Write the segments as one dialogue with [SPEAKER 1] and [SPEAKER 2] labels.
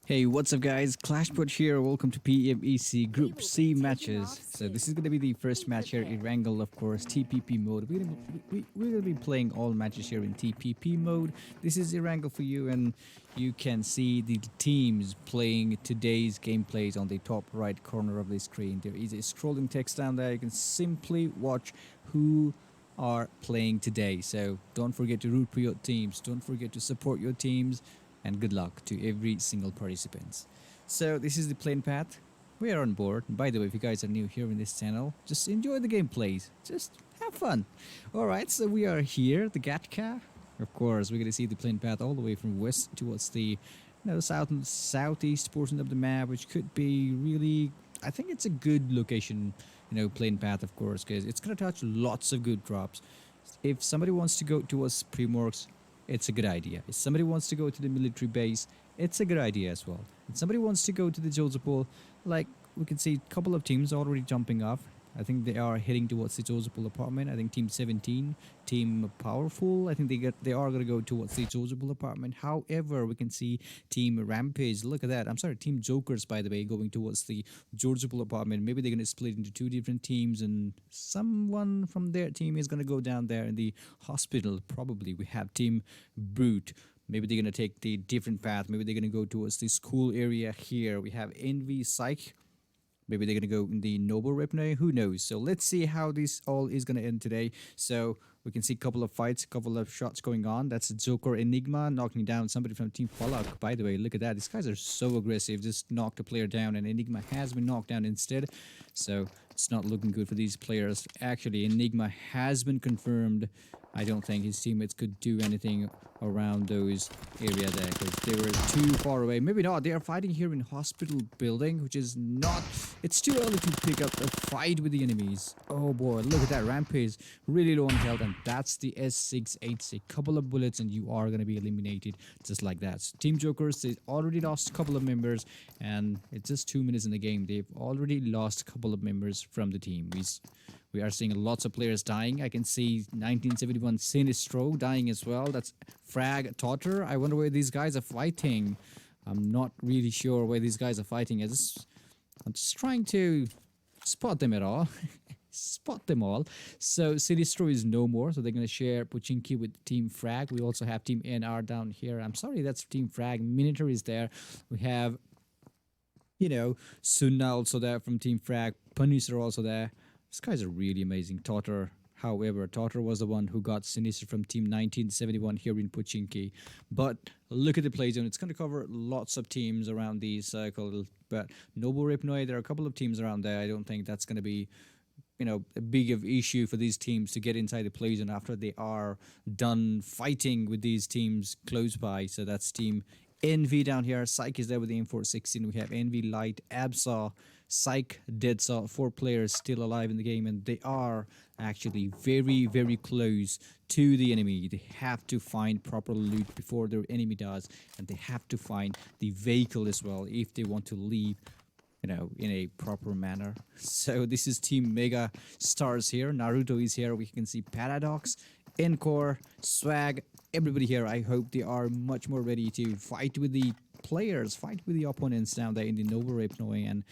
[SPEAKER 1] Hey, what's up guys? clashpot here. Welcome to PMEC Group C matches. So this is going to be the first match here in Erangel, of course, TPP mode. We're going to be playing all matches here in TPP mode. This is Erangel for you, and you can see the teams playing today's gameplays on the top right corner of the screen. There is a scrolling text down there. You can simply watch who are playing today. So don't forget to root for your teams. Don't forget to support your teams. And good luck to every single participant. So this is the playing path. We are on board. By the way, if you guys are new here in this channel, just enjoy the gameplays. Just have fun. Alright, so we are here, the Gatka. Of course, we're going to see the playing path all the way from west towards the south and southeast portion of the map, which could be really, I think it's a good location, playing path, of course, because it's going to touch lots of good drops. If somebody wants to go towards Primorx, it's a good idea. If somebody wants to go to the military base, it's a good idea as well. If somebody wants to go to the Josepol, like we can see a couple of teams already jumping off. I think they are heading towards the Josepol apartment. I think Team 17, Team Powerful, I think they are going to go towards the Josepol apartment. However, we can see Team Rampage, look at that. I'm sorry, Team Jokers, by the way, going towards the Josepol apartment. Maybe they're going to split into two different teams, and someone from their team is going to go down there in the hospital. Probably we have Team Brute. Maybe they're going to take the different path. Maybe they're going to go towards the school area here. We have Envy Psych. Maybe they're going to go in the Noble Repne. Who knows? So let's see how this all is going to end today. So we can see a couple of fights, a couple of shots going on. That's Joker Enigma knocking down somebody from Team FALAQ. By the way, look at that. These guys are so aggressive. Just knocked a player down, and Enigma has been knocked down instead. So it's not looking good for these players. Actually, Enigma has been confirmed. I don't think his teammates could do anything around those area there because they were too far away. Maybe not. They are fighting here in hospital building, which is not... It's too early to pick up a fight with the enemies. Oh boy, look at that. Rampage really low on health, and that's the S686. Couple of bullets and you are going to be eliminated just like that. So Team Jokers, they already lost a couple of members, and it's just 2 minutes in the game. They've already lost a couple of members from the team. We are seeing lots of players dying. I can see 1971 Sinistro dying as well. That's Frag, Totter. I wonder where these guys are fighting. I'm not really sure where these guys are fighting. I'm just trying to spot them at all. Spot them all. So Sinistro is no more. So they're going to share Pochinki with Team Frag. We also have Team NR down here. I'm sorry, that's Team Frag. Minotaur is there. We have, Sunna also there from Team Frag. Punisher also there. These guys are really amazing. Totter, however, Totter was the one who got Sinister from Team 1971 here in Pochinki. But look at the play zone. It's going to cover lots of teams around the circle. But Noble Repnoy, there are a couple of teams around there. I don't think that's going to be, a big of issue for these teams to get inside the play zone after they are done fighting with these teams close by. So that's Team Envy down here. Psych is there with the M416. We have Envy, Light, Absaw, Psych, Deadsaw, 4 players still alive in the game, and they are actually very, very close to the enemy. They have to find proper loot before their enemy does, and they have to find the vehicle as well if they want to leave, in a proper manner. So this is Team Mega Stars here. Naruto is here. We can see Paradox, Encore, Swag, everybody here. I hope they are much more ready to fight with the players, fight with the opponents down there in the Noble Repnoy, and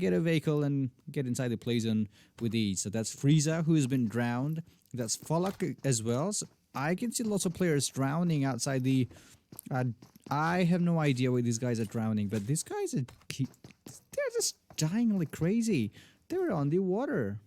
[SPEAKER 1] get a vehicle and get inside the play zone with ease. So that's Frieza, who has been drowned. That's FALAQ as well. So I can see lots of players drowning outside the I have no idea why these guys are drowning, but these guys are they're just dying like crazy. They're on the water.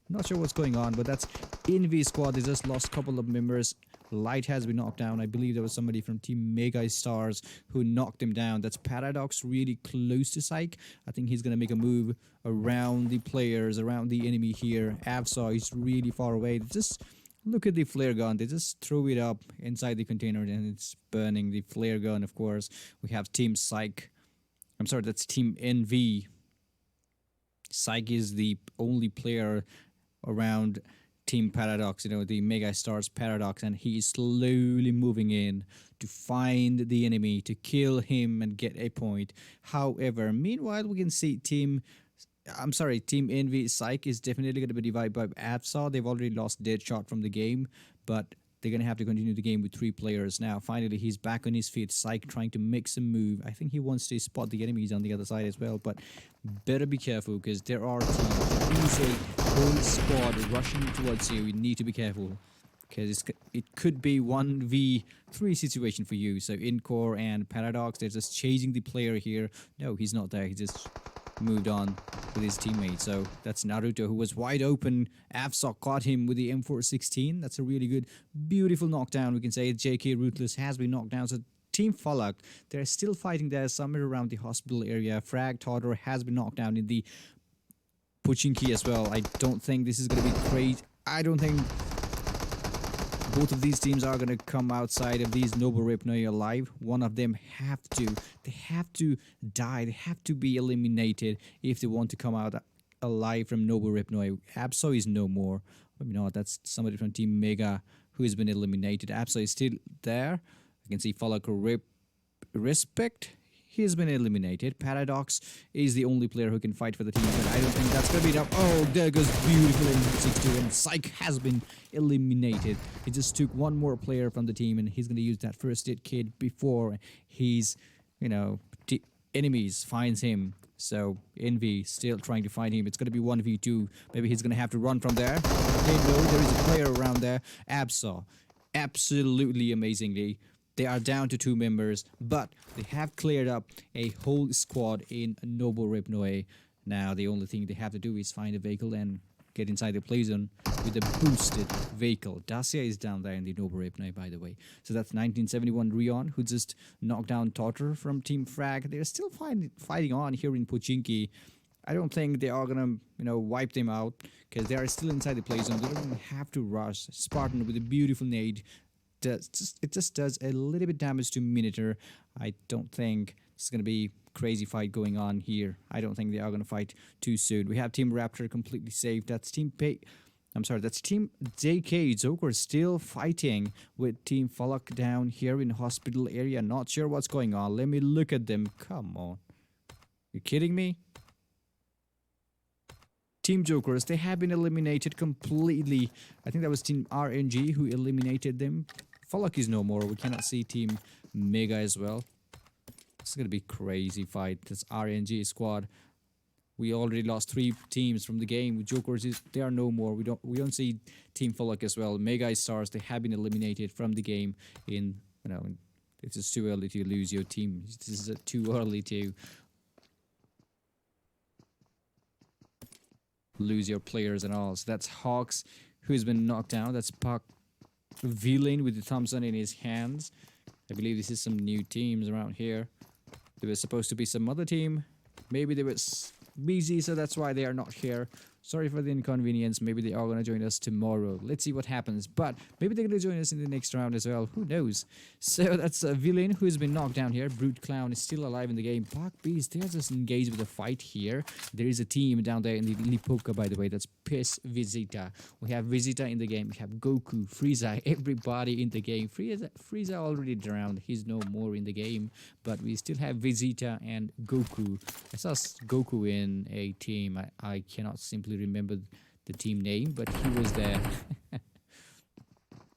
[SPEAKER 1] Not sure what's going on, but that's Envy squad. They just lost a couple of members. Light has been knocked down. I believe there was somebody from Team Mega Stars who knocked him down. That's Paradox really close to Psych. I think he's going to make a move around the players, around the enemy here. Avsaw is really far away. Just look at the flare gun. They just throw it up inside the container and it's burning. The flare gun, of course. We have Team Psych. I'm sorry, that's Team NV. Psych is the only player around Team Paradox, you know, the Mega Stars Paradox, and he is slowly moving in to find the enemy, to kill him and get a point. However, meanwhile, we can see Team Envy Psych is definitely going to be divided by Avsaw. They've already lost Deadshot from the game, but they're going to have to continue the game with 3 players now. Finally, he's back on his feet. Psych trying to make some move. I think he wants to spot the enemies on the other side as well, but better be careful because there are teams. There is a whole squad rushing towards you. You need to be careful because it could be 1v3 situation for you. So Incore and Paradox, they're just chasing the player here. No, he's not there. He just moved on with his teammate. So that's Naruto, who was wide open. Avsaw caught him with the M416. That's a really good, beautiful knockdown. We can say JK Ruthless has been knocked down. So Team FALAQ, they're still fighting there somewhere around the hospital area. Frag Toddler has been knocked down in the Pubg as well. I don't think this is going to be great. I don't think both of these teams are going to come outside of these Noble Repnoy alive. One of them have to die. They have to be eliminated if they want to come out alive from Noble Repnoy. Abso is no more. Maybe not. That's somebody from Team Mega who has been eliminated. Abso is still there. You can see FALAQ Respect. He has been eliminated. Paradox is the only player who can fight for the team, but I don't think that's going to be enough. Oh, there goes beautiful M62, and Psych has been eliminated. He just took one more player from the team, and he's going to use that first aid kit before his, enemies finds him. So Envy still trying to find him. It's going to be 1v2. Maybe he's going to have to run from there. They know there is a player around there. Absaw, absolutely amazingly. They are down to 2 members, but they have cleared up a whole squad in Noble Repnoy. Now, the only thing they have to do is find a vehicle and get inside the play zone with a boosted vehicle. Dacia is down there in the Noble Repnoy, by the way. So that's 1971 Rion, who just knocked down Totter from Team Frag. They're still fighting on here in Pubg. I don't think they are going to, wipe them out because they are still inside the play zone. They don't even have to rush. Spartan with a beautiful nade. It just does a little bit damage to Minotaur. I don't think it's going to be crazy fight going on here. I don't think they are going to fight too soon. We have Team RAPTR completely safe. That's Team JK Joker still fighting with Team FALAQ down here in hospital area. Not sure what's going on. Let me look at them. Come on. You kidding me? Team Jokers, they have been eliminated completely. I think that was Team RNG who eliminated them. FALAQ is no more. We cannot see Team Mega as well. It's going to be crazy fight. This RNG squad. We already lost 3 teams from the game. Jokers, they are no more. We don't see Team FALAQ as well. Mega Stars, they have been eliminated from the game. It's just too early to lose your team. This is too early to lose your players and all. So that's HAWKZ, who's been knocked down. That's Puck V-Lane with the Thompson in his hands. I believe this is some new teams around here. There was supposed to be some other team. Maybe they was busy, so that's why they are not here. Sorry for the inconvenience. Maybe they are going to join us tomorrow. Let's see what happens. But maybe they're going to join us in the next round as well. Who knows? So that's a villain who has been knocked down here. Brute Clown is still alive in the game. Pubg, they're just engaged with a fight here. There is a team down there in the Lipoka, by the way. That's Piss Vizita. We have Vizita in the game. We have Goku, Frieza, everybody in the game. Frieza already drowned. He's no more in the game. But we still have Vizita and Goku. I saw Goku in a team. I cannot simply remember the team name, but he was there.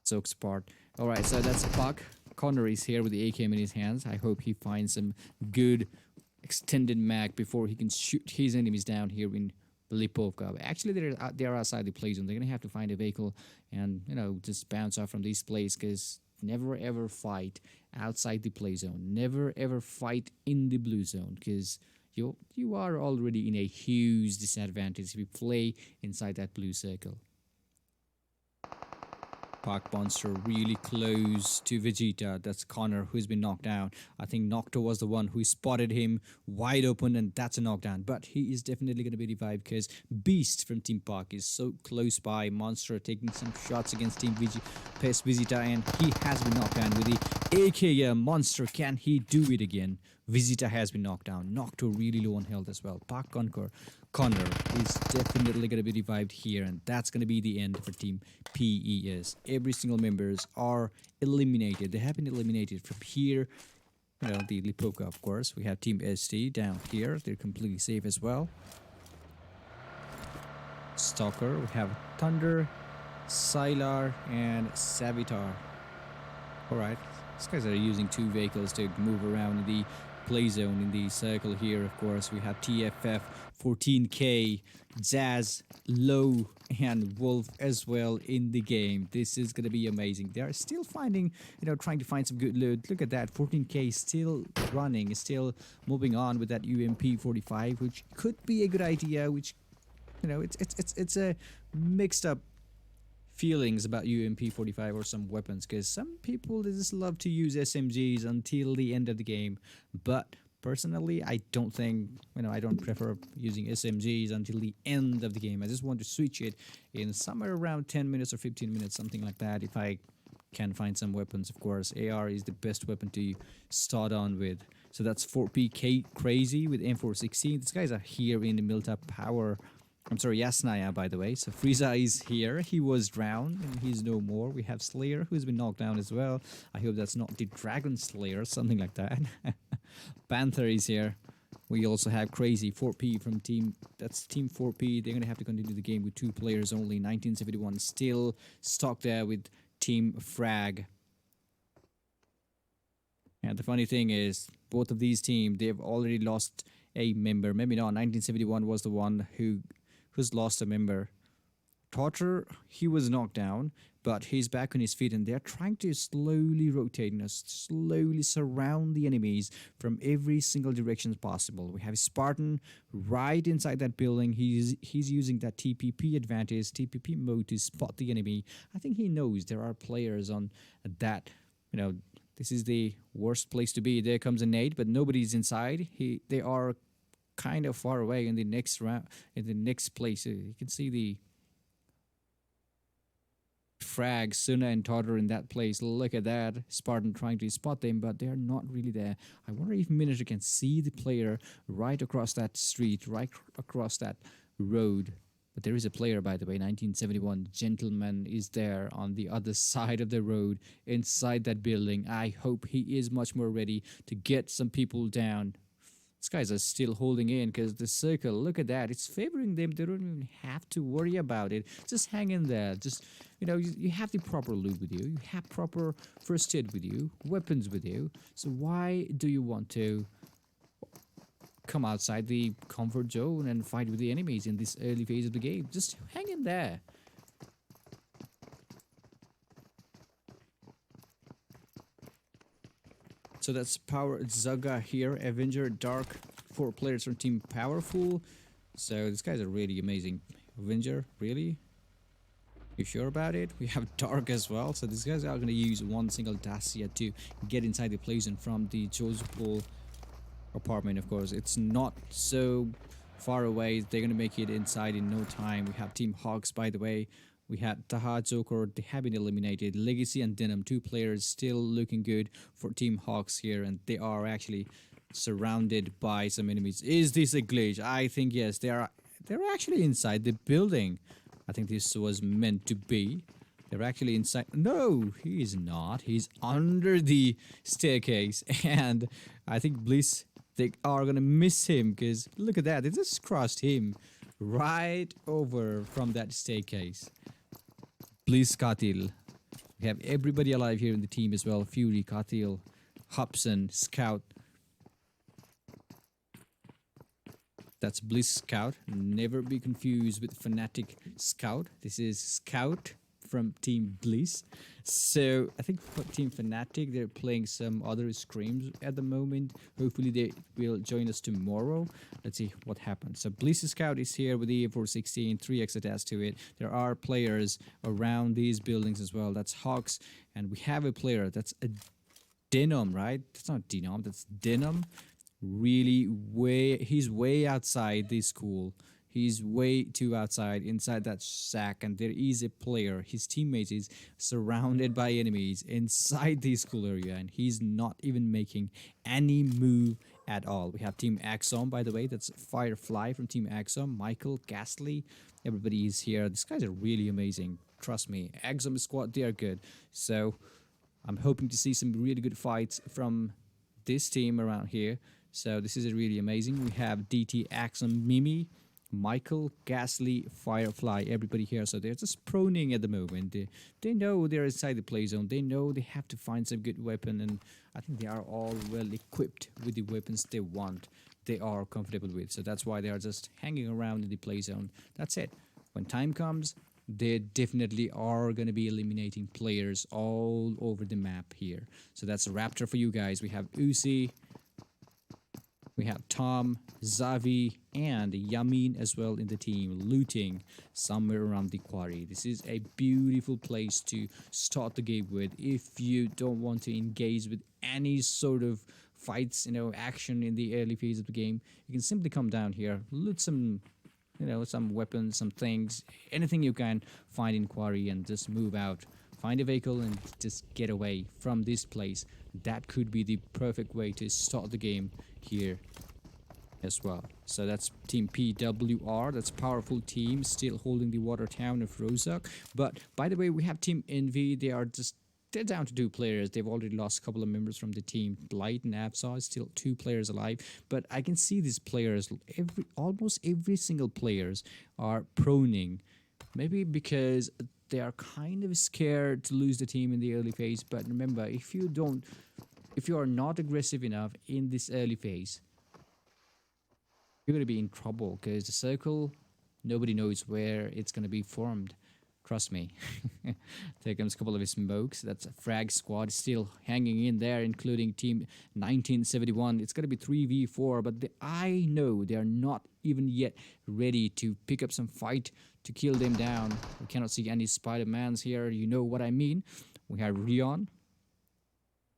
[SPEAKER 1] Soak's part. Alright, so that's Puck. Connor is here with the AKM in his hands. I hope he finds some good extended mag before he can shoot his enemies down here in Lipovka. Actually, they're outside the play zone. They're gonna have to find a vehicle and just bounce off from this place, because never ever fight outside the play zone. Never ever fight in the blue zone, because you are already in a huge disadvantage if you play inside that blue circle. Park Monster really close to Vegeta. That's Connor who's been knocked down. I think Nocto was the one who spotted him wide open, and that's a knockdown. But he is definitely going to be revived because Beast from Team Park is so close by. Monster taking some shots against Team Vegeta, and he has been knocked down with the AKM. Monster, can he do it again? Vegeta has been knocked down. Nocto really low on health as well. Park Connor is definitely going to be revived here, and that's going to be the end for Team PES. Every single members are eliminated. They have been eliminated from here. You know, the Lipoka, of course. We have Team ST down here. They're completely safe as well. Stalker. We have Thunder, Sylar, and Savitar. Alright. These guys are using 2 vehicles to move around in the play zone in the circle here. Of course, we have TFF, 14K, Jazz, Low, and Wolf as well in the game. This is going to be amazing. They are still finding, trying to find some good loot. Look at that, 14K still running, still moving on with that UMP 45, which could be a good idea, which, it's a mixed up feelings about UMP 45 or some weapons, because some people, they just love to use SMGs until the end of the game, but personally I don't think, I don't prefer using SMGs until the end of the game. I just want to switch it in somewhere around 10 minutes or 15 minutes, something like that, if I can find some weapons. Of course, AR is the best weapon to start on with. So that's 4PK Crazy with M416. These guys are here in the Milta Power. I'm sorry, Yasnaya, by the way. So Frieza is here. He was drowned and he's no more. We have Slayer, who's been knocked down as well. I hope that's not the Dragon Slayer, something like that. Panther is here. We also have Crazy 4P from Team 4P. They're going to have to continue the game with 2 players only. 1971 still stuck there with Team Frag. And the funny thing is, both of these teams, they've already lost a member. Maybe not. 1971 was the one who's lost a member. Totter, he was knocked down, but he's back on his feet, and they're trying to slowly rotate, slowly surround the enemies from every single direction possible. We have Spartan right inside that building. He's using that TPP advantage, TPP mode to spot the enemy. I think he knows there are players on that, this is the worst place to be. There comes a nade, but nobody's inside. They are kind of far away in the next round, in the next place. You can see the Frag, Suna, and Totter in that place. Look at that. Spartan trying to spot them, but they're not really there. I wonder if Minotaur can see the player right across that street, right across that road. But there is a player, by the way. 1971 Gentleman is there on the other side of the road, inside that building. I hope he is much more ready to get some people down. These guys are still holding in because the circle, look at that, it's favoring them. They don't even have to worry about it. Just hang in there. Just, you have the proper loot with you. You have proper first aid with you, weapons with you. So why do you want to come outside the comfort zone and fight with the enemies in this early phase of the game? Just hang in there. So that's Power Zaga here, Avenger, Dark, 4 players from Team Powerful. So these guys are really amazing. Avenger, really? You sure about it? We have Dark as well. So these guys are going to use one single Dacia to get inside the place and from the Joseph apartment, of course. It's not so far away. They're going to make it inside in no time. We have Team HAWKZ, by the way. We had Taha, Joker, they have been eliminated. Legacy and Denim, 2 players still looking good for Team HAWKZ here, and they are actually surrounded by some enemies. Is this a glitch? I think yes. They're actually inside the building. I think this was meant to be. They're actually inside. No, he is not. He's under the staircase, and I think Bliss, they are gonna miss him because look at that. They just crossed him right over from that staircase. Bliss, Katil. We have everybody alive here in the team as well. Fury, Katil, Hobson, Scout. That's Bliss Scout. Never be confused with Fnatic Scout. This is Scout from Team Bliss. So I think for Team Fnatic, they're playing some other scrims at the moment. Hopefully they will join us tomorrow. Let's see what happens. So Bliss Scout is here with the A416, 3x attached to it. There are players around these buildings as well. That's HAWKZ, and we have a player that's a Denom, right? That's not Denom, that's Denom. Really he's way outside this school. He's way too outside inside that sack, and there is a player. His teammates is surrounded by enemies inside the school area, and he's not even making any move at all. We have Team Axom, by the way. That's Firefly from Team Axom. Michael, Ghastly, everybody is here. These guys are really amazing. Trust me, Axom squad, they are good. So I'm hoping to see some really good fights from this team around here. So this is really amazing. We have DT, Axom, Mimi, Michael, Ghastly, Firefly, everybody here. So they're just proning at the moment. They know they're inside the play zone. They know they have to find some good weapon, and I think they are all well equipped with the weapons they want. They are comfortable with. So that's why they are just hanging around in the play zone. That's it. When time comes, they definitely are going to be eliminating players all over the map here. So that's a RAPTR for you guys. We have Uzi, we have Tom, Zavi, and Yamin as well in the team, looting somewhere around the quarry. This is a beautiful place to start the game with if you don't want to engage with any sort of fights, action in the early phase of the game. You can simply come down here, loot some some weapons, some things, anything you can find in quarry, and just move out. Find a vehicle and just get away from this place. That could be the perfect way to start the game here as well. So that's Team PWR. That's powerful team, still holding the water town of Rozak. But by the way, we have Team Envy. They're down to 2 players. They've already lost a couple of members from the team. Light and Absaw is still 2 players alive. But I can see these players, almost every single players are proning. Maybe because they are kind of scared to lose the team in the early phase. But remember, if you are not aggressive enough in this early phase, you're going to be in trouble, because the circle, nobody knows where it's going to be formed. Trust me. There comes a couple of smokes. That's a Frag squad still hanging in there, including Team 1971. It's going to be 3v4, but I know they are not even yet ready to pick up some fight to kill them down. We cannot see any Spider-Mans here. You know what I mean. We have Rion.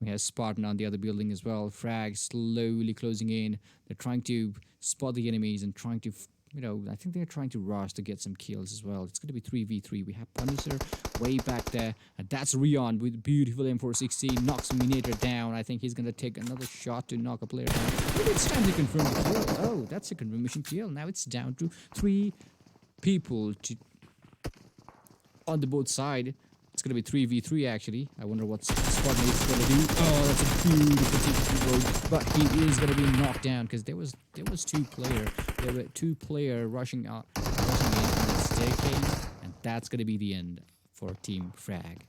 [SPEAKER 1] We have Spartan on the other building as well. Frag slowly closing in. They're trying to spot the enemies and trying to... I think they're trying to rush to get some kills as well. It's going to be 3v3. We have Punisher way back there. And that's Rion with beautiful M416. Knocks Minator down. I think he's going to take another shot to knock a player down. Maybe it's time to confirm the kill. Oh, that's a confirmation kill. Now it's down to 3 people on the both side. It's going to be 3v3 actually. I wonder what Spartan is going to do. Oh, that's a beautiful road. But he is going to be knocked down, because there was 2 players. There were 2 players rushing in on the staircase, and that's going to be the end for Team Frag.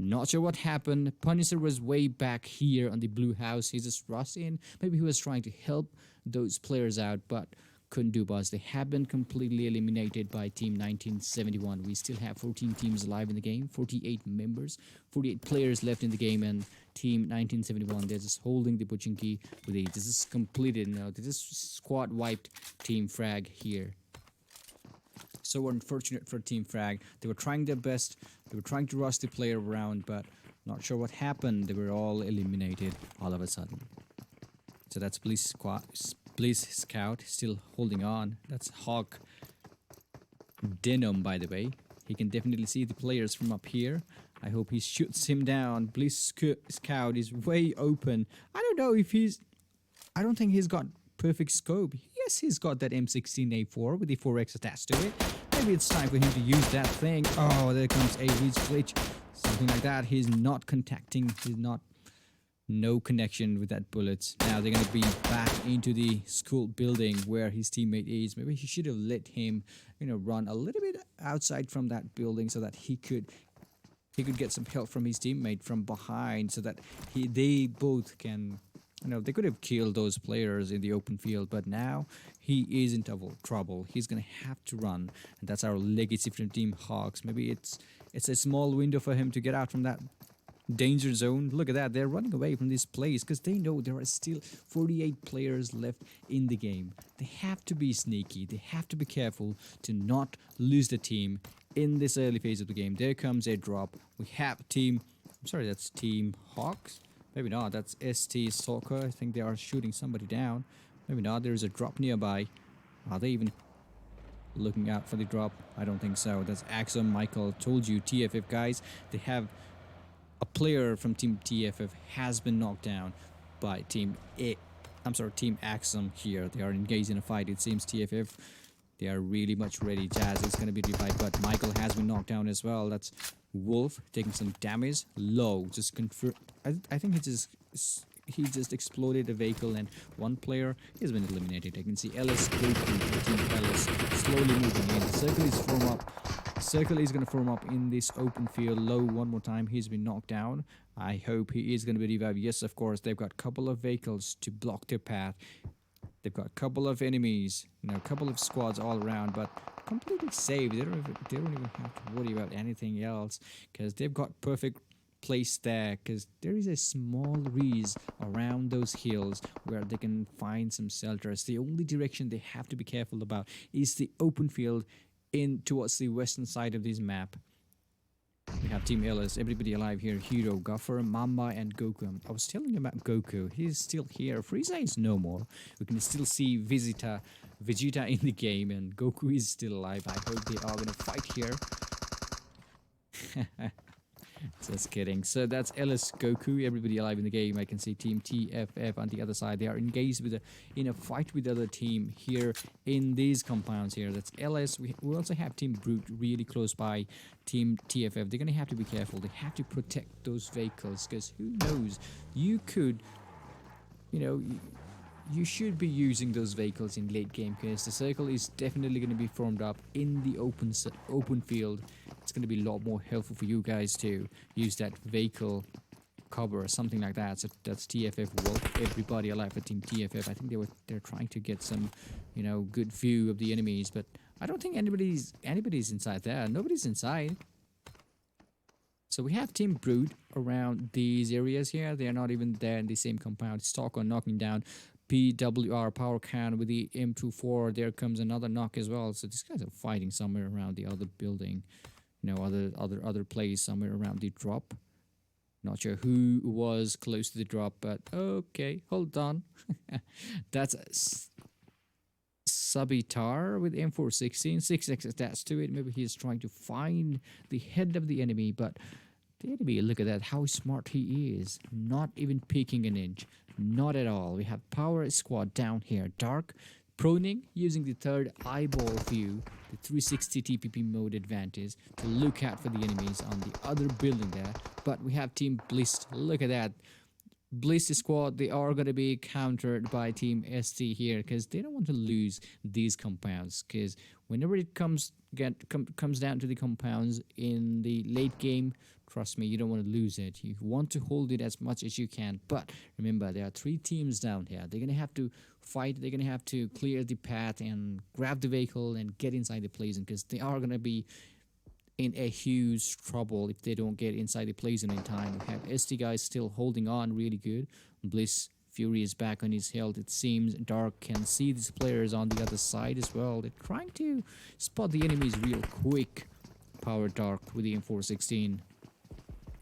[SPEAKER 1] Not sure what happened. Punisher was way back here on the blue house. He just rushed in. Maybe he was trying to help those players out, but couldn't do buzz. They have been completely eliminated by Team 1971. We still have 14 teams alive in the game, 48 members, 48 players left in the game, and Team 1971, they're just holding the Pochinki with it. This is completed now. This is squad wiped Team Frag here. So unfortunate for Team Frag. They were trying their best. They were trying to rush the player around, but not sure what happened. They were all eliminated all of a sudden. So that's Bliss Scout still holding on. That's Hawk Denom, by the way. He can definitely see the players from up here. I hope he shoots him down. Bliss Scout is way open. I don't know if I don't think he's got perfect scope. Yes, he's got that M16A4 with the 4x attached to it. Maybe it's time for him to use that thing. Oh, there comes a glitch. Something like that. He's not contacting. No connection with that bullet. Now they're going to be back into the school building where his teammate is. Maybe he should have let him, run a little bit outside from that building so that he could get some help from his teammate from behind, so that they both can, they could have killed those players in the open field, but now he is in trouble. He's gonna have to run, and that's our legacy from Team HAWKZ. Maybe it's a small window for him to get out from that danger zone. Look at that, they're running away from this place because they know there are still 48 players left in the game. They have to be sneaky, they have to be careful to not lose the team in this early phase of the game. There comes a drop. We have that's Team HAWKZ. Maybe not, that's ST Soccer. I think they are shooting somebody down. Maybe not, there is a drop nearby. Are they even looking out for the drop? I don't think so. That's Axum. Michael told you, TFF guys, they have a player from Team TFF has been knocked down by Team Axum here. They are engaged in a fight. It seems TFF, they are really much ready. Jazz is going to be revived, but Michael has been knocked down as well. That's Wolf taking some damage. Low, just confirm. I think he just exploded a vehicle, and one player has been eliminated. I can see Ellis go through Team Ellis slowly moving in. Circle is going to form up in this open field. Low one more time. He's been knocked down. I hope he is going to be revived. Yes, of course. They've got a couple of vehicles to block their path. They've got a couple of enemies, a couple of squads all around, but completely safe. They don't even have to worry about anything else because they've got perfect place there, because there is a small breeze around those hills where they can find some shelters. The only direction they have to be careful about is the open field in towards the western side of this map. We have Team Ellis, everybody alive here. Hero, Guffer, Mamba, and Goku. I was telling you about Goku. He's still here. Frieza is no more. We can still see Vegeta in the game, and Goku is still alive. I hope they are going to fight here. Just kidding. So that's Ellis, Goku, everybody alive in the game. I can see Team TFF on the other side. They are engaged in a fight with the other team here in these compounds here. That's Ellis. We also have Team Brute really close by Team TFF. They're going to have to be careful. They have to protect those vehicles, because who knows, you could, you should be using those vehicles in late game, because the circle is definitely going to be formed up in the open field. It's going to be a lot more helpful for you guys to use that vehicle cover or something like that. So that's TFF Wolf, everybody alive for Team TFF. I think they're trying to get some good view of the enemies, but I don't think anybody's inside there. Nobody's inside. So we have Team Brood around these areas here. They are not even there in the same compound. Stalker knocking down PWR power can with the M24. There comes another knock as well. So these guys are fighting somewhere around the other building, other place somewhere around the drop. Not sure who was close to the drop, but okay, hold on. That's Sabitar with M416, 6x attached to it. Maybe he's trying to find the head of the enemy, but the enemy, look at that, how smart he is. Not even peeking an inch. Not at all. We have Power Squad down here. Dark, proning, using the third eyeball view, the 360 TPP mode advantage to look out for the enemies on the other building there. But we have Team Blist. Look at that. Blist Squad, they are going to be countered by Team ST here, because they don't want to lose these compounds, because whenever it comes down to the compounds in the late game, trust me, you don't want to lose it. You want to hold it as much as you can. But remember, there are 3 teams down here. They're going to have to fight. They're going to have to clear the path and grab the vehicle and get inside the play zone, because they are going to be in a huge trouble if they don't get inside the play zone in time. We have ST guys still holding on really good. Bliss Fury is back on his health. It seems Dark can see these players on the other side as well. They're trying to spot the enemies real quick. Power Dark with the M416.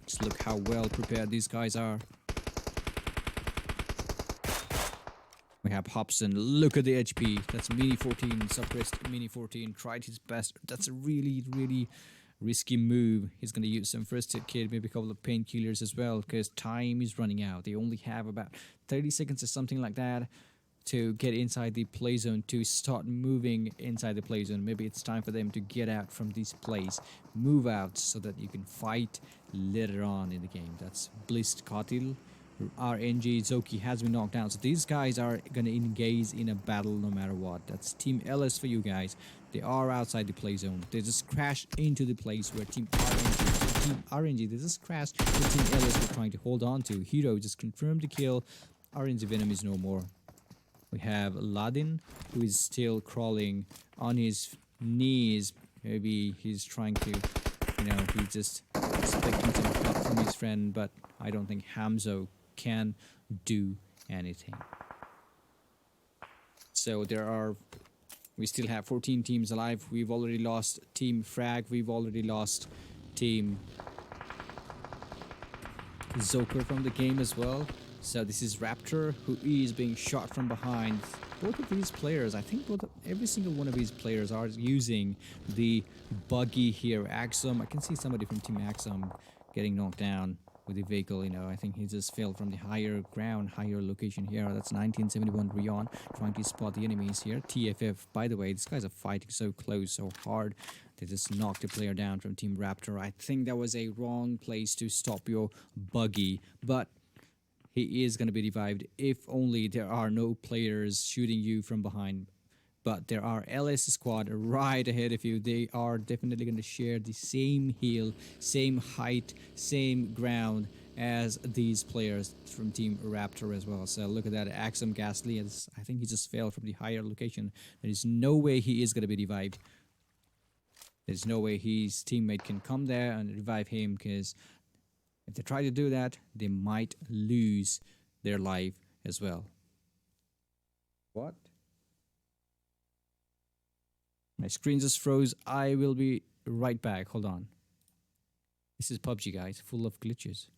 [SPEAKER 1] Just look how well prepared these guys are. We have Hobson. Look at the HP. That's Mini 14. Suppressed Mini 14. Tried his best. That's a really, really risky move. He's going to use some first aid kit, maybe a couple of painkillers as well, because time is running out. They only have about 30 seconds or something like that to get inside the play zone, to start moving inside the play zone. Maybe it's time for them to get out from this place, move out so that you can fight later on in the game. That's Blist Katil. RNG Zoki has been knocked down, so these guys are going to engage in a battle no matter what. That's Team LS for you guys. They are outside the play zone. They just crashed into the place where Team RNG, they just crashed with Team LS were trying to hold on to. Hero just confirmed the kill RNG Venom is no more. We have Ladin, who is still crawling on his knees. Maybe he's trying to, he's just expecting some help from his friend, but I don't think Hamzo can do anything. So we still have 14 teams alive. We've already lost Team Frag. We've already lost Team Zoker from the game as well. So this is RAPTR, who is being shot from behind. Both of these players, I think every single one of these players are using the buggy here. Axum, I can see somebody from Team Axum getting knocked down with the vehicle, I think he just fell from the higher ground, higher location here. That's 1971 Rion trying to spot the enemies here. TFF, by the way, these guys are fighting so close, so hard. They just knocked a player down from Team RAPTR. I think that was a wrong place to stop your buggy, but he is going to be revived if only there are no players shooting you from behind. But there are LS squad right ahead of you. They are definitely going to share the same hill, same height, same ground as these players from Team RAPTR as well. So look at that, Axum Ghastly. I think he just fell from the higher location. There is no way he is going to be revived. There's no way his teammate can come there and revive him, because if they try to do that, they might lose their life as well. What? My screen just froze. I will be right back. Hold on. This is PUBG, guys, full of glitches.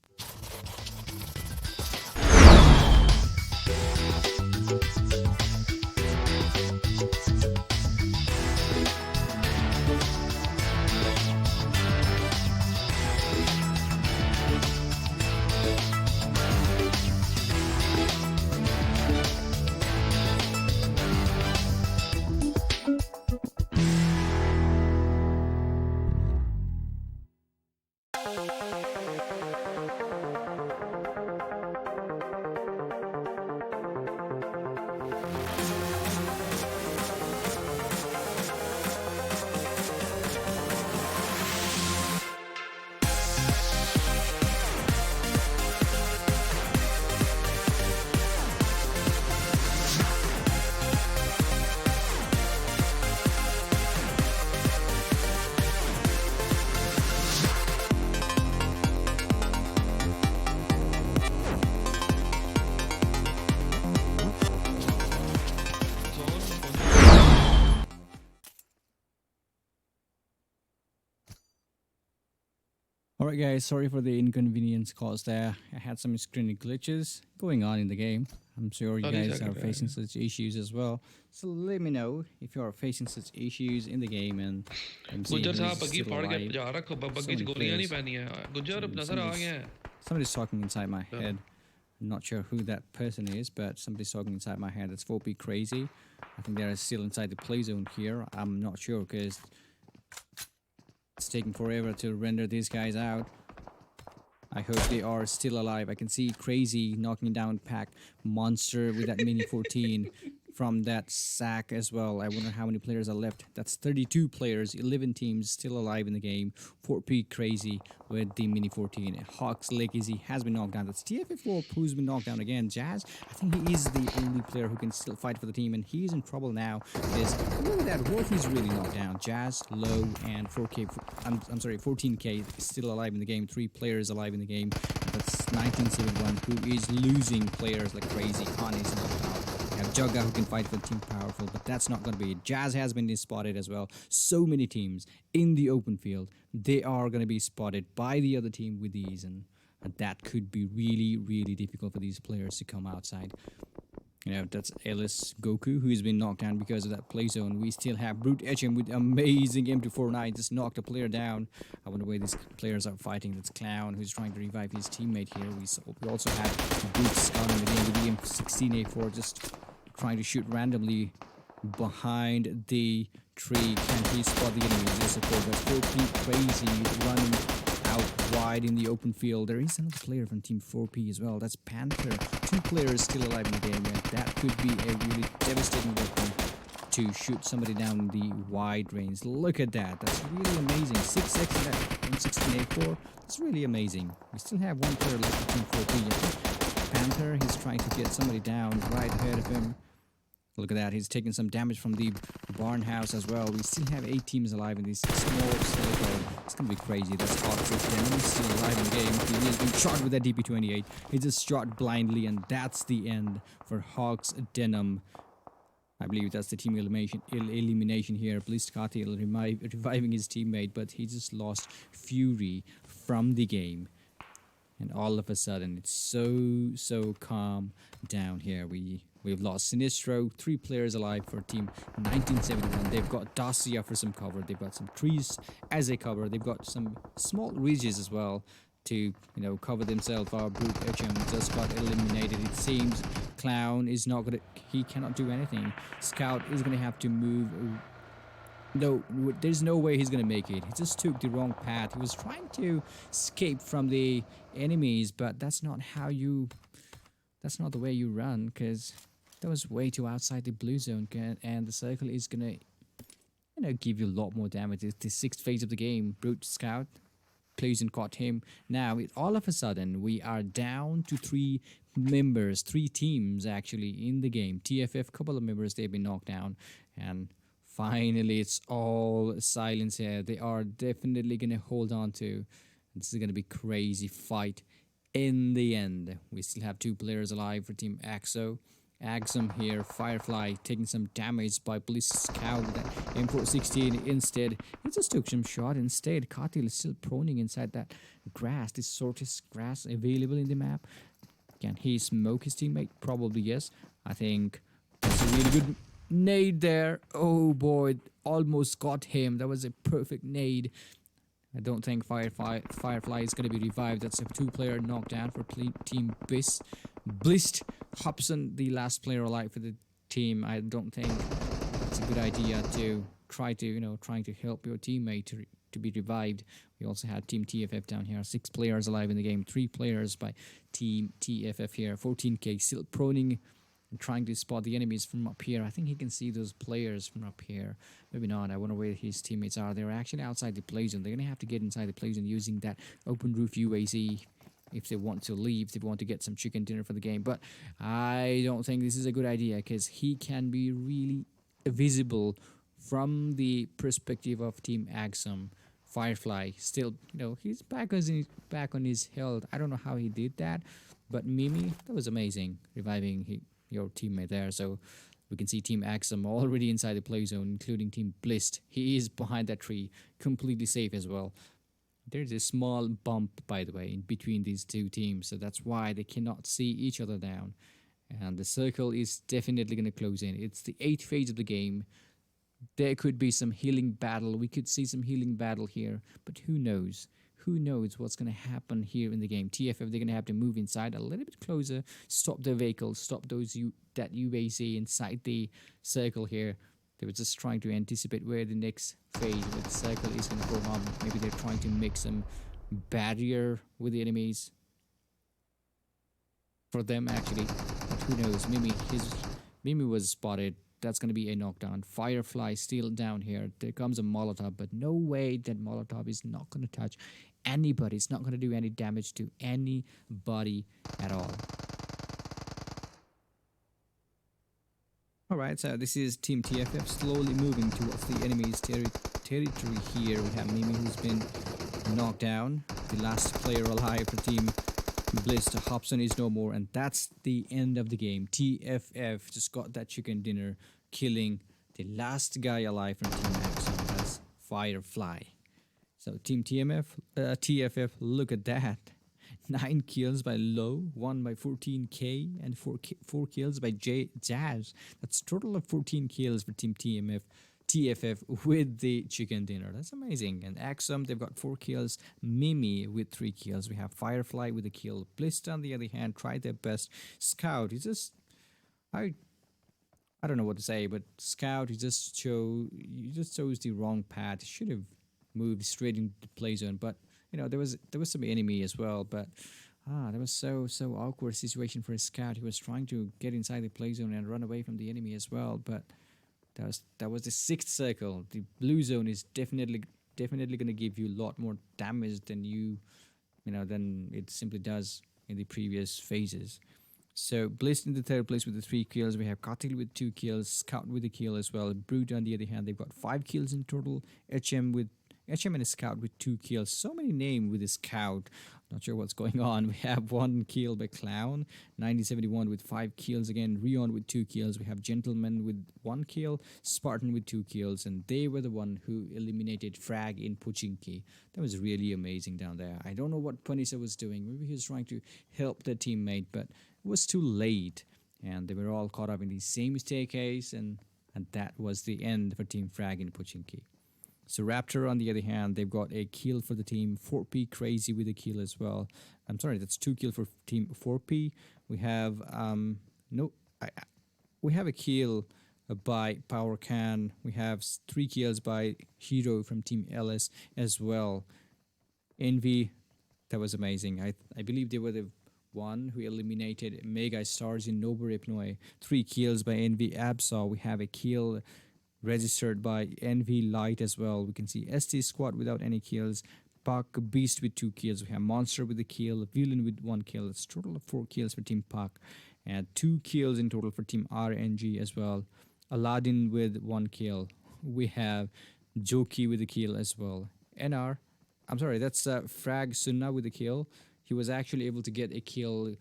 [SPEAKER 1] Alright guys, sorry for the inconvenience caused there. I had some screen glitches going on in the game. I'm sure you guys are facing such issues as well. So let me know if you are facing such issues in the game and see who's still alive. Somebody's talking inside my head. I'm not sure who that person is, but somebody's talking inside my head. It's 4P Crazy. I think they're still inside the play zone here. I'm not sure because it's taking forever to render these guys out. I hope they are still alive. I can see Crazy knocking down Pack Monster with that Mini 14 from that sack as well. I wonder how many players are left. That's 32 players, 11 teams still alive in the game. 4P Crazy with the Mini 14. HAWKZ Legacy has been knocked down. That's TFF4 who's been knocked down again. Jazz, I think he is the only player who can still fight for the team, and he's in trouble now. Because look at that, Wolf is really knocked down. Jazz, Low, and 14K still alive in the game. 3 players alive in the game. That's 1971 who is losing players like crazy. Khan is knocked out. We have Jugga who can fight for Team Powerful, but that's not going to be it. Jazz has been spotted as well. So many teams in the open field. They are going to be spotted by the other team with ease, and that could be really, really difficult for these players to come outside. You know, that's Ellis Goku, who has been knocked down because of that play zone. We still have Brute HM with amazing M249, just knocked a player down. I wonder where these players are fighting. That's Clown, who's trying to revive his teammate here. We also have Boots on the game with the M16A4, just trying to shoot randomly behind the tree. Can he spot the enemies? Yes, of course. That's 4P Crazy running out wide in the open field. There is another player from Team 4P as well. That's Panther. 2 players still alive in the game, and that could be a really devastating weapon to shoot somebody down in the wide range. Look at that. That's really amazing. 6x in that M16A4. That's really amazing. We still have 1 player left in Team 4P. Panther. He's trying to get somebody down right ahead of him. Look at that. He's taking some damage from the barn house as well. We still have 8 teams alive in this small circle. It's going to be crazy. That's HAWKZ. He's still alive in the game. He is being shot with that DP28. He just shot blindly, and that's the end for HAWKZ. I believe that's the team elimination here. BLACKLIST reviving his teammate, but he just lost Fury from the game. And all of a sudden, it's so calm down here. We've lost Sinistro, 3 players alive for team 1971. They've got Dacia for some cover. They've got some trees as a cover. They've got some small ridges as well to cover themselves. Our Brute HM just got eliminated. It seems Clown is not gonna. He cannot do anything. Scout is gonna have to move. No, there's no way he's gonna make it. He just took the wrong path. He was trying to escape from the enemies, but that's not how you. That's not the way you run, because that was way too outside the blue zone, and the circle is gonna, give you a lot more damage. It's the 6th phase of the game. Brute Scout, Clayson caught him. Now, all of a sudden, we are down to 3 members, 3 teams actually in the game. TFF, couple of members, they've been knocked down, and finally, it's all silence here. They are definitely gonna hold on to. This is gonna be crazy fight. In the end, we still have 2 players alive for Team AXO. Axum here, Firefly taking some damage by Bliss Scout with that M416. Instead, he just took some shot. Instead, Katil is still proning inside that grass, this shortest grass available in the map. Can he smoke his teammate? Probably yes. I think that's a really good nade there. Oh boy, almost got him. That was a perfect nade. I don't think Firefly is going to be revived. That's a 2-player knockdown for Team BLACKLIST. Hobson, the last player alive for the team. I don't think it's a good idea to try to, trying to help your teammate to be revived. We also had Team TFF down here. 6 players alive in the game. 3 players by Team TFF here. 14k still proning and trying to spot the enemies from up here. I think he can see those players from up here. Maybe not. I wonder where his teammates are. They're actually outside the play zone. They're going to have to get inside the play zone using that open roof UAZ if they want to leave, if they want to get some chicken dinner for the game. But I don't think this is a good idea, because he can be really visible from the perspective of Team Axum. Firefly still, he's back on his health. I don't know how he did that, but Mimi, that was amazing, reviving your teammate there. So we can see Team Axum already inside the play zone, including Team BLACKLIST. He is behind that tree, completely safe as well. There's a small bump, by the way, in between these 2 teams, so that's why they cannot see each other down. And the circle is definitely going to close in. It's the 8th phase of the game. There could be some healing battle. We could see some healing battle here, but who knows? Who knows what's going to happen here in the game? TFF, they're going to have to move inside a little bit closer, stop their vehicles, stop that UAZ inside the circle here. They were just trying to anticipate where the next phase, where the circle is going to go on. Maybe they're trying to make some barrier with the enemies for them, actually. But who knows? Mimi was spotted. That's going to be a knockdown. Firefly still down here. There comes a Molotov, but no way that Molotov is not going to touch anybody. It's not going to do any damage to anybody at all. Alright, so this is Team TFF slowly moving towards the enemy's territory here. We have Mimi, who's been knocked down. The last player alive for Team BLACKLIST. Hobson is no more, and that's the end of the game. TFF just got that chicken dinner, killing the last guy alive from Team Axum. That's Firefly. So Team TFF, look at that. 9 kills by Low, 1 by 14k, and 4 kills by Jazz. That's a total of 14 kills for Team TFF with the chicken dinner. That's amazing. And Axum, they've got 4 kills. Mimi with 3 kills. We have Firefly with a kill. BLACKLIST, on the other hand, tried their best. Scout, he just... I don't know what to say, but Scout, he just chose the wrong path. He should have moved straight into the play zone, but there was some enemy as well, but that was so awkward situation for a Scout. He was trying to get inside the play zone and run away from the enemy as well, but that was the 6th circle. The blue zone is definitely going to give you a lot more damage than than it simply does in the previous phases. So Bliss in the third place with the 3 kills. We have Katil with 2 kills, Scout with a kill as well. Brute on the other hand, they've got 5 kills in total. HM and a Scout with 2 kills. So many names with a Scout. Not sure what's going on. We have 1 kill by Clown. 1971 with 5 kills again. Rion with 2 kills. We have Gentleman with 1 kill. Spartan with 2 kills. And they were the one who eliminated Frag in Pubg. That was really amazing down there. I don't know what Punisher was doing. Maybe he was trying to help their teammate, but it was too late. And they were all caught up in the same staircase. And that was the end for Team Frag in Pubg. So RAPTR, on the other hand, they've got a kill for the team. 4P Crazy with a kill as well. I'm sorry, that's 2 kill for team 4P. We have we have a kill by PowerCan. We have 3 kills by Hero from team LS as well. Envy, that was amazing. I believe they were the one who eliminated Mega Stars in Nobu Repnoy. 3 kills by Envy Absol. We have a kill registered by Envy Light as well. We can see ST Squad without any kills. Puck Beast with 2 kills. We have Monster with a kill. Villain with 1 kill. It's a total of 4 kills for Team Puck. And 2 kills in total for Team RNG as well. Aladdin with 1 kill. We have Joki with a kill as well. I'm sorry, that's Frag Sunna with a kill. He was actually able to get a kill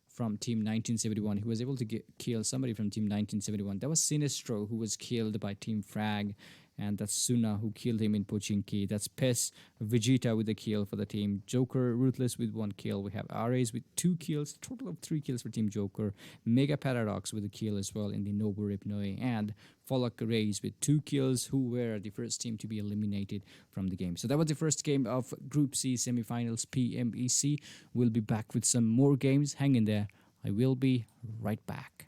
[SPEAKER 1] from Team 1971. He was able to kill somebody from Team 1971. That was Sinestro, who was killed by Team Frag. And that's Suna, who killed him in Pochinki. That's Pes Vegeta with a kill for the team. Joker Ruthless with 1 kill. We have RAs with 2 kills. Total of 3 kills for Team Joker. Mega Paradox with a kill as well in the Nobu Repnoy. And FALAQ Rays with 2 kills, who were the first team to be eliminated from the game. So that was the first game of Group C semifinals PMEC. We'll be back with some more games. Hang in there. I will be right back.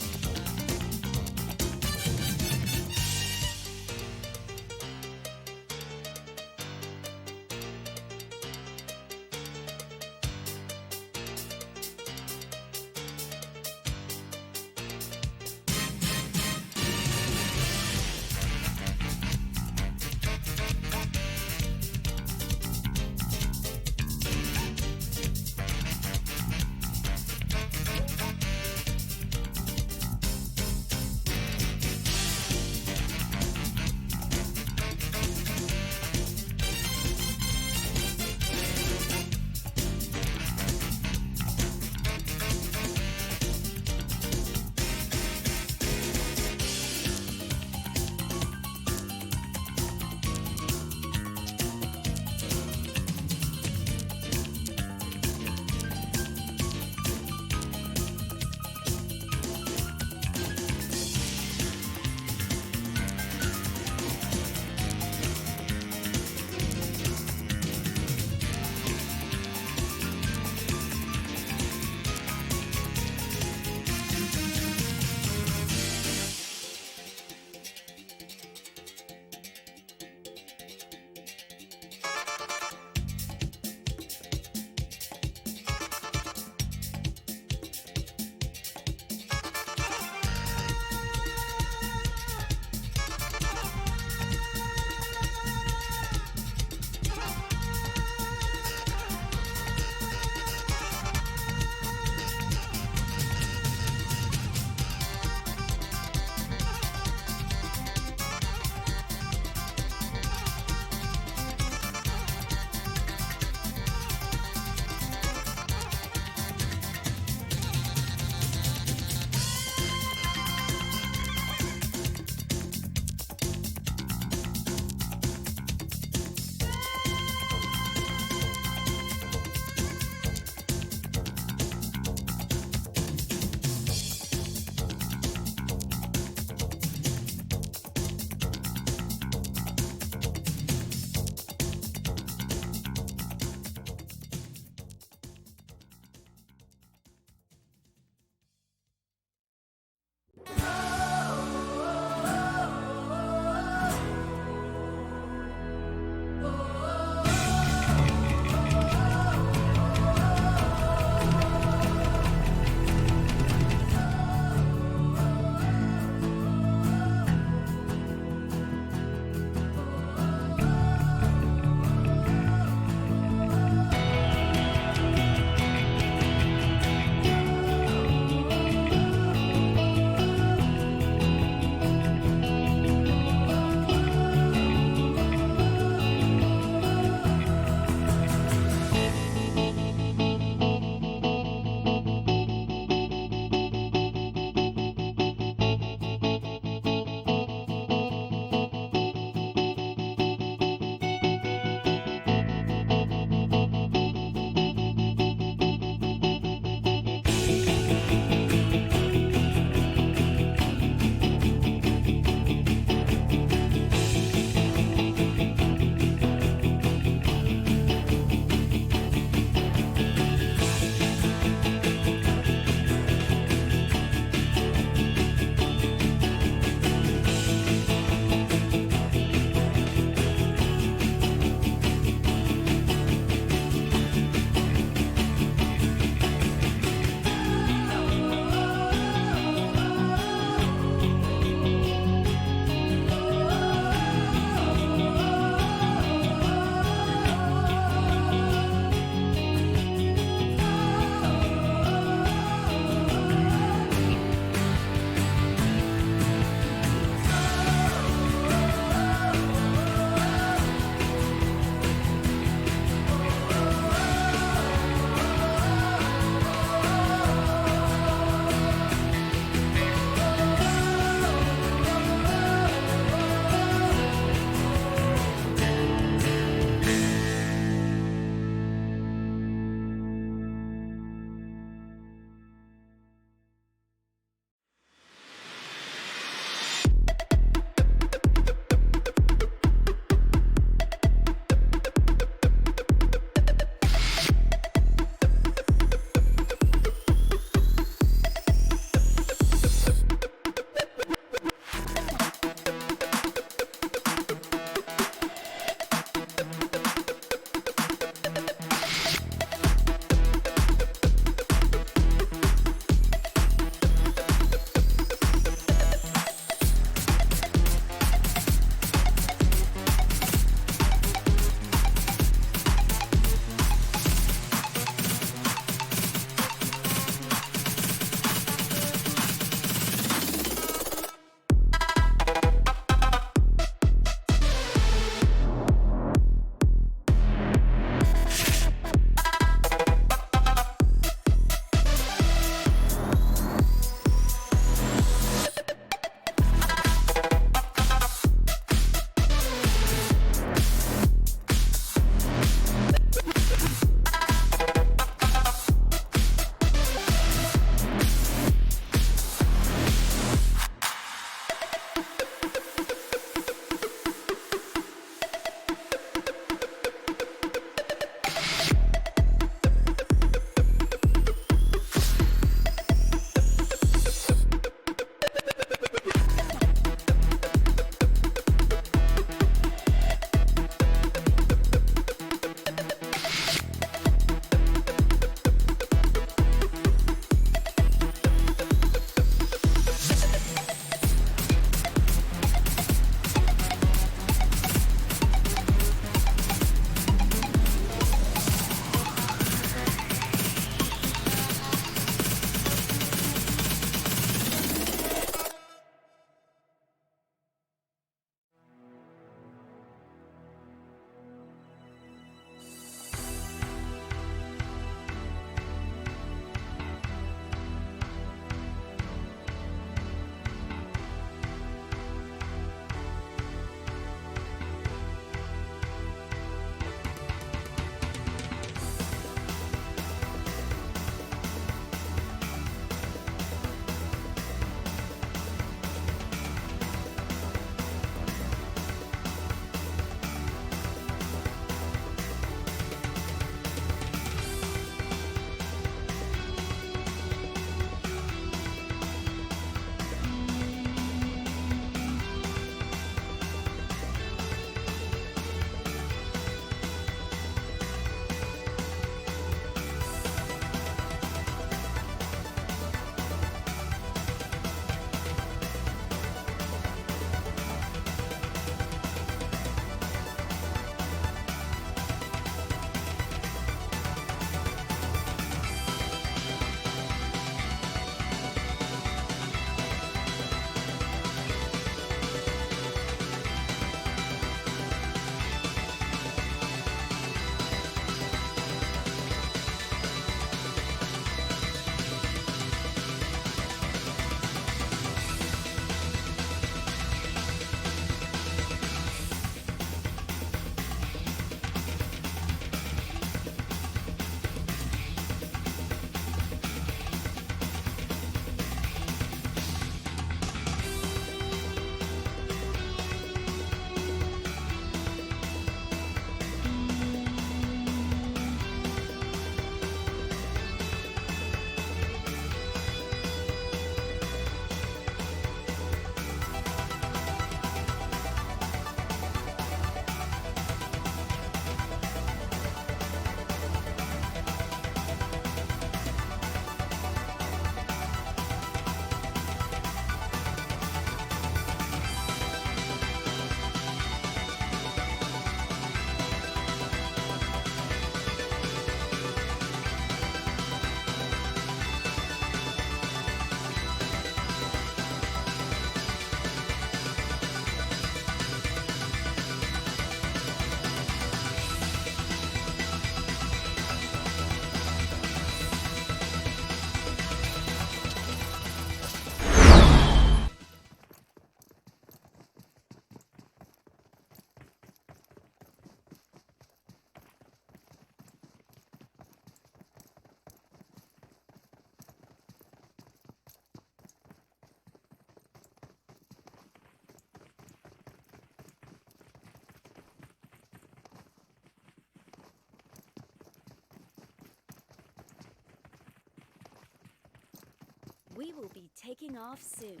[SPEAKER 2] We will be taking off soon.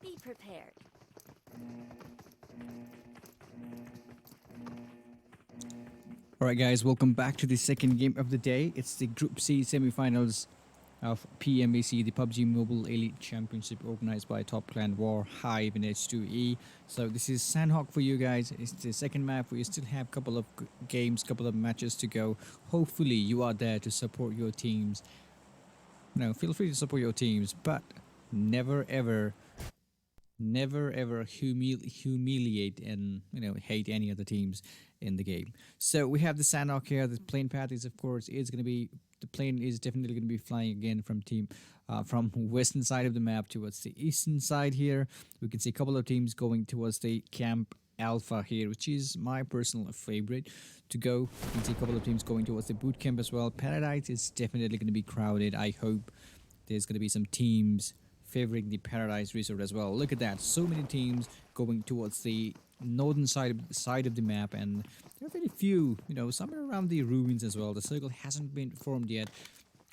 [SPEAKER 2] Be prepared.
[SPEAKER 1] Alright guys, welcome back to the second game of the day. It's the Group C semi-finals of PMEC, the PUBG Mobile Elite Championship organized by Top Clan War, HIVE and H2E. So this is Sandhawk for you guys. It's the second map. We still have a couple of games, couple of matches to go. Hopefully you are there to support your teams. Feel free to support your teams, but never ever humiliate and hate any other teams in the game. So we have the Sandhawk here. The plane path is, of course, the plane is definitely going to be flying again from western side of the map towards the eastern side here. We can see a couple of teams going towards the Camp Alpha here, which is my personal favorite to go. You can see a couple of teams going towards the boot camp as well. Paradise is definitely going to be crowded. I hope there's going to be some teams favoring the Paradise Resort as well. Look at that, so many teams going towards the northern side of the map, and there are very few, somewhere around the ruins as well. The circle hasn't been formed yet.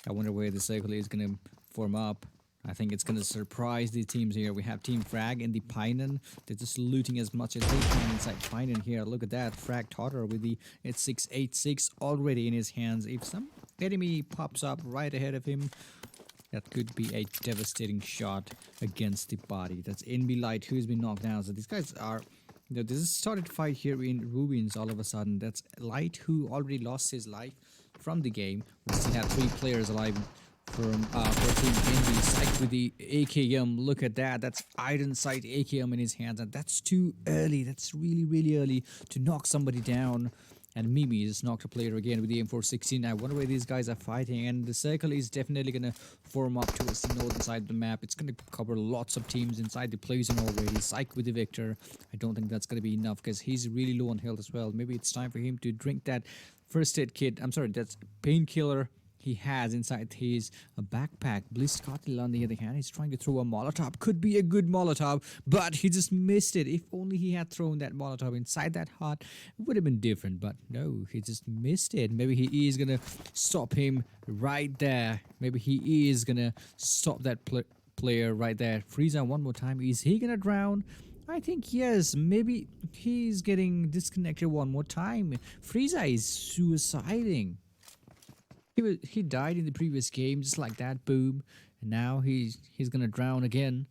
[SPEAKER 1] I wonder where the circle is going to form up. I think it's going to surprise the teams here. We have Team Frag and the Pinon. They're just looting as much as they can inside Pinon here. Look at that, Frag Totter with the 686 already in his hands. If some enemy pops up right ahead of him, that could be a devastating shot against the body. That's NB Light who's been knocked down. So these guys are, this is started fight here in ruins all of a sudden. That's Light who already lost his life from the game. We still have 3 players alive from Team NB. Psych with the AKM. Look at that. That's Iron Sight AKM in his hands, and that's too early. That's really early to knock somebody down. And Mimi just knocked a player again with the M416. I wonder where these guys are fighting. And the circle is definitely going to form up towards the northern side of the map. It's going to cover lots of teams inside the play zone already. Psych with the Victor. I don't think that's going to be enough because he's really low on health as well. Maybe it's time for him to drink that first aid kit. I'm sorry, that's painkiller he has inside his backpack. BlizzCotl on the other hand, he's trying to throw a Molotov. Could be a good Molotov, but he just missed it. If only he had thrown that Molotov inside that hut, it would have been different, but no, he just missed it. Maybe he is gonna stop him right there. Maybe he is gonna stop that player right there. Frieza one more time. Is he gonna drown? I think yes. Maybe he's getting disconnected one more time. Frieza is suiciding. He died in the previous game, just like that, boom. And now he's gonna drown again.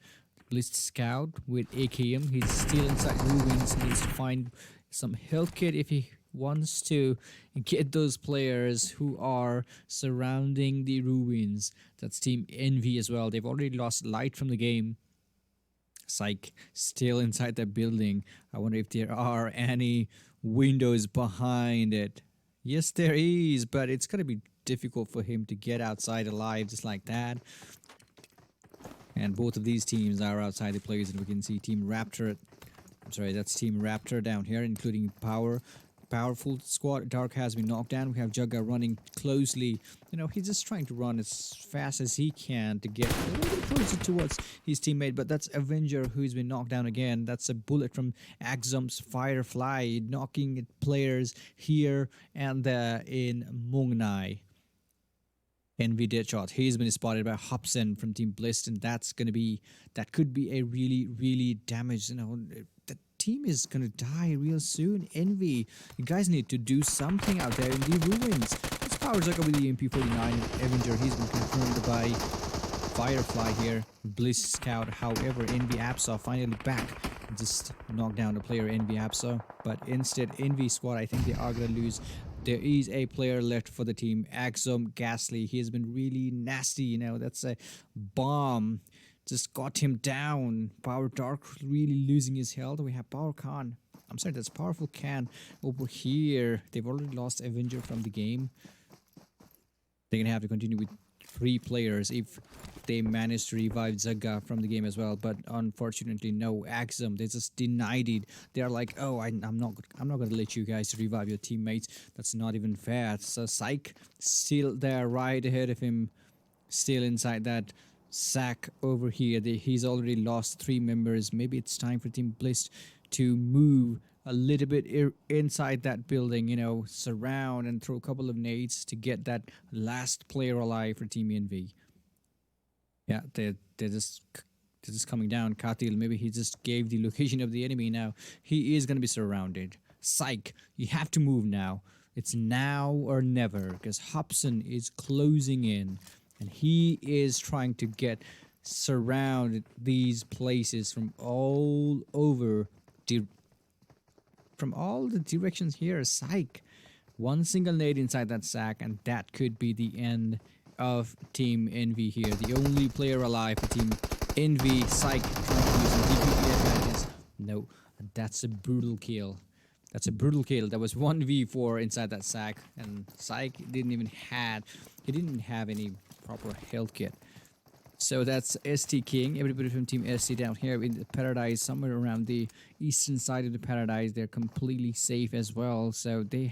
[SPEAKER 1] Blitz Scout with AKM. He's still inside ruins. He needs to find some health kit if he wants to get those players who are surrounding the ruins. That's Team Envy as well. They've already lost Light from the game. Psych, still inside that building. I wonder if there are any windows behind it. Yes, there is, but it's gonna be difficult for him to get outside alive just like that. And both of these teams are outside the place, and we can see Team RAPTR. I'm sorry, that's Team RAPTR down here, including Powerful Squad. Dark has been knocked down. We have Jugga running closely. He's just trying to run as fast as he can to get a little closer towards his teammate. But that's Avenger who's been knocked down again. That's a bullet from Axum's Firefly, knocking at players here and there in Mungnai. Envy Deadshot. He's been spotted by HAWKZ from Team BLACKLIST, and that could be a really damaged. The team is gonna die real soon. Envy, you guys need to do something out there in the ruins. Let's power Zucker with the MP49. Avenger, he's been confirmed by Firefly here. Blitz Scout, however, Envy Apsa finally back. Just knocked down the player Envy Apsa, but instead Envy Squad, I think they are gonna lose. There is a player left for the team, Axum Ghastly. He has been really nasty, that's a bomb. Just got him down. Power Dark really losing his health. We have Power Khan. I'm sorry, that's Powerful Khan over here. They've already lost Avenger from the game. They're gonna have to continue with 3 players if they manage to revive Zaga from the game as well, but unfortunately no. Axum, they just denied it. They're like, oh, I'm not gonna let you guys revive your teammates. That's not even fair. So Psych still there right ahead of him, still inside that sack over here. He's already lost 3 members. Maybe it's time for Team BLACKLIST to move a little bit inside that building, surround and throw a couple of nades to get that last player alive for Team Envy. Yeah, they're just coming down. Katil, maybe he just gave the location of the enemy now. He is gonna be surrounded. Psych, you have to move now. It's now or never because Hobson is closing in and he is trying to get surround these places from all over from all the directions here. Psych. One single nade inside that sack, and that could be the end of Team Envy here. The only player alive for Team Envy. Psych trying to use some DPP advantages. No, that's a brutal kill. That's a brutal kill. That was 1v4 inside that sack, and Psych he didn't have any proper health kit. So that's ST King. Everybody from Team ST down here in the Paradise, somewhere around the eastern side of the Paradise. They're completely safe as well. So they've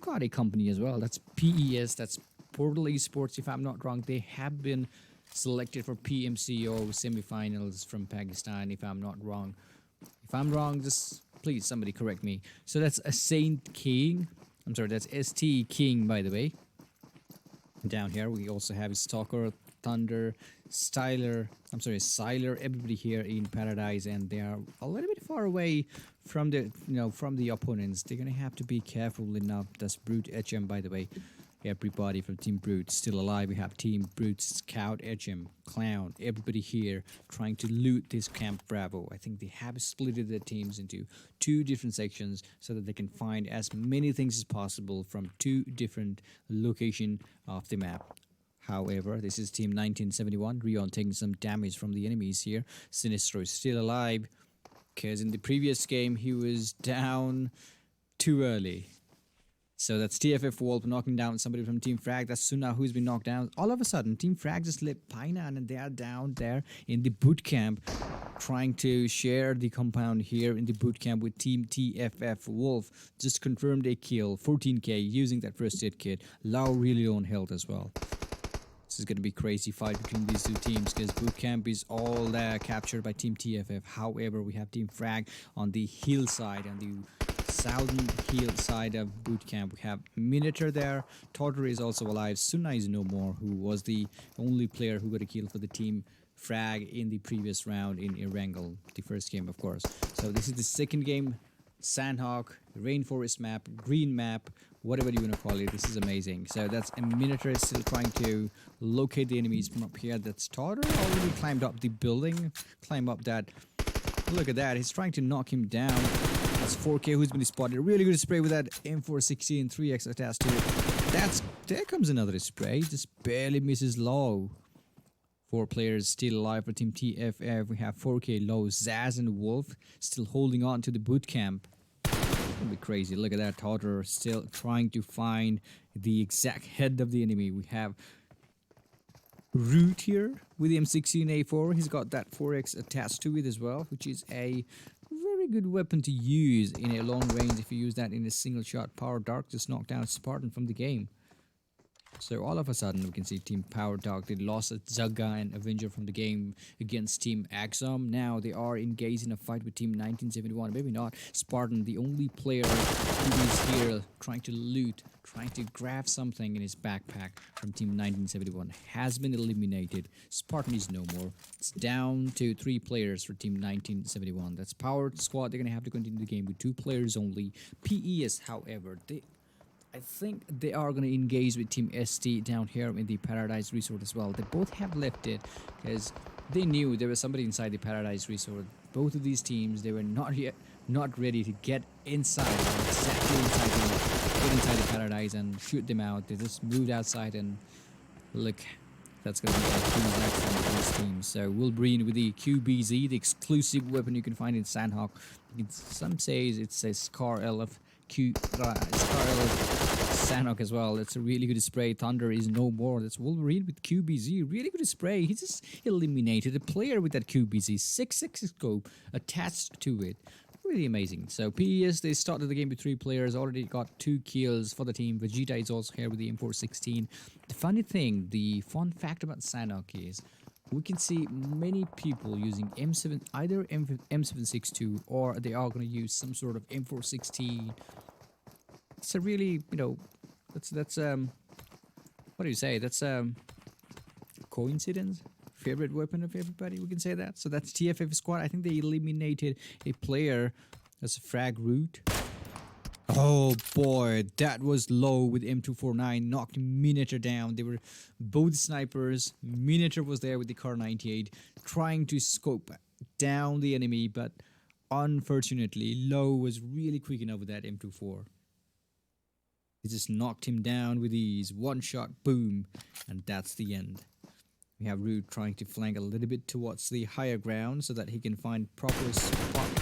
[SPEAKER 1] got a company as well. That's PES. That's Portal Esports. If I'm not wrong, they have been selected for PMCO semifinals from Pakistan. If I'm not wrong, if I'm wrong, just please somebody correct me. So that's a Saint King. I'm sorry, that's ST King, by the way. Down here we also have Stalker, Thunder, Sylar, everybody here in Paradise, and they are a little bit far away from the opponents. They're gonna have to be careful enough. That's Brute HM, by the way. Everybody from Team Brute still alive. We have Team Brute, Scout, HM, Clown, everybody here trying to loot this Camp Bravo. I think they have split their teams into 2 different sections so that they can find as many things as possible from 2 different locations of the map. However, this is Team 1971. Rion taking some damage from the enemies here. Sinistro is still alive because in the previous game he was down too early. So that's TFF Wolf knocking down somebody from Team Frag. That's Suna who's been knocked down. All of a sudden, Team Frag just let Paina and they are down there in the boot camp trying to share the compound here in the boot camp with Team TFF Wolf. Just confirmed a kill, 14k using that first aid kit. Lau really on health as well. This is going to be crazy fight between these 2 teams because bootcamp is all captured by Team TFF. However, we have Team Frag on the hillside, on the southern hill side of bootcamp. We have Minotaur there. Totter is also alive. Suna is no more, who was the only player who got a kill for the Team Frag in the previous round in Erangel, the first game, of course. So this is the second game. Sandhawk, rainforest map, green map, whatever you want to call it. This is amazing. So that's a Minotaur still trying to locate the enemies from up here. That's Totter already climbed up the building, climb up that. Look at that, he's trying to knock him down. That's 4k who's been spotted. Really good spray with that M416 3x attached to it. There comes another spray, just barely misses low. 4 players still alive for Team TFF. We have 4k low. Zaz and Wolf still holding on to the boot camp. That'd be crazy. Look at that. Totter still trying to find the exact head of the enemy. We have Root here with the M16A4. He's got that 4x attached to it as well, which is a very good weapon to use in a long range. If you use that in a single shot, Power Dark just knocked down Spartan from the game. So all of a sudden we can see Team Power Dog, they lost a Zaga and Avenger from the game against Team Axom. Now they are engaged in a fight with Team 1971. Maybe not. Spartan, the only player who is here trying to loot, trying to grab something in his backpack from Team 1971, has been eliminated. Spartan is no more. It's down to 3 players for Team 1971. That's Power Squad. They're going to have to continue the game with 2 players only. PES, however, I think they are going to engage with Team ST down here in the Paradise Resort as well. They both have left it because they knew there was somebody inside the Paradise Resort. Both of these teams, they were not ready to get inside, get inside the Paradise and shoot them out. They just moved outside and look, that's going to be a huge action for these teams. So Wolverine with the QBZ, the exclusive weapon you can find in Sandhawk. Some say it's a Scar LF Sandhawk as well. That's a really good spray. Thunder is no more. That's Wolverine with QBZ. Really good spray. He just eliminated a player with that QBZ. 6.6 scope attached to it. Really amazing. So PES, they started the game with 3 players. Already got 2 kills for the team. Vegeta is also here with the M416. The funny thing, the fun fact about Sandhawk is we can see many people using either M762 or they are going to use some sort of M416. It's a really, that's what do you say? That's coincidence? Favorite weapon of everybody, we can say that. So that's TFF squad. I think they eliminated a player. That's a Frag root. Oh boy, that was low with M249. Knocked Minotaur down. They were both snipers. Minotaur was there with the Car 98 trying to scope down the enemy, but unfortunately, Low was really quick enough with that M24. He just knocked him down with ease. One shot, boom, and that's the end. We have Root trying to flank a little bit towards the higher ground so that he can find proper spot in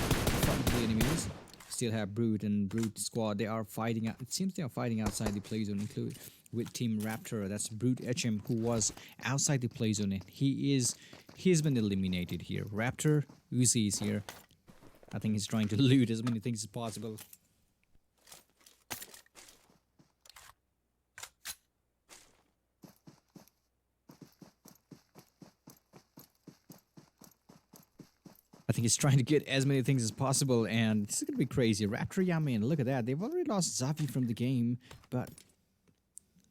[SPEAKER 1] front of the enemies. Still have Brute and Brute squad. They are fighting out. It seems they are fighting outside the play zone, including with Team RAPTR. That's Brute HM who was outside the play zone. He's been eliminated here. RAPTR Uzi is here. I think he's trying to loot as many things as possible. I think he's trying to get as many things as possible, and this is gonna be crazy. RAPTR Yamin, look at that. They've already lost Zafi from the game, but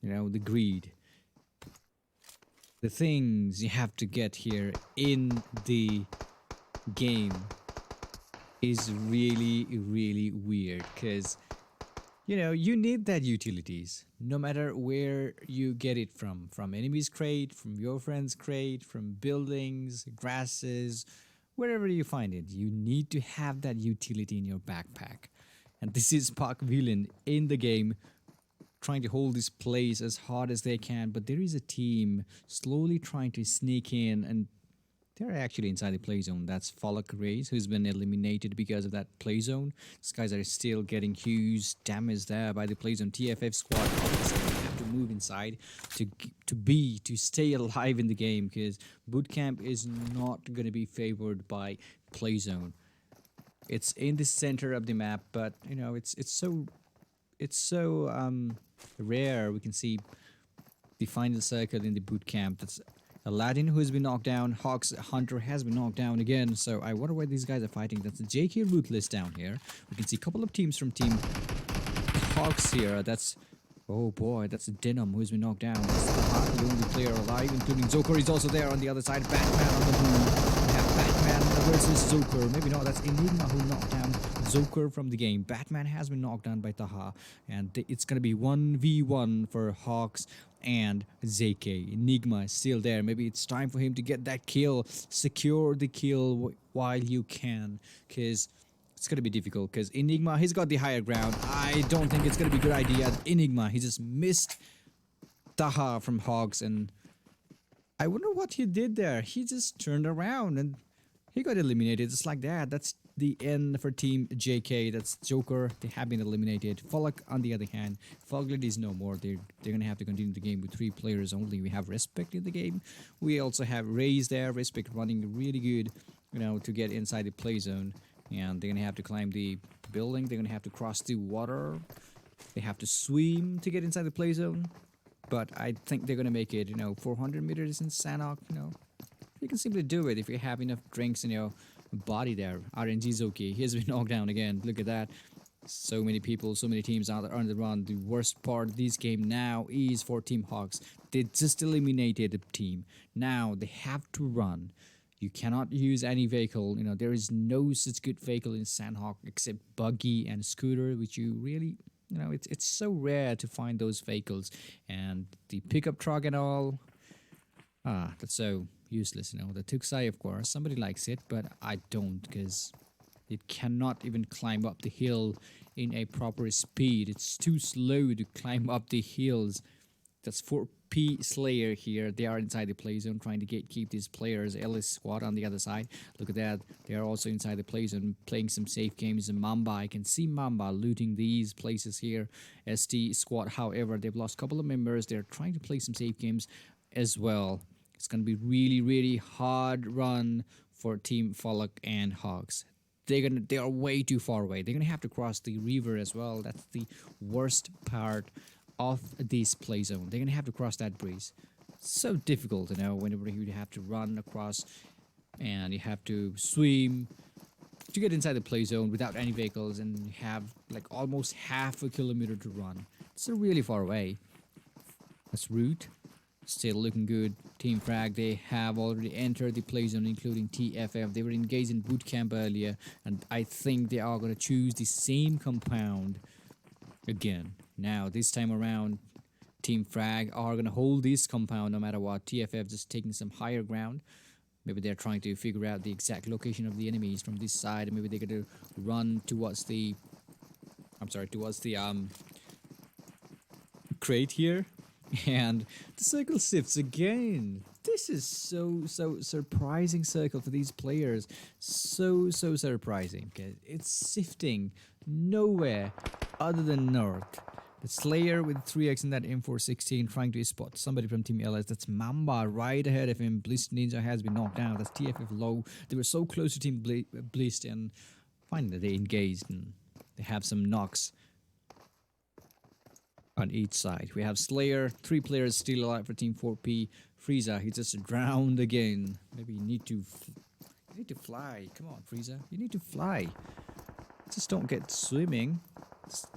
[SPEAKER 1] you know, the greed. The things you have to get here in the game is really, really weird, because you know, you need that utilities no matter where you get it from enemies crate, from your friends crate, from buildings, grasses, wherever you find it. You need to have that utility in your backpack. And this is Pubg in the game trying to hold this place as hard as they can, but there is a team slowly trying to sneak in, and they're actually inside the play zone. That's FALAQ who's been eliminated because of that play zone. These guys are still getting huge damage there by the play zone. TFF squad obviously have to move inside to stay alive in the game, because bootcamp is not going to be favored by play zone. It's in the center of the map, but you know, it's so rare. We can see the final circle in the bootcamp. That's Aladdin, who has been knocked down. HAWKZ Hunter has been knocked down again. So I wonder why these guys are fighting. That's the JK Ruthless down here. We can see a couple of teams from Team HAWKZ here. That's, oh boy, that's Denim, who's been knocked down. That's the only player alive, including Zoker. He's also there on the other side. Batman on the blue. We have Batman versus Zoker. Maybe not. That's Enigma who knocked down Zoker from the game. Batman has been knocked down by Taha. And it's going to be 1v1 for HAWKZ and ZK. Enigma is still there. Maybe it's time for him to get that kill. Secure the kill while you can, because it's going to be difficult, because Enigma, he's got the higher ground. I don't think it's going to be a good idea. Enigma, he just missed Taha from HAWKZ, and I wonder what he did there. He just turned around and he got eliminated just like that. That's the end for Team JK. That's Joker. They have been eliminated. FALAQ, on the other hand, FALAQ is no more. They're going to have to continue the game with 3 players only. We have Respect in the game. We also have Raze there. Respect running really good, you know, to get inside the play zone. And they're going to have to climb the building. They're going to have to cross the water. They have to swim to get inside the play zone. But I think they're going to make it, you know, 400 meters in Sanhok, you know. You can simply do it if you have enough drinks in your body there. RNG is okay. He has been knocked down again. Look at that. So many people, so many teams out there on the run. The worst part of this game now is for Team HAWKZ. They just eliminated the team. Now they have to run. You cannot use any vehicle. You know, there is no such good vehicle in Sanhok except buggy and scooter, which you really, you know, it's so rare to find those vehicles. And the pickup truck and all, that's so useless, you know. The Tuxai, of course, somebody likes it, but I don't, because it cannot even climb up the hill in a proper speed. It's too slow to climb up the hills. That's 4P Slayer here. They are inside the play zone trying to keep these players. LS squad on the other side. Look at that. They are also inside the play zone playing some safe games. And Mamba, I can see Mamba looting these places here. ST squad, however, they've lost a couple of members. They're trying to play some safe games as well. It's going to be really, really hard run for Team FALAQ and HAWKZ. They are way too far away. They're going to have to cross the river as well. That's the worst part of this play zone. They're going to have to cross that bridge. It's so difficult, you know, whenever you have to run across and you have to swim to get inside the play zone without any vehicles, and you have like almost half a kilometer to run. It's really far away. That's Root. Still looking good. Team Frag, they have already entered the play zone, including TFF. They were engaged in boot camp earlier, and I think they are going to choose the same compound again. Now, this time around, Team Frag are going to hold this compound no matter what. TFF just taking some higher ground. Maybe they're trying to figure out the exact location of the enemies from this side. Maybe they're going to run towards the... towards the crate here. And the circle shifts again. This is so surprising circle for these players. So surprising. Okay? It's shifting nowhere other than north. The Slayer with 3x in that M416 trying to spot somebody from Team LS. That's Mamba right ahead of him. Blist Ninja has been knocked down. That's TFF low. They were so close to Team Blist, and finally they engaged and they have some knocks on each side. We have Slayer, 3 players still alive for Team 4P. Frieza, he just drowned again. Maybe you need to fly. Come on, Frieza, you need to fly. Just don't get swimming. Just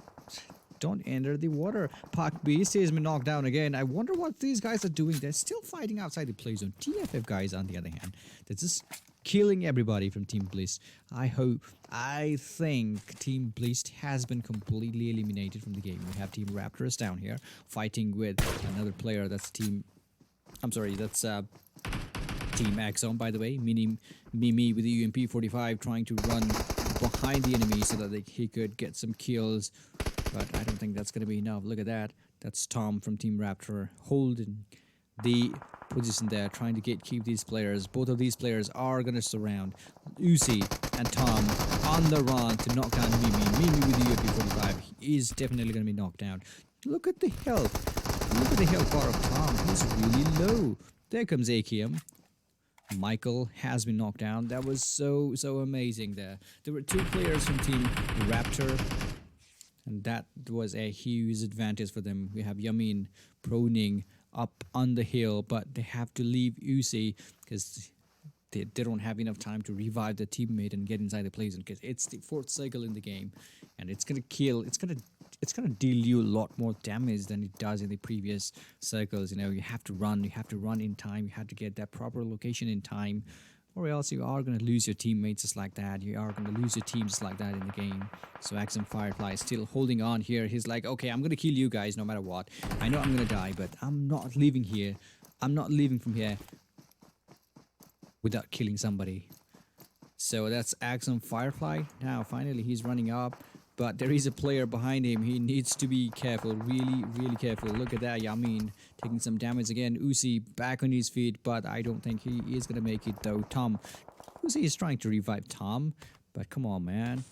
[SPEAKER 1] don't enter the water. Pubg has been knocked down again. I wonder what these guys are doing. They're still fighting outside the play zone. TFF guys, on the other hand, they're just killing everybody from Team Blist. I think Team Blist has been completely eliminated from the game. We have Team RAPTRs down here fighting with another player. That's Team... that's Team Axon, by the way. Mimi with the UMP-45 trying to run behind the enemy so that he could get some kills. But I don't think that's going to be enough. Look at that. That's Tom from Team RAPTR holding the position there, trying to keep these players. Both of these players are going to surround Uzi and Tom on the run to knock down Mimi. Mimi with the UMP-45 is definitely going to be knocked down. Look at the health. Look at the health bar of Tom. He's really low. There comes AKM. Michael has been knocked down. That was so amazing there. There were 2 players from Team RAPTR, and that was a huge advantage for them. We have Yamin proning up on the hill, but they have to leave Uzi because they don't have enough time to revive their teammate and get inside the play zone, because it's the 4th cycle in the game, and it's gonna kill. It's gonna deal you a lot more damage than it does in the previous cycles. You know, you have to run in time. You have to get that proper location in time, or else you are going to lose your teammates just like that. You are going to lose your teams just like that in the game. So Axum Firefly is still holding on here. He's like, okay, I'm going to kill you guys no matter what. I know I'm going to die, but I'm not leaving here. I'm not leaving from here without killing somebody. So that's Axum Firefly. Now, finally, he's running up. But there is a player behind him. He needs to be careful, really careful. Look at that, Yamin taking some damage again. Uzi back on his feet, but I don't think he is going to make it though. Uzi is trying to revive Tom, but come on, man.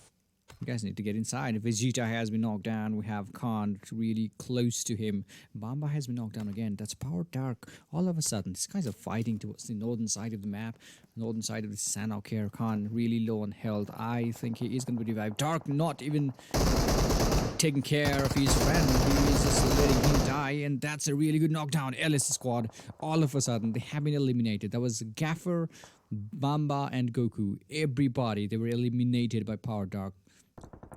[SPEAKER 1] You guys need to get inside. Vegeta has been knocked down. We have Khan really close to him. Bamba has been knocked down again. That's Power Dark. All of a sudden, these guys are fighting towards the northern side of the map. Northern side of the Sanhok here. Khan really low on health. I think he is going to be revived. Dark not even taking care of his friend. He is just letting him die. And that's a really good knockdown. LS squad, all of a sudden, they have been eliminated. That was Gaffer, Bamba, and Goku. Everybody, they were eliminated by Power Dark.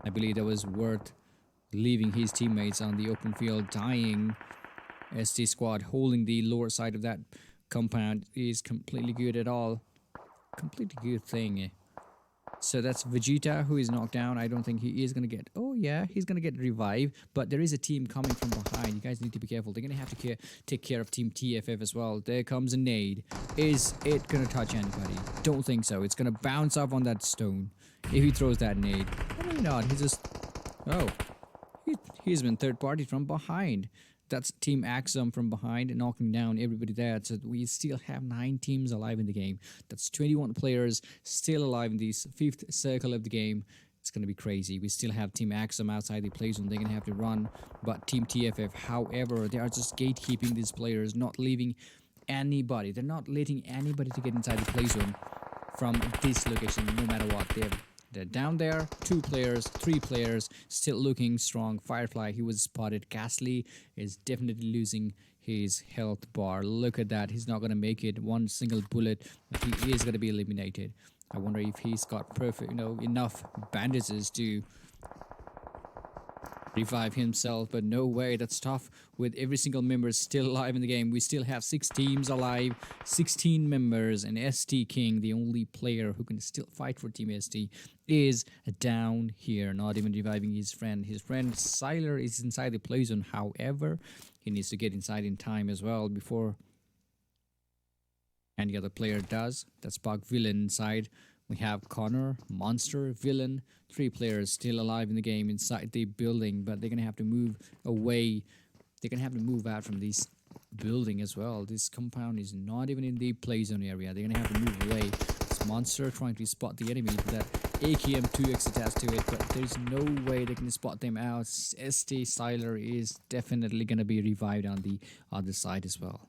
[SPEAKER 1] I believe that was worth leaving his teammates on the open field dying. ST squad holding the lower side of that compound is completely good at all. Completely good thing. So that's Vegeta who is knocked down. I don't think he is going to get... Oh yeah, he's going to get revived. But there is a team coming from behind. You guys need to be careful. They're going to have to take care of Team TFF as well. There comes a nade. Is it going to touch anybody? Don't think so. It's going to bounce off on that stone if he throws that nade. Probably not. He just... Oh. He's been third party from behind. That's Team Axum from behind and knocking down everybody there. So we still have 9 teams alive in the game. That's 21 players still alive in this 5th circle of the game. It's going to be crazy. We still have Team Axum outside the play zone. They're going to have to run. But Team TFF, however, they are just gatekeeping these players, not leaving anybody. They're not letting anybody to get inside the play zone from this location, no matter what. They're down there, 2 players, 3 players, still looking strong. Firefly, he was spotted. Ghastly is definitely losing his health bar. Look at that. He's not going to make it. One single bullet. He is going to be eliminated. I wonder if he's got enough bandages to revive himself, but no way, that's tough with every single member still alive in the game. We still have 6 teams alive, 16 members, and ST King, the only player who can still fight for Team ST, is down here, not even reviving his friend. His friend Sylar is inside the play zone, however, he needs to get inside in time as well before any other player does. That's Pubg Villain inside. We have Connor, Monster, Villain, 3 players still alive in the game inside the building, but they're going to have to move away. They're going to have to move out from this building as well. This compound is not even in the play zone area. They're going to have to move away. It's Monster trying to spot the enemy with that AKM 2X attached to it, but there's no way they can spot them out. ST Sylar is definitely going to be revived on the other side as well.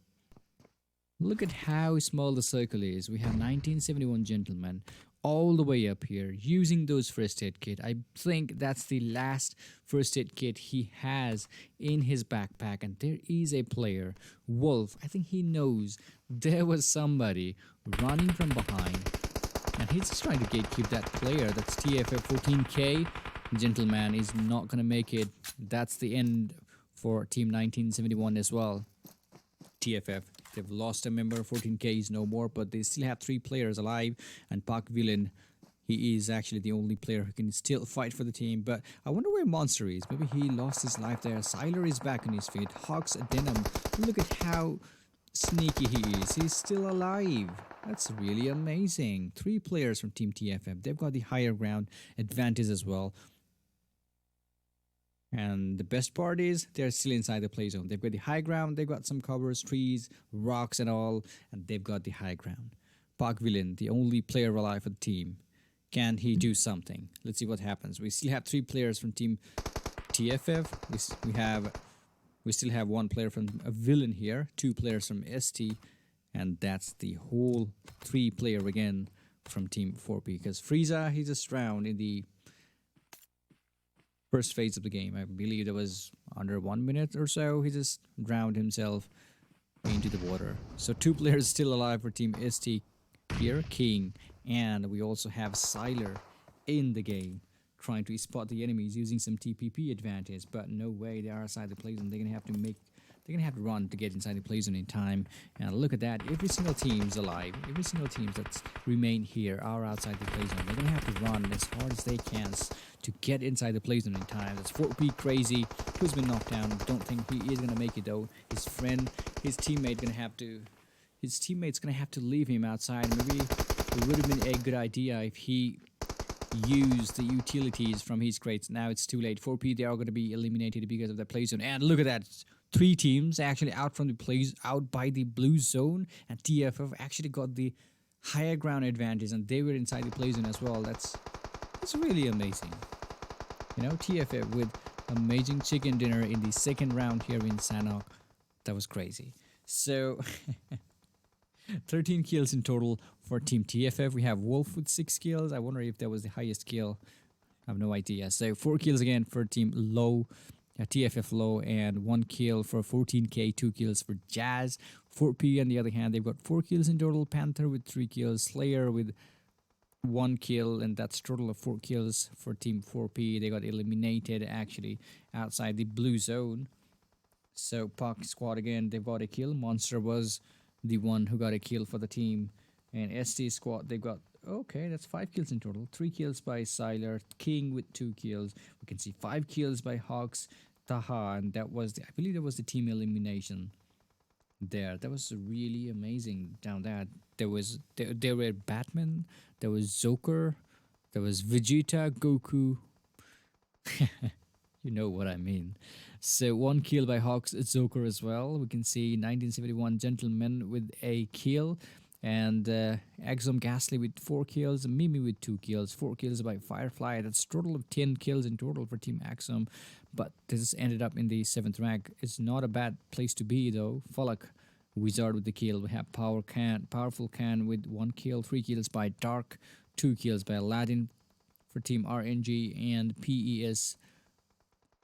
[SPEAKER 1] Look at how small the circle is. We have 1971 gentlemen all the way up here using those first aid kit. I think that's the last first aid kit he has in his backpack, and there is a player, Wolf. I think he knows there was somebody running from behind, and he's just trying to gatekeep that player. That's TFF 14k. Gentleman is not gonna make it. That's the end for Team 1971 as well. TFF, they've lost a member. 14k is no more, but they still have 3 players alive, and Pubg Villain, he is actually the only player who can still fight for the team. But I wonder where Monster is. Maybe he lost his life there. Sylar is back on his feet. HAWKZ Denim, look at how sneaky he is. He's still alive. That's really amazing. 3 players from Team TFF. They've got the higher ground advantage as well. And the best part is they're still inside the play zone. They've got the high ground, they've got some covers, trees, rocks and all, and they've got the high ground. Pubg Villain, the only player alive for the team. Can he do something? Let's see what happens. We still have 3 players from Team TFF. We still have 1 player from a Villain here, 2 players from ST, and that's the whole 3 player again from Team 4P. Because Frieza, he just drowned in the first phase of the game. I believe it was under 1 minute or so. He just drowned himself into the water. So 2 players still alive for Team ST here, King, and we also have Sylar in the game trying to spot the enemies using some TPP advantage, but no way, they are outside the play zone. They're gonna have to run to get inside the play zone in time. And look at that, every single team's alive. Every single team that's remain here are outside the play zone. They're gonna have to run as hard as they can to get inside the play zone in time. That's 4P Crazy, who's been knocked down. Don't think he is gonna make it though. His teammate's gonna have to leave him outside. Maybe it would have been a good idea if he used the utilities from his crates. Now it's too late. 4P, they are going to be eliminated because of the play zone. And look at that, 3 teams actually out from the plays, out by the blue zone, and TFF actually got the higher ground advantage, and they were inside the play zone as well. That's really amazing. You know, TFF with amazing chicken dinner in the second round here in Sanhok. That was crazy. So 13 kills in total for Team TFF. We have Wolf with 6 kills. I wonder if that was the highest kill. I have no idea. So 4 kills again for Team Low, TFF Low, and 1 kill for 14k, 2 kills for Jazz. 4P on the other hand, they've got 4 kills in total. Panther with 3 kills. Slayer with 1 kill, and that's total of 4 kills for Team 4P. They got eliminated actually outside the blue zone. So Pubg squad again, they've got a kill. Monster was the one who got a kill for the team, and ST squad, they've got, okay, that's 5 kills in total. 3 kills by Sylar, King with 2 kills. We can see 5 kills by HAWKZ, Taha, and that was I believe that was the team elimination there. That was really amazing. Down that there were Batman, there was Joker, there was Vegeta, Goku. You know what I mean. So 1 kill by HAWKZ, Joker as well. We can see 1971 gentleman with a kill, and Exum Ghastly with 4 kills, Mimi with 2 kills, 4 kills by Firefly. That's total of 10 kills in total for Team Exum, but this ended up in the 7th rank. It's not a bad place to be though. FALAQ Wizard with the kill. We have Powerful Can with 1 kill, 3 kills by Dark, 2 kills by Aladdin for Team RNG, and PES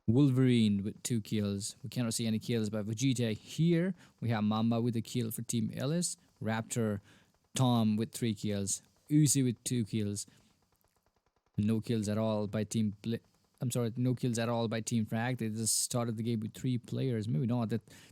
[SPEAKER 1] Wolverine with 2 kills. We cannot see any kills by Vegeta here. We have Mamba with a kill for Team Ellis. RAPTR, Tom with 3 kills. Uzi with 2 kills. No kills at all by Team I'm sorry, no kills at all by Team Frag. They just started the game with 3 players. Maybe not.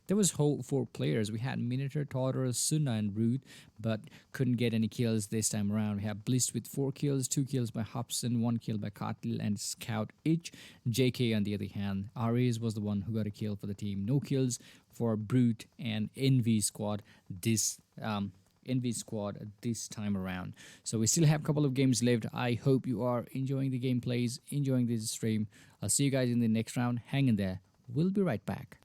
[SPEAKER 1] There was whole 4 players. We had Minotaur, Totter, Suna, and Root, but couldn't get any kills this time around. We have Blist with 4 kills, 2 kills by Hobson, 1 kill by Kotlil and Scout Itch. JK on the other hand, Ares was the one who got a kill for the team. No kills for Brute and Envy squad this time around. So we still have a couple of games left. I hope you are enjoying the gameplays, enjoying this stream. I'll see you guys in the next round. Hang in there. We'll be right back.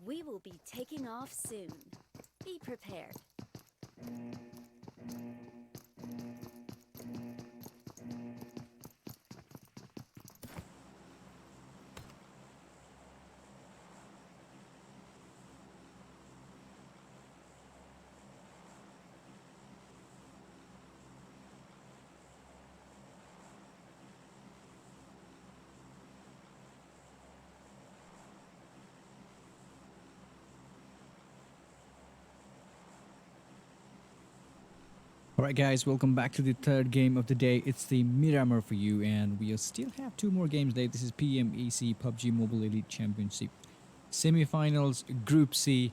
[SPEAKER 2] We will be taking off soon. Be prepared.
[SPEAKER 1] Alright guys, welcome back to the third game of the day. It's the Miramar for you, and we still have two more games today. This is PMEC PUBG Mobile Elite Championship semi-finals, Group C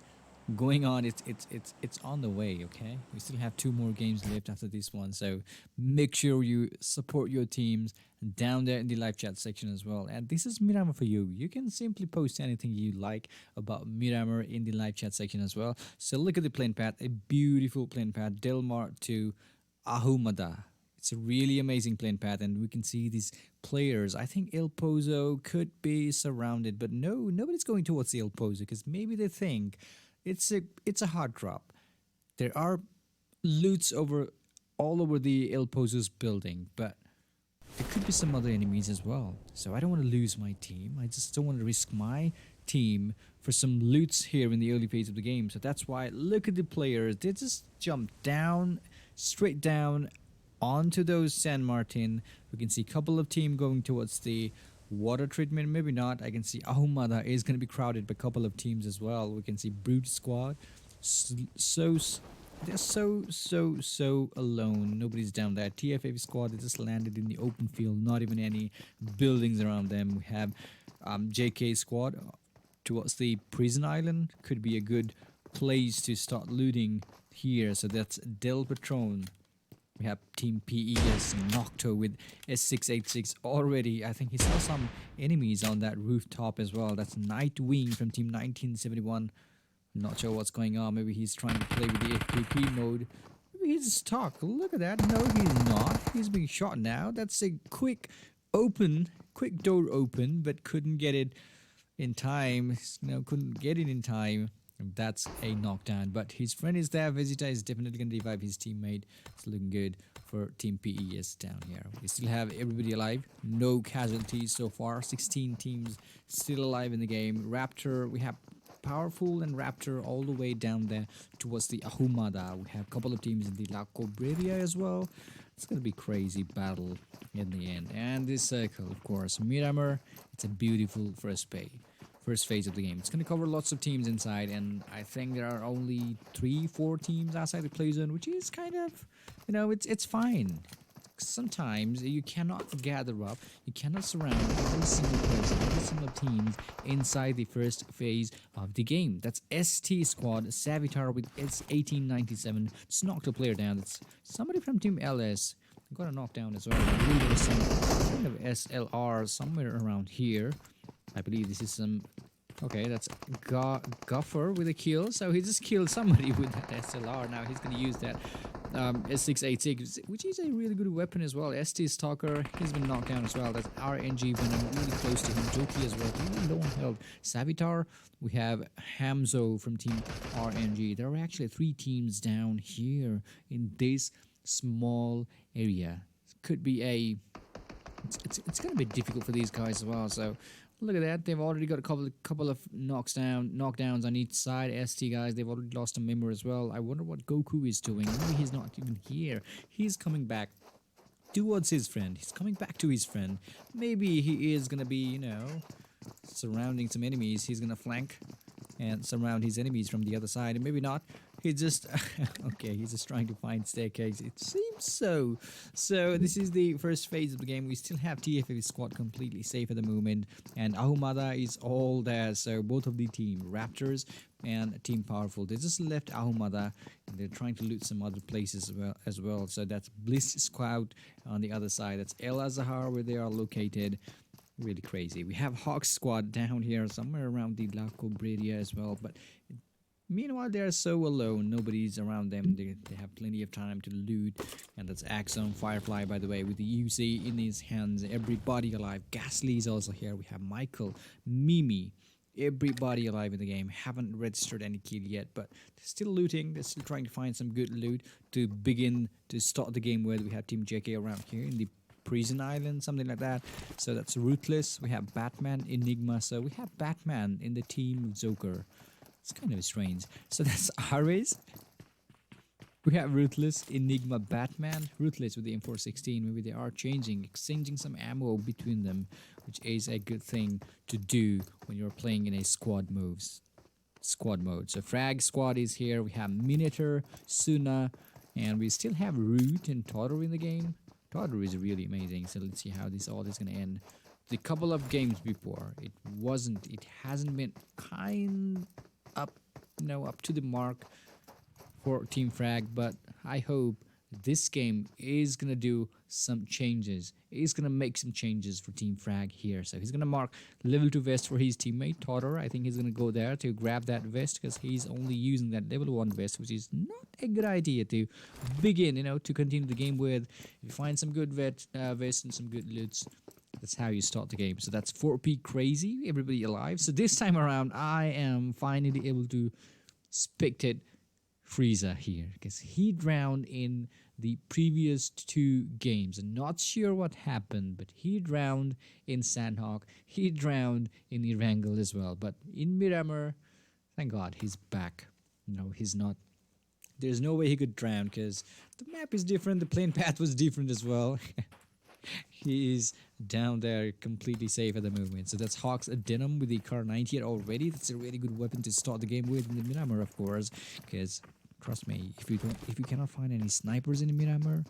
[SPEAKER 1] going on. It's on the way, okay? We still have two more games left after this one, so make sure you support your teams down there in the live chat section as well. And this is Miramar for you. You can simply post anything you like about Miramar in the live chat section as well. So look at the plane path, a beautiful plane path, Delmar to Ahumada. It's a really amazing plane path, and we can see these players. I think El Pozo could be surrounded, but no, nobody's going towards the El Pozo because maybe they think it's a hard drop. There are loots all over the El Pozo's building, but there could be some other enemies as well. So I don't want to lose my team. I just don't want to risk my team for some loots here in the early phase of the game. So that's why look at the players. They just jump down, straight down onto those San Martin. We can see a couple of teams going towards the water treatment, maybe not. I can see Ahumada is going to be crowded by a couple of teams as well. We can see Brute Squad. They're so alone. Nobody's down there. TFA squad, they just landed in the open field, not even any buildings around them. We have JK squad towards the prison island. Could be a good place to start looting here. So that's Del Patron. We have Team PES Nocto with S686 already. I think he saw some enemies on that rooftop as well. That's Nightwing from Team 1971. Not sure what's going on. Maybe he's trying to play with the FPP mode. Maybe he's stuck. Look at that. No, he's not. He's being shot now. That's a quick door open, but couldn't get it in time. No, couldn't get it in time. That's a knockdown, but his friend is there. Vegeta is definitely going to revive his teammate. It's looking good for Team PES down here. We still have everybody alive. No casualties so far. 16 teams still alive in the game. RAPTR, we have Powerful and RAPTR all the way down there towards the Ahumada. We have a couple of teams in the La Cobreria as well. It's going to be crazy battle in the end. And this circle, of course, Miramar. It's a beautiful first phase of the game. It's going to cover lots of teams inside, and I think there are only 3-4 teams outside the play zone, which is kind of, it's fine. Sometimes you cannot gather up, you cannot surround every single person, every single team inside the first phase of the game. That's ST squad, Savitar with S1897. Just knocked a player down. That's somebody from Team LS. Got a knockdown as well. I believe there was some kind of SLR somewhere around here. I believe this is some... Okay, that's Guffer with a kill. So he just killed somebody with that SLR. Now he's going to use that S686, which is a really good weapon as well. ST Stalker, he's been knocked down as well. That's RNG Venom, really close to him. Joki as well, really low on health. Savitar, we have Hamzo from Team RNG. There are actually 3 teams down here in this small area. Could be a... It's going to be difficult for these guys as well, so... Look at that, they've already got a couple of knockdowns on each side. ST guys, they've already lost a member as well. I wonder what Goku is doing. Maybe he's not even here. He's coming back towards his friend. He's coming back to his friend. Maybe he is going to be, surrounding some enemies. He's going to flank and surround his enemies from the other side. And maybe not. He just... okay, he's just trying to find staircase. It seems so. So this is the first phase of the game. We still have TFA squad completely safe at the moment. And Ahumada is all there. So both of the team, Raptors and Team Powerful, they just left Ahumada. And they're trying to loot some other places as well. So that's Bliss Squad on the other side. That's El Azahar where they are located. Really crazy. We have HAWKZ squad down here somewhere around the La Cobreria as well. But... meanwhile, they are so alone. Nobody's around them. They have plenty of time to loot. And that's Axon Firefly, by the way, with the UC in his hands. Everybody alive. Ghastly is also here. We have Michael, Mimi. Everybody alive in the game. Haven't registered any kill yet, but they're still looting. They're still trying to find some good loot to start the game with. We have Team JK around here in the prison island, something like that. So that's Ruthless. We have Batman, Enigma. So we have Batman in the team Joker. It's kind of strange. So that's Ares. We have Ruthless, Enigma, Batman. Ruthless with the M416. Maybe they are exchanging some ammo between them, which is a good thing to do when you're playing in a squad mode. So Frag squad is here. We have Minotaur, Suna, And we still have Root and Totter in the game. Totter is really amazing. So let's see how this all is going to end. The couple of games before, it hasn't been up to the mark for Team Frag, but I hope this game is gonna do some changes. He's gonna make some changes for Team Frag here. So he's gonna mark level 2 vest for his teammate Totter. I think he's gonna go there to grab that vest because he's only using that level 1 vest, which is not a good idea to begin, to continue the game with. If you find some good vest and some good loots, that's how you start the game. So that's 4P crazy, everybody alive. So this time around, I am finally able to spectate Frieza here because he drowned in the previous 2 games. I'm not sure what happened, but he drowned in Sandhawk. He drowned in Erangel as well. But in Miramar, thank God he's back. No, he's not. There's no way he could drown because the map is different. The plane path was different as well. He is down there completely safe at the moment. So that's HAWKZ Denim with the Car 90 already. That's a really good weapon to start the game with in the Miramar, of course, because trust me, if you cannot find any snipers in the Miramar,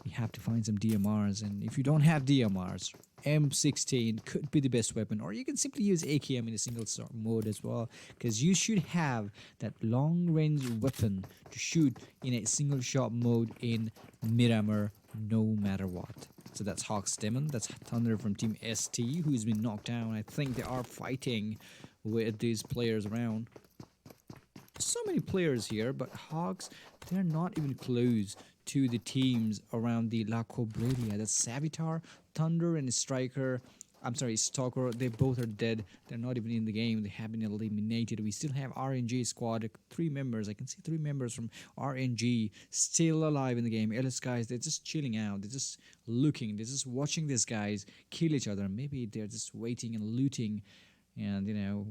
[SPEAKER 1] you have to find some DMRs. And if you don't have DMRs, M16 could be the best weapon, or you can simply use AKM in a single shot mode as well, because you should have that long range weapon to shoot in a single shot mode in Miramar no matter what. So that's HAWKZ Demon. That's Thunder from Team ST, who's been knocked down. I think they are fighting with these players around. So many players here, but HAWKZ, they're not even close to the teams around the La Cobreria. That's Savitar, Thunder, and Stalker. They both are dead. They're not even in the game. They have been eliminated. We still have RNG squad, 3 members. I can see 3 members from RNG still alive in the game. LS guys, they're just chilling out. They're just looking. They're just watching these guys kill each other. Maybe they're just waiting and looting. And,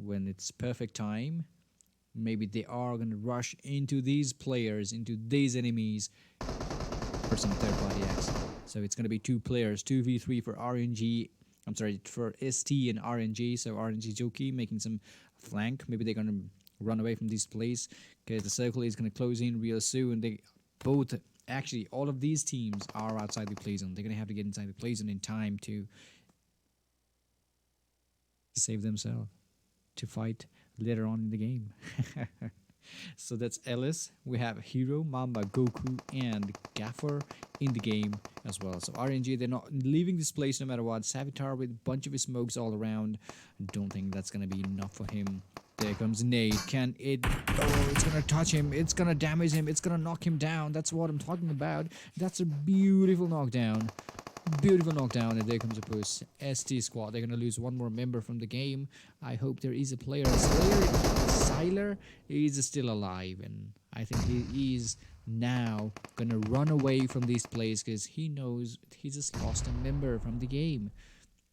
[SPEAKER 1] when it's perfect time, maybe they are going to rush into these players, into these enemies for some third-party acts. So it's going to be 2 players, 2v3 for for ST and RNG. So RNG Joki making some flank. Maybe they're going to run away from this place because the circle is going to close in real soon. Actually, all of these teams are outside the play zone. They're going to have to get inside the play zone in time to save themselves, to fight later on in the game. So that's Ellis. We have Hero, Mamba, Goku, and Gaffer in the game as well. So RNG, they're not leaving this place no matter what. Savitar with a bunch of his smokes all around. Don't think that's going to be enough for him. There comes Nade. Can it... Oh, it's going to touch him. It's going to damage him. It's going to knock him down. That's what I'm talking about. That's a beautiful knockdown. Beautiful knockdown, and there comes a push. ST squad, they're gonna lose 1 more member from the game. I hope there is a player. Sylar is still alive, and I think he is now gonna run away from this place because he knows he just lost a member from the game.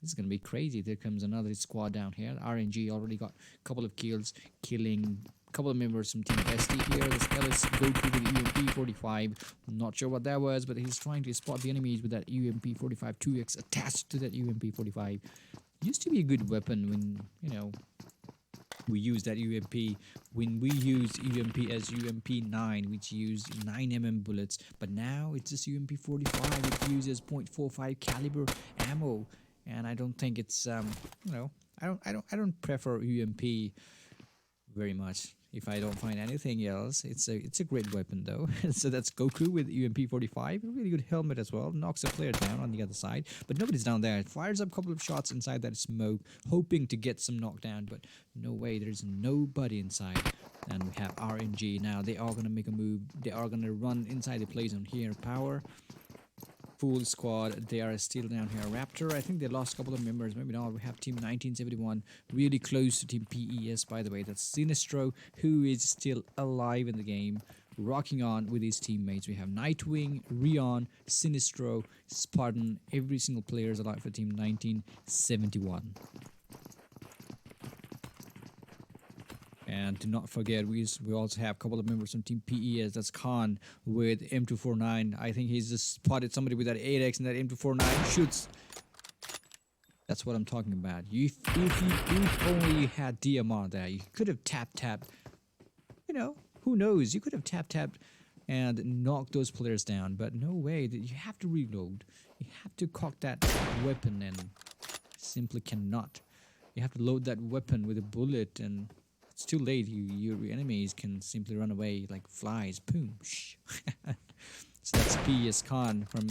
[SPEAKER 1] This is gonna be crazy. There comes another squad down here. RNG already got a couple of kills, killing a couple of members from Team ST here. This Ellis Goku with the UMP-45. I'm not sure what that was, but he's trying to spot the enemies with that UMP-45 2x attached to that UMP-45. Used to be a good weapon when, we used that UMP. When we used UMP as UMP-9, which used 9mm bullets. But now it's just UMP-45. It uses .45 caliber ammo. And I don't think it's, I don't prefer UMP very much. If I don't find anything else, it's a great weapon though. So that's Goku with UMP-45, a really good helmet as well. Knocks a player down on the other side, but nobody's down there. It fires up a couple of shots inside that smoke, hoping to get some knockdown, but no way. There's nobody inside. And we have RNG now. They are gonna make a move. They are gonna run inside the play zone here. Power. Full squad, they are still down here. RAPTR, I think they lost a couple of members, maybe not. We have Team 1971 really close to Team PES, by the way. That's Sinistro, who is still alive in the game, rocking on with his teammates. We have Nightwing, Rion, Sinistro, Spartan. Every single player is alive for Team 1971. And do not forget, we also have a couple of members from Team PES. That's Khan with M249. I think he's just spotted somebody with that 8x and that M249 shoots. That's what I'm talking about. If only you had DMR there, you could have tapped. Who knows? You could have tapped and knock those players down. But no way, you have to reload. You have to cock that weapon and simply cannot. You have to load that weapon with a bullet and it's too late. Your enemies can simply run away like flies. Boom. So that's PS Khan from...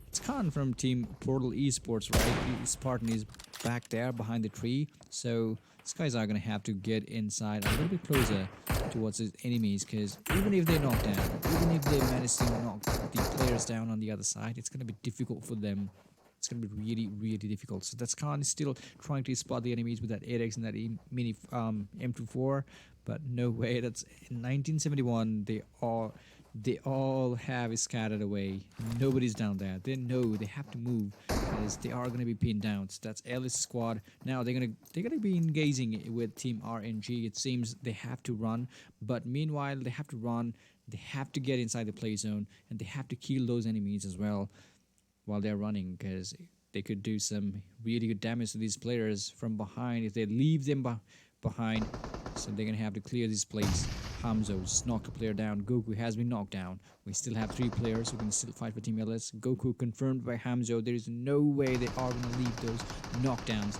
[SPEAKER 1] It's Khan from Team Portal Esports, right? His partner is back there behind the tree. So these guys are going to have to get inside a little bit closer towards his enemies, because even if they knock down, even if they manage to knock the players down on the other side, it's going to be difficult for them. It's going to be really, really difficult. So that's Khan is still trying to spot the enemies with that 8x and that mini M24. But no way, that's in 1971, they all have scattered away. Nobody's down there. They know they have to move because they are gonna be pinned down. So that's Alice squad. Now they're gonna be engaging with Team RNG. It seems they have to run, but meanwhile they have to run. They have to get inside the play zone and they have to kill those enemies as well while they're running, because they could do some really good damage to these players from behind if they leave them behind. So they're gonna have to clear this place. Hamzo just knocked a player down. Goku has been knocked down. We still have 3 players who can still fight for Team LS. Goku confirmed by Hamzo. There is no way they are going to leave those knockdowns.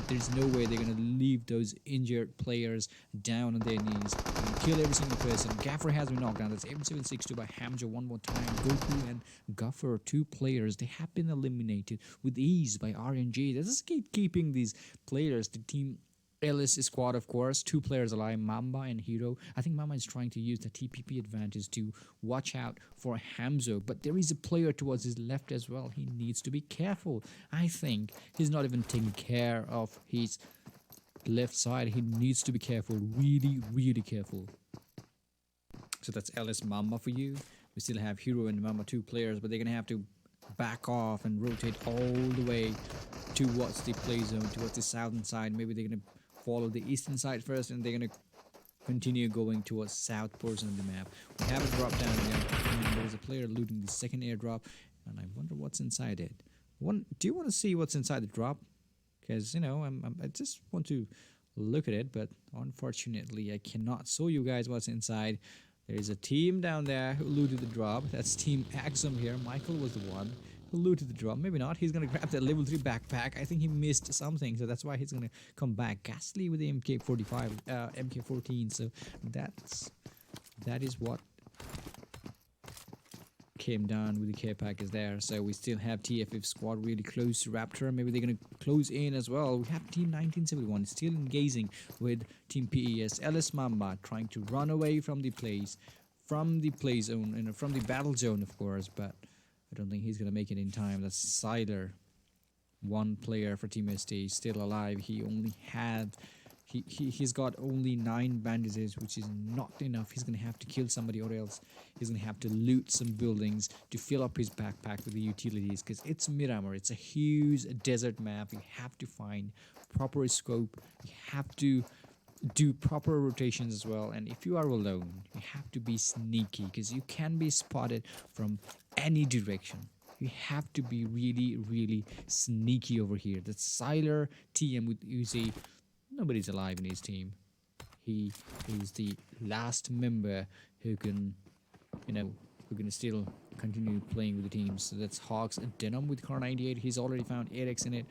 [SPEAKER 1] There's no way they're going to leave those injured players down on their knees. Kill every single person. Gaffer has been knocked down. That's M762 by Hamzo one more time. Goku and Gaffer, 2 players. They have been eliminated with ease by RNG. This is keeping these players, the Team LS squad, of course, 2 players alive, Mamba and Hero. I think Mamba is trying to use the TPP advantage to watch out for Hamzo, but there is a player towards his left as well. He needs to be careful. I think he's not even taking care of his left side. He needs to be careful, really, really careful. So that's LS Mamba for you. We still have Hero and Mamba, 2 players, but they're going to have to back off and rotate all the way towards the play zone, towards the southern side. Maybe they're going to follow the eastern side first and they're going to continue going towards south portion of the map. We have a drop down there and there's a player looting the second airdrop and I wonder what's inside it. Do you want to see what's inside the drop? Because, you know, I just want to look at it, but unfortunately I cannot show you guys what's inside. There is a team down there who looted the drop. That's Team Axum here. Michael was the one who looted the drop. Maybe not. He's going to grab that level 3 backpack. I think he missed something, so that's why he's going to come back. Ghastly with the MK45, MK14. So that is what came down with the care package there. So we still have TFF squad really close to RAPTR. Maybe they're going to close in as well. We have Team 1971 still engaging with Team PES. LS Mamba trying to run away from the play zone and from the battle zone, of course, but I don't think he's going to make it in time. That's Siler, 1 player for Team ST, still alive. He only had... He's got only 9 bandages, which is not enough. He's going to have to kill somebody or else he's going to have to loot some buildings to fill up his backpack with the utilities, because it's Miramar. It's a huge desert map. You have to find proper scope. You have to do proper rotations as well. And if you are alone, you have to be sneaky, because you can be spotted from any direction. You have to be really, really sneaky over here. That's Siler TM with Uzi. Nobody's alive in his team. He is the last member who can, who can still continue playing with the team. So that's HAWKZ and Denim with Car 98. He's already found 8x in it.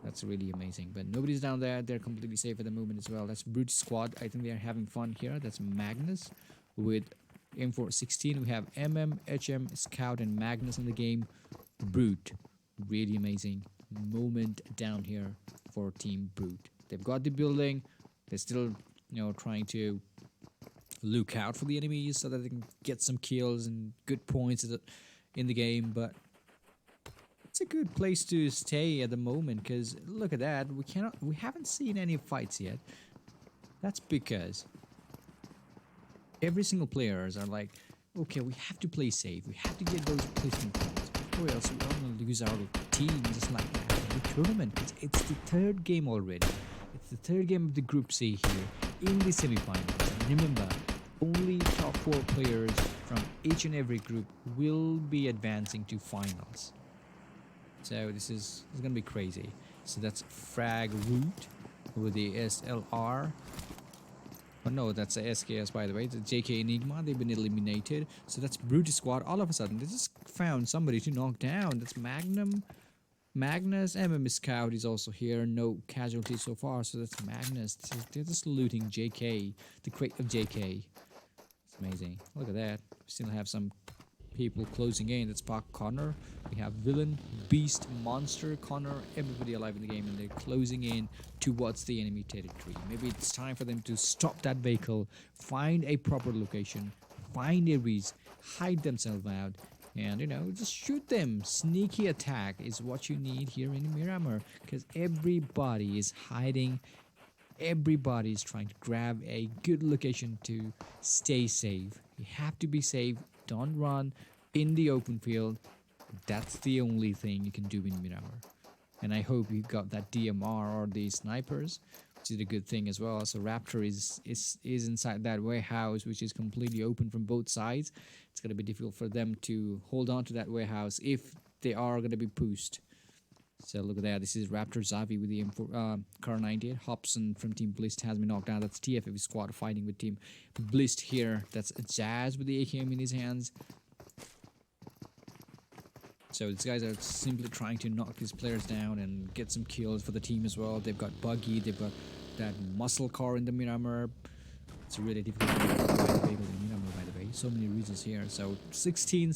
[SPEAKER 1] That's really amazing. But nobody's down there. They're completely safe at the moment as well. That's Brute Squad. I think they're having fun here. That's Magnus with M416. We have MM, HM, Scout, and Magnus in the game. Brute. Really amazing moment down here for Team Brute. They've got the building. They're still, trying to look out for the enemies so that they can get some kills and good points in the game. But it's a good place to stay at the moment, because look at that. We haven't seen any fights yet. That's because every single players are like, okay, we have to play safe. We have to get those placement points, or else we're going to lose our team just like that in the tournament. It's the 3rd game already. It's the 3rd game of the Group C here in the semifinals. And remember, only top 4 players from each and every group will be advancing to finals. So this is going to be crazy. So that's Frag Root with the SLR. Oh no, that's a SKS by the way. The JK Enigma, they've been eliminated. So that's Brutus Squad. All of a sudden, they just found somebody to knock down. That's Magnum. Magnus, MM Scout is also here. No casualties so far. So that's Magnus. They're just looting JK. The crate of JK. It's amazing. Look at that. We still have some people closing in. That's Park Connor. We have Villain, Beast, Monster, Connor, everybody alive in the game, and they're closing in towards the enemy territory. Maybe it's time for them to stop that vehicle, find a proper location, find areas, hide themselves out, and you know, just shoot them. Sneaky attack is what you need here in Miramar, because everybody is hiding. Everybody is trying to grab a good location to stay safe. You have to be safe. Don't run in the open field. That's the only thing you can do in Miramar. And I hope you got that DMR or the snipers, which is a good thing as well. So RAPTR is inside that warehouse, which is completely open from both sides. It's going to be difficult for them to hold on to that warehouse if they are going to be pushed. So look at that. This is RAPTR Zavi with the M4 Car 98. Hobson from Team Blist has been knocked down. That's TFF squad fighting with Team Blist here. That's Jazz with the AKM in his hands. So these guys are simply trying to knock these players down and get some kills for the team as well. They've got Buggy. They've got that muscle car in the Miramar. It's really difficult to vehicle in Miramar, by the way. So many reasons here. So 17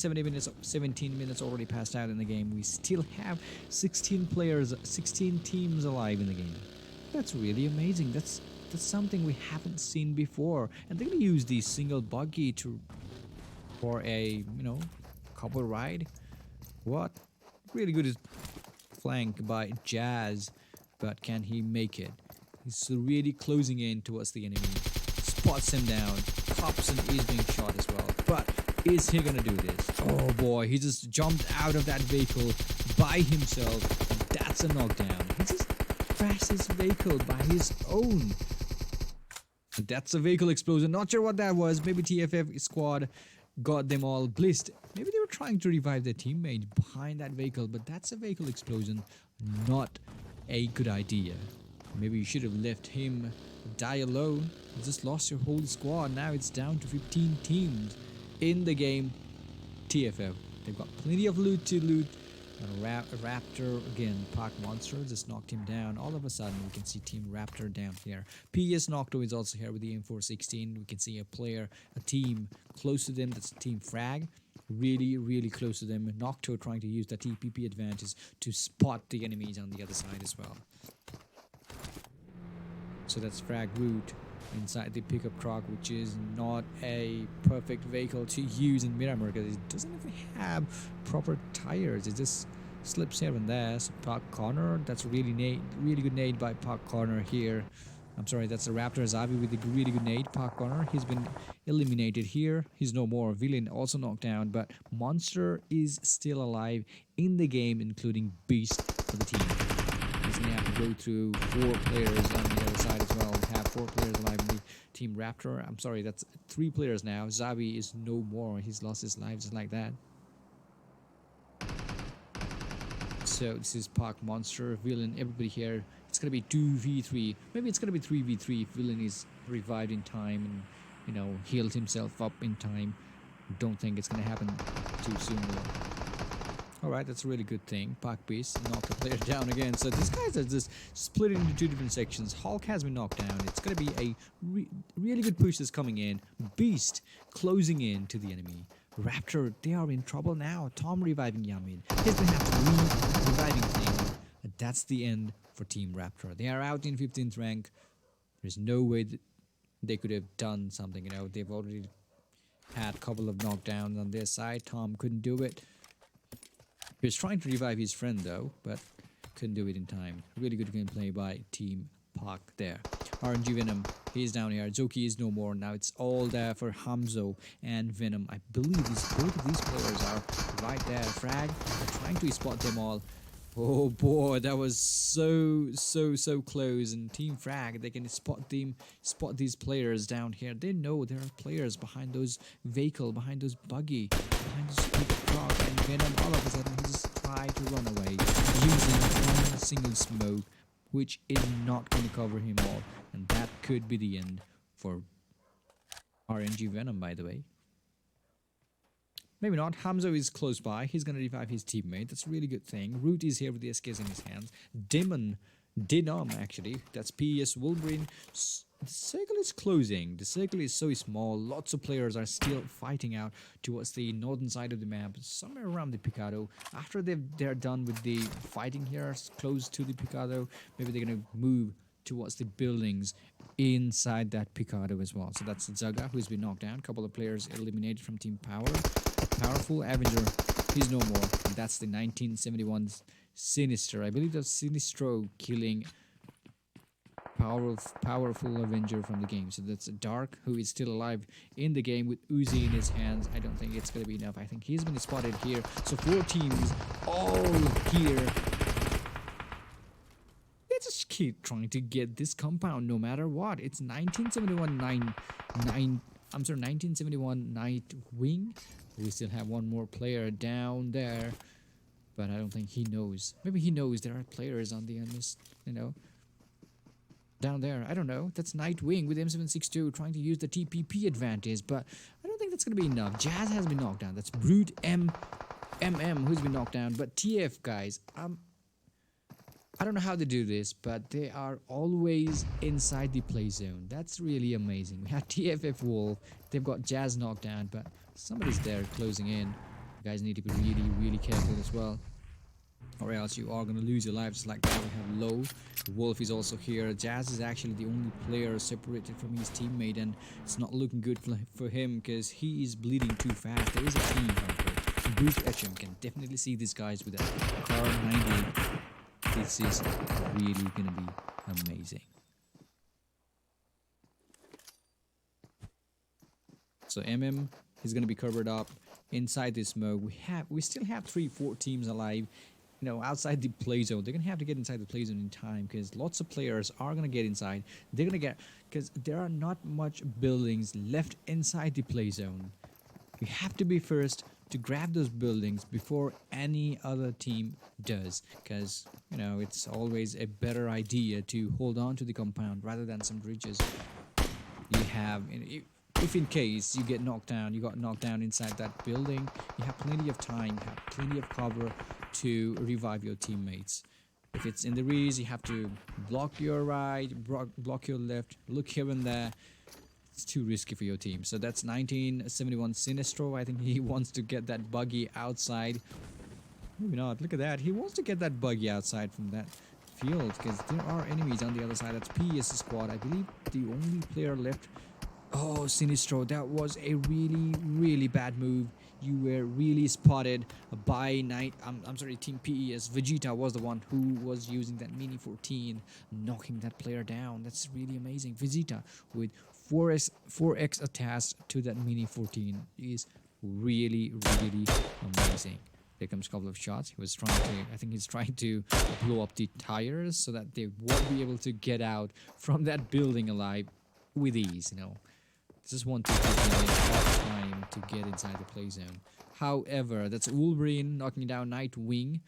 [SPEAKER 1] minutes already passed out in the game. We still have 16 players, 16 teams alive in the game. That's really amazing. That's something we haven't seen before. And they're gonna use the single buggy for a couple ride. What? Really good flank by Jazz, but can he make it? He's really closing in towards the enemy. Spots him down. Hobson is being shot as well. But is he gonna do this? Oh boy, he just jumped out of that vehicle by himself. That's a knockdown. He just crashed his vehicle by his own. That's a vehicle explosion. Not sure what that was. Maybe TFF squad got them all blissed. Maybe they were trying to revive their teammate behind that vehicle, but that's a vehicle explosion. Not a good idea. Maybe you should have left him die alone. You just lost your whole squad. Now it's down to 15 teams in the game. TFF. They've got plenty of loot to loot. And RAPTR again, Park Monster just knocked him down. All of a sudden, we can see Team RAPTR down here. PS Nocto is also here with the M416. We can see a team close to them. That's Team Frag. Really close to them. Nocto trying to use the TPP advantage to spot the enemies on the other side as well. So that's Frag route inside the pickup truck, which is not a perfect vehicle to use in Miramar because it doesn't even have proper tires. It just slips here and there. So Park Corner, that's really good nade by Park Corner here. I'm sorry, that's a RAPTR Zavi with a really good nade. Park Corner, he's been eliminated here. He's no more. Villain also knocked down, but Monster is still alive in the game, including Beast for the team. He's going to have to go through 4 players on the other side as well. We have 4 players alive in the Team RAPTR. I'm sorry, that's 3 players now. Zavi is no more. He's lost his life just like that. So this is Park Monster, Villain, everybody here. It's going to be 2v3. Maybe it's going to be 3v3 if Villain is revived in time and, healed himself up in time. Don't think it's going to happen too soon though. Alright, that's a really good thing. Park Beast knocked the player down again. So these guys are just split into 2 different sections. HAWKZ has been knocked down. It's going to be a really good push that's coming in. Beast closing in to the enemy. RAPTR, they are in trouble now. Tom reviving Yamin. He's going to have to leave reviving thing. That's the end for Team RAPTR. They are out in 15th rank. There's no way that they could have done something. They've already had a couple of knockdowns on their side. Tom couldn't do it. He was trying to revive his friend though, but couldn't do it in time. Really good gameplay by Team Park there. RNG Venom, he's down here. Zoki is no more. Now it's all there for Hamzo and Venom. I believe both of these players are right there. Frag, they're trying to spot them all. Oh boy, that was so close. And Team Frag, they can spot these players down here. They know there are players behind those vehicle, behind those buggy, behind this truck, and Venom all of a sudden he just tried to run away using one single smoke, which is not going to cover him all, and that could be the end for RNG Venom, by the way. Maybe not. Hamza is close by. He's going to revive his teammate. That's a really good thing. Root is here with the SKs in his hands. Denom, actually. That's PES Wolverine. The circle is closing. The circle is so small. Lots of players are still fighting out towards the northern side of the map, somewhere around the Picado. After they're done with the fighting here, close to the Picado, maybe they're going to move towards the buildings inside that Picado as well. So that's Zaga, who's been knocked down. A couple of players eliminated from Team Power. Powerful Avenger, he's no more. And that's the 1971 Sinister. I believe that's Sinistro killing powerful Avenger from the game. So that's Dark, who is still alive in the game with Uzi in his hands. I don't think it's going to be enough. I think he's been spotted here. So 4 teams all here. They just keep trying to get this compound no matter what. It's 1971 Night Wing. We still have one more player down there, but I don't think he knows. Maybe he knows there are players on the end, you know, down there. I don't know. That's Nightwing with M762 trying to use the TPP advantage, but I don't think that's going to be enough. Jazz has been knocked down. That's Brute MM who's been knocked down. But TF, guys, I don't know how they do this, but they are always inside the play zone. That's really amazing. We have TFF Wolf. They've got Jazz knocked down, but somebody's there closing in. You guys need to be really careful as well, or else you are going to lose your lives like that. We have Low. Wolf is also here. Jazz is actually the only player separated from his teammate, and it's not looking good for him because he is bleeding too fast. There is a team fight. Bruce HM can definitely see these guys with a car 98. This is really going to be amazing. So MM is going to be covered up inside this smoke. We still have 3-4 teams alive, you know, outside the play zone. They're going to have to get inside the play zone in time because lots of players are going to get inside. They're going to get, because there are not much buildings left inside the play zone. We have to be first to grab those buildings before any other team does, because, you know, it's always a better idea to hold on to the compound rather than some bridges. You have, if in case you get knocked down, you got knocked down inside that building, you have plenty of time, you have plenty of cover to revive your teammates. If it's in the Rees, you have to block your right, block your left, look here and there. It's too risky for your team. So that's 1971 Sinistro. I think he wants to get that buggy outside. Maybe not. Look at that. He wants to get that buggy outside from that field because there are enemies on the other side. That's PES squad. I believe the only player left. Oh, Sinistro. That was a really bad move. You were really spotted by Team PES. Vegeta was the one who was using that Mini 14, knocking that player down. That's really amazing. Vegeta with 4x attached to that Mini 14 is really amazing. There comes a couple of shots. He was trying to, I think he's trying to blow up the tires so that they won't be able to get out from that building alive with ease, you know. Just want to give enough time to get inside the play zone. However, that's Wolverine knocking down Nightwing.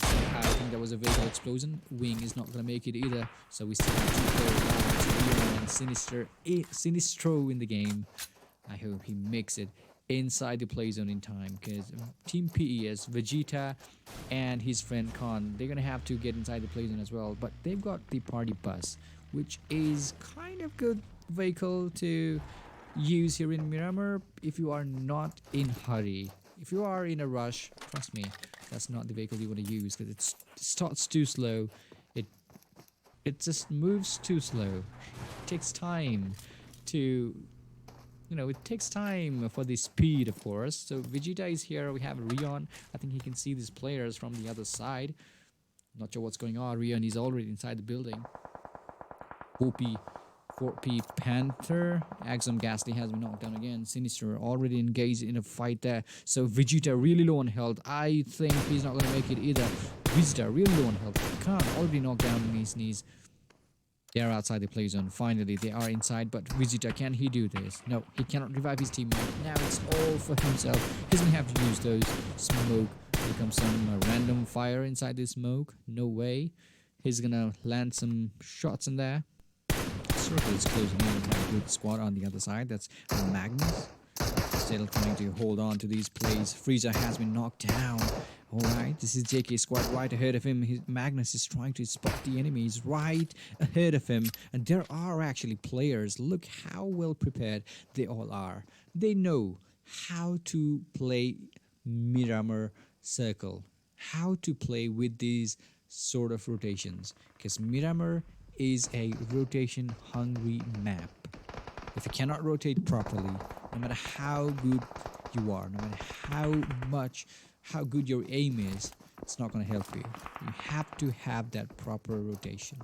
[SPEAKER 1] I think there was a vehicle explosion. Wing is not going to make it either. So we still have 2 players and Sinistro in the game. I hope he makes it inside the play zone in time, because Team PES, Vegeta and his friend Khan, they're going to have to get inside the play zone as well. But they've got the party bus, which is kind of good vehicle to use here in Miramar if you are not in hurry. If you are in a rush, trust me, that's not the vehicle you want to use because it starts too slow. It just moves too slow. It takes time to, you know, it takes time for the speed, of course. So Vegeta is here. We have Rion. I think he can see these players from the other side. Not sure what's going on. Rion is already inside the building. 4P Panther. Axum Ghastly has been knocked down again. Sinister already engaged in a fight there. So Vegeta really low on health. I think he's not going to make it either. Vegeta really low on health. Khan already knocked down on his knees. They are outside the play zone. Finally, they are inside. But Vegeta, can he do this? No, he cannot revive his teammate. Now it's all for himself. He's going to have to use those smoke. Here comes some random fire inside this smoke. No way. He's going to land some shots in there. So Circle is closing in. We have a good squad on the other side. That's Magnus. Still trying to hold on to these plays. Frieza has been knocked down. Alright, this is JK squad right ahead of him. Magnus is trying to spot the enemies right ahead of him. And there are actually players. Look how well prepared they all are. They know how to play Miramar Circle. How to play with these sort of rotations. Because Miramar is a rotation hungry map. If you cannot rotate properly, no matter how good you are, no matter how good your aim is, it's not going to help you. You have to have that proper rotation.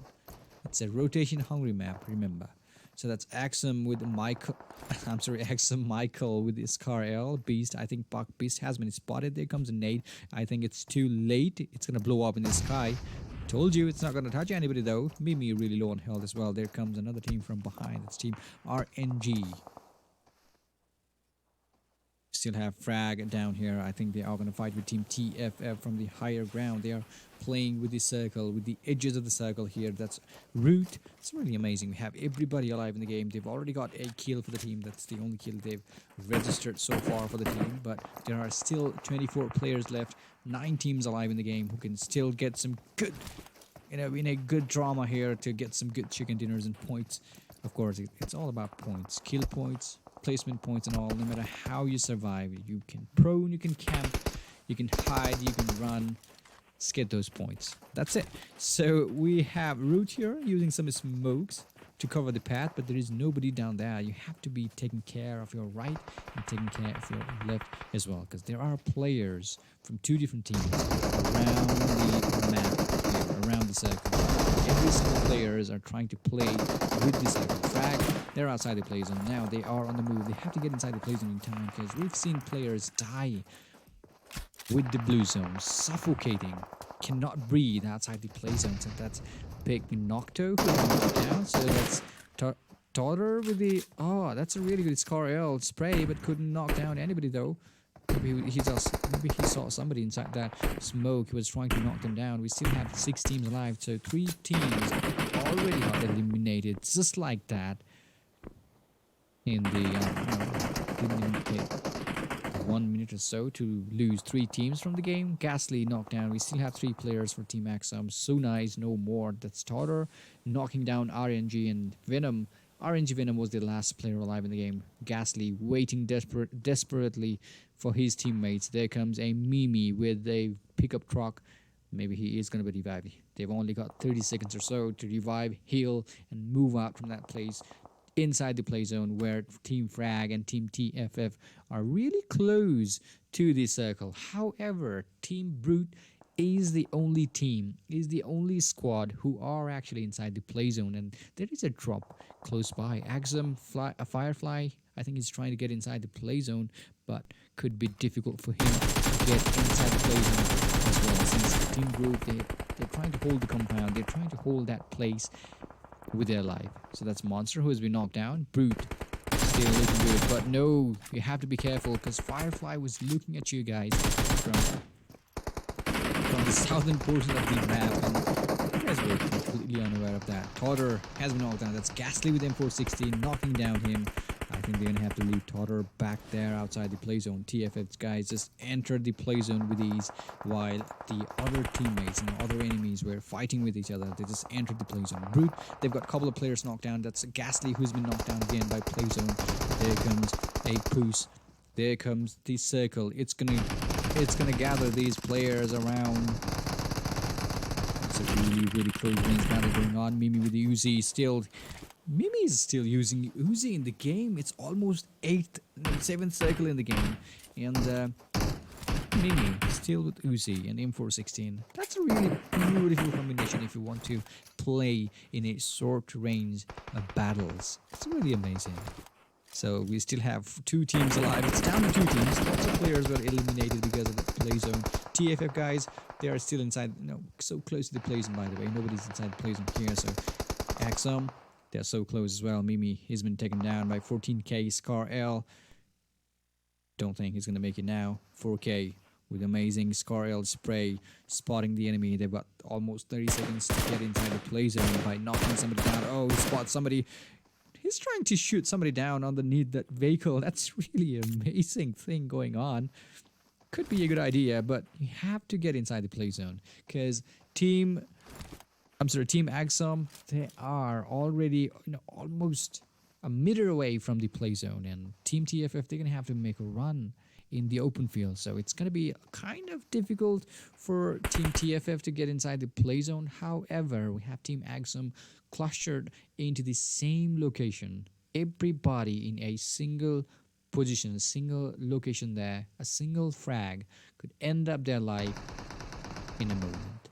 [SPEAKER 1] It's a rotation hungry map, remember. So that's Axum with Michael. I'm sorry, Axum Michael with his Scar L Beast. I think Puck Beast has been spotted. There comes a nade. I think it's too late. It's going to blow up in the sky. Told you it's not going to touch anybody though. Mimi really low on health as well. There comes another team from behind. It's team RNG. Still have Frag down here. I think they are going to fight with team TFF from the higher ground. They are playing with the circle, with the edges of the circle here. That's Root. It's really amazing. We have everybody alive in the game. They've already got a kill for the team. That's the only kill they've registered so far for the team. But there are still 24 players left. 9 teams alive in the game who can still get some good, in a good drama here to get some good chicken dinners and points. Of course, it's all about points. Kill points, placement points and all. No matter how you survive, you can prone, you can camp, you can hide, you can run. Let's get those points. That's it. So we have Root here using some smokes to cover the path, but there is nobody down there. You have to be taking care of your right and taking care of your left as well, because there are players from 2 different teams around the map here, around the circle. Every single players are trying to play with the circle. Frag, they're outside the play zone now. They are on the move. They have to get inside the play zone in time, because we've seen players die with the blue zone, suffocating, cannot breathe outside the play zone. So that's Big Nocto who's knocked down. So that's Totter with the that's a really good Scar L spray, but couldn't knock down anybody though. Maybe he saw somebody inside that smoke. He was trying to knock them down. We still have 6 teams alive, so 3 teams already got eliminated just like that. In the didn't even take 1 minute or so to lose 3 teams from the game. Ghastly knocked down. We still have 3 players for Team Axum. Suna is no more. That's Totter knocking down RNG and Venom. RNG Venom was the last player alive in the game. Ghastly waiting desperately for his teammates. There comes a Mimi with a pickup truck. Maybe he is going to be revived. They've only got 30 seconds or so to revive, heal, and move out from that place inside the play zone, where Team Frag and Team TFF are really close to the circle. However, Team Brute is the only team, is the only squad who are actually inside the play zone, and there is a drop close by. Axum, Firefly, I think he's trying to get inside the play zone, but could be difficult for him to get inside the play zone as well, since Team Brute, they're trying to hold the compound, they're trying to hold that place with their life. So that's Monster who has been knocked down. Brute still looking good, but no, you have to be careful, because Firefly was looking at you guys from the southern portion of the map, and you guys were completely unaware of that. Totter has been knocked down. That's Ghastly with M416 knocking down him. I think they're gonna have to leave Totter back there outside the play zone. TFF's guys just entered the play zone with ease, while the other teammates and other enemies were fighting with each other. They just entered the play zone. Brute, they've got a couple of players knocked down. That's Ghastly who's been knocked down again by play zone. There comes a Poos. There comes the circle. It's gonna gather these players around. It's a really close range battle going on. Mimi with the Uzi still. Mimi is still using Uzi in the game. It's almost 7th circle in the game, and Mimi still with Uzi and M416. That's a really beautiful combination if you want to play in a short range of battles. It's really amazing. So we still have 2 teams alive. It's down to 2 teams. Lots of players were eliminated because of the play zone. TFF guys, they are still inside. No, so close to the play zone, by the way. Nobody's inside the play zone here. So Axum, they're so close as well. Mimi, he's been taken down by 14k. Scar L, don't think he's gonna make it now. 4k with amazing Scar L spray, spotting the enemy. They've got almost 30 seconds to get inside the play zone by knocking somebody down. Oh, he spots somebody. He's trying to shoot somebody down underneath that vehicle. That's really an amazing thing going on. Could be a good idea, but you have to get inside the play zone because Team Axum, they are already almost a meter away from the play zone, and Team TFF, they're gonna have to make a run in the open field, so it's gonna be kind of difficult for Team TFF to get inside the play zone. However, we have Team Axum clustered into the same location, everybody in a single position, a single location there. A single frag could end up their life in a moment.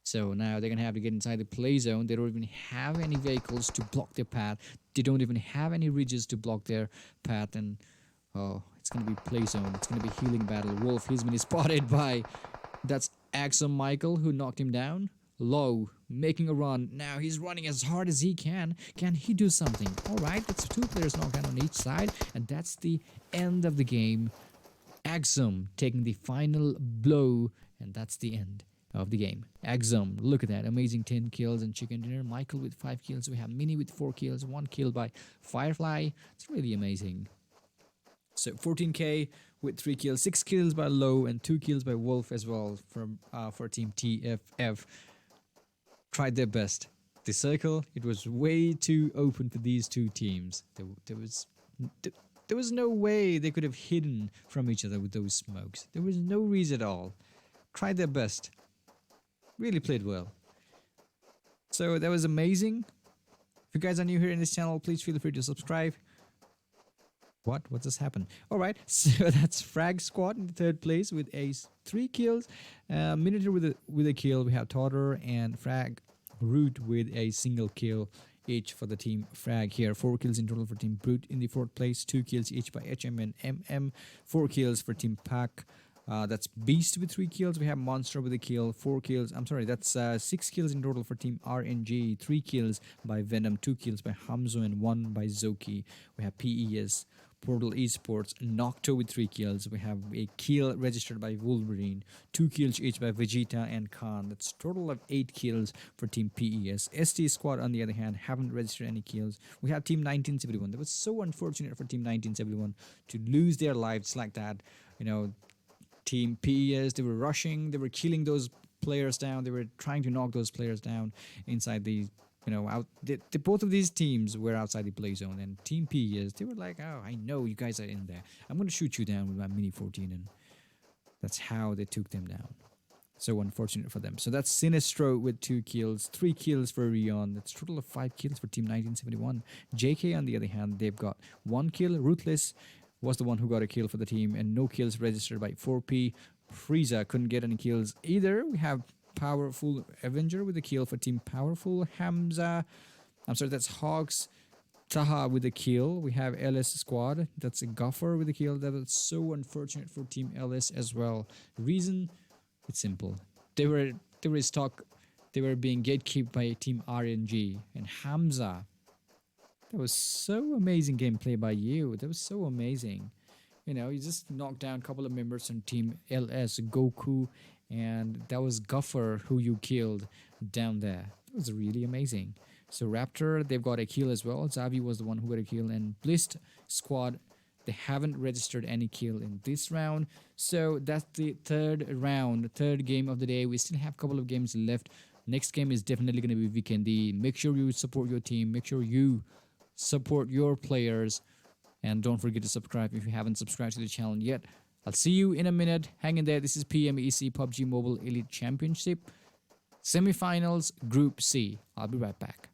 [SPEAKER 1] So now they're gonna have to get inside the play zone. They don't even have any vehicles to block their path. They don't even have any ridges to block their path, and oh, it's gonna be play zone. It's gonna be healing battle. Wolf, he's been spotted by, that's Axum Michael, who knocked him down. Low, making a run. Now he's running as hard as he can. Can he do something? Alright, that's 2 players knocked down on each side, and that's the end of the game. Axum taking the final blow, and that's the end of the game. Axum, look at that, amazing 10 kills and chicken dinner. Michael with 5 kills. We have Mini with 4 kills, 1 kill by Firefly. It's really amazing. So 14k with 3 kills, 6 kills by Low and 2 kills by Wolf as well from for Team TFF. Tried their best. The circle, it was way too open for these two teams. There was no way they could have hidden from each other with those smokes. There was no reason at all. Tried their best. Really played well. So that was amazing. If you guys are new here in this channel, please feel free to subscribe. What just happened? Alright, so that's Frag squad in the 3rd place with 3 kills. Minotaur with a kill. We have Totter and Frag Root with a single kill each for the Team Frag here. 4 kills in total for Team Brute in the 4th place. 2 kills each by HM and MM. 4 kills for Team Pack. That's Beast with 3 kills. We have Monster with a kill. 4 kills. I'm sorry, that's 6 kills in total for Team RNG. 3 kills by Venom. 2 kills by Hamzo and 1 by Zoki. We have PES. Portal Esports, Nocto with 3 kills. We have a kill registered by Wolverine, 2 kills each by Vegeta and Khan. That's total of 8 kills for Team PES. ST Squad, on the other hand, haven't registered any kills. We have Team 1971. That was so unfortunate for Team 1971 to lose their lives like that. You know, Team PES, they were rushing, they were killing those players down, they were trying to knock those players down inside the both of these teams were outside the play zone, and Team PES, they were like, oh, I know you guys are in there. I'm going to shoot you down with my Mini 14, and that's how they took them down. So unfortunate for them. So that's Sinestro with 2 kills, 3 kills for Rion. That's a total of 5 kills for Team 1971. JK, on the other hand, they've got 1 kill. Ruthless was the one who got a kill for the team, and no kills registered by 4P. Frieza couldn't get any kills either. We have Powerful Avenger with a kill for Team Powerful. Hamza, I'm sorry, that's HAWKZ. Taha with a kill. We have LS Squad. That's a Guffer with a kill. That was so unfortunate for Team LS as well. Reason, it's simple. They were stuck. They were being gatekept by Team RNG. And Hamza, that was so amazing gameplay by you. That was so amazing. You know, you just knocked down a couple of members on Team LS, Goku, and that was Guffer who you killed down there. It was really amazing. So RAPTR, they've got a kill as well. Zavi was the one who got a kill, and Blist Squad, they haven't registered any kill in this round. So that's the 3rd round, the 3rd game of the day. We still have a couple of games left. Next game is definitely going to be Weekendy. Make sure you support your team. Make sure you support your players. And don't forget to subscribe if you haven't subscribed to the channel yet. I'll see you in a minute. Hang in there. This is PMEC PUBG Mobile Elite Championship Semifinals Group C. I'll be right back.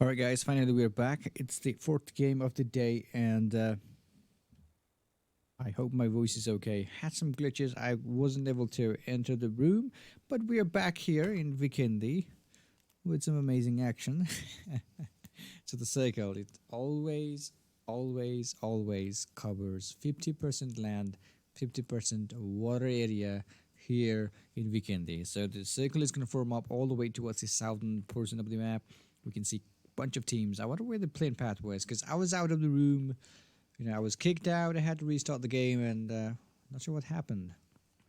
[SPEAKER 1] All right, guys, finally we're back. It's the fourth game of the day, and I hope my voice is okay. Had some glitches. I wasn't able to enter the room, but we are back here in Vikendi with some amazing action. So the circle, it always covers 50% land, 50% water area here in Vikendi. So the circle is going to form up all the way towards the southern portion of the map. We can see bunch of teams. I wonder where the plane path was, because I was out of the room. You know, I was kicked out. I had to restart the game, and not sure what happened.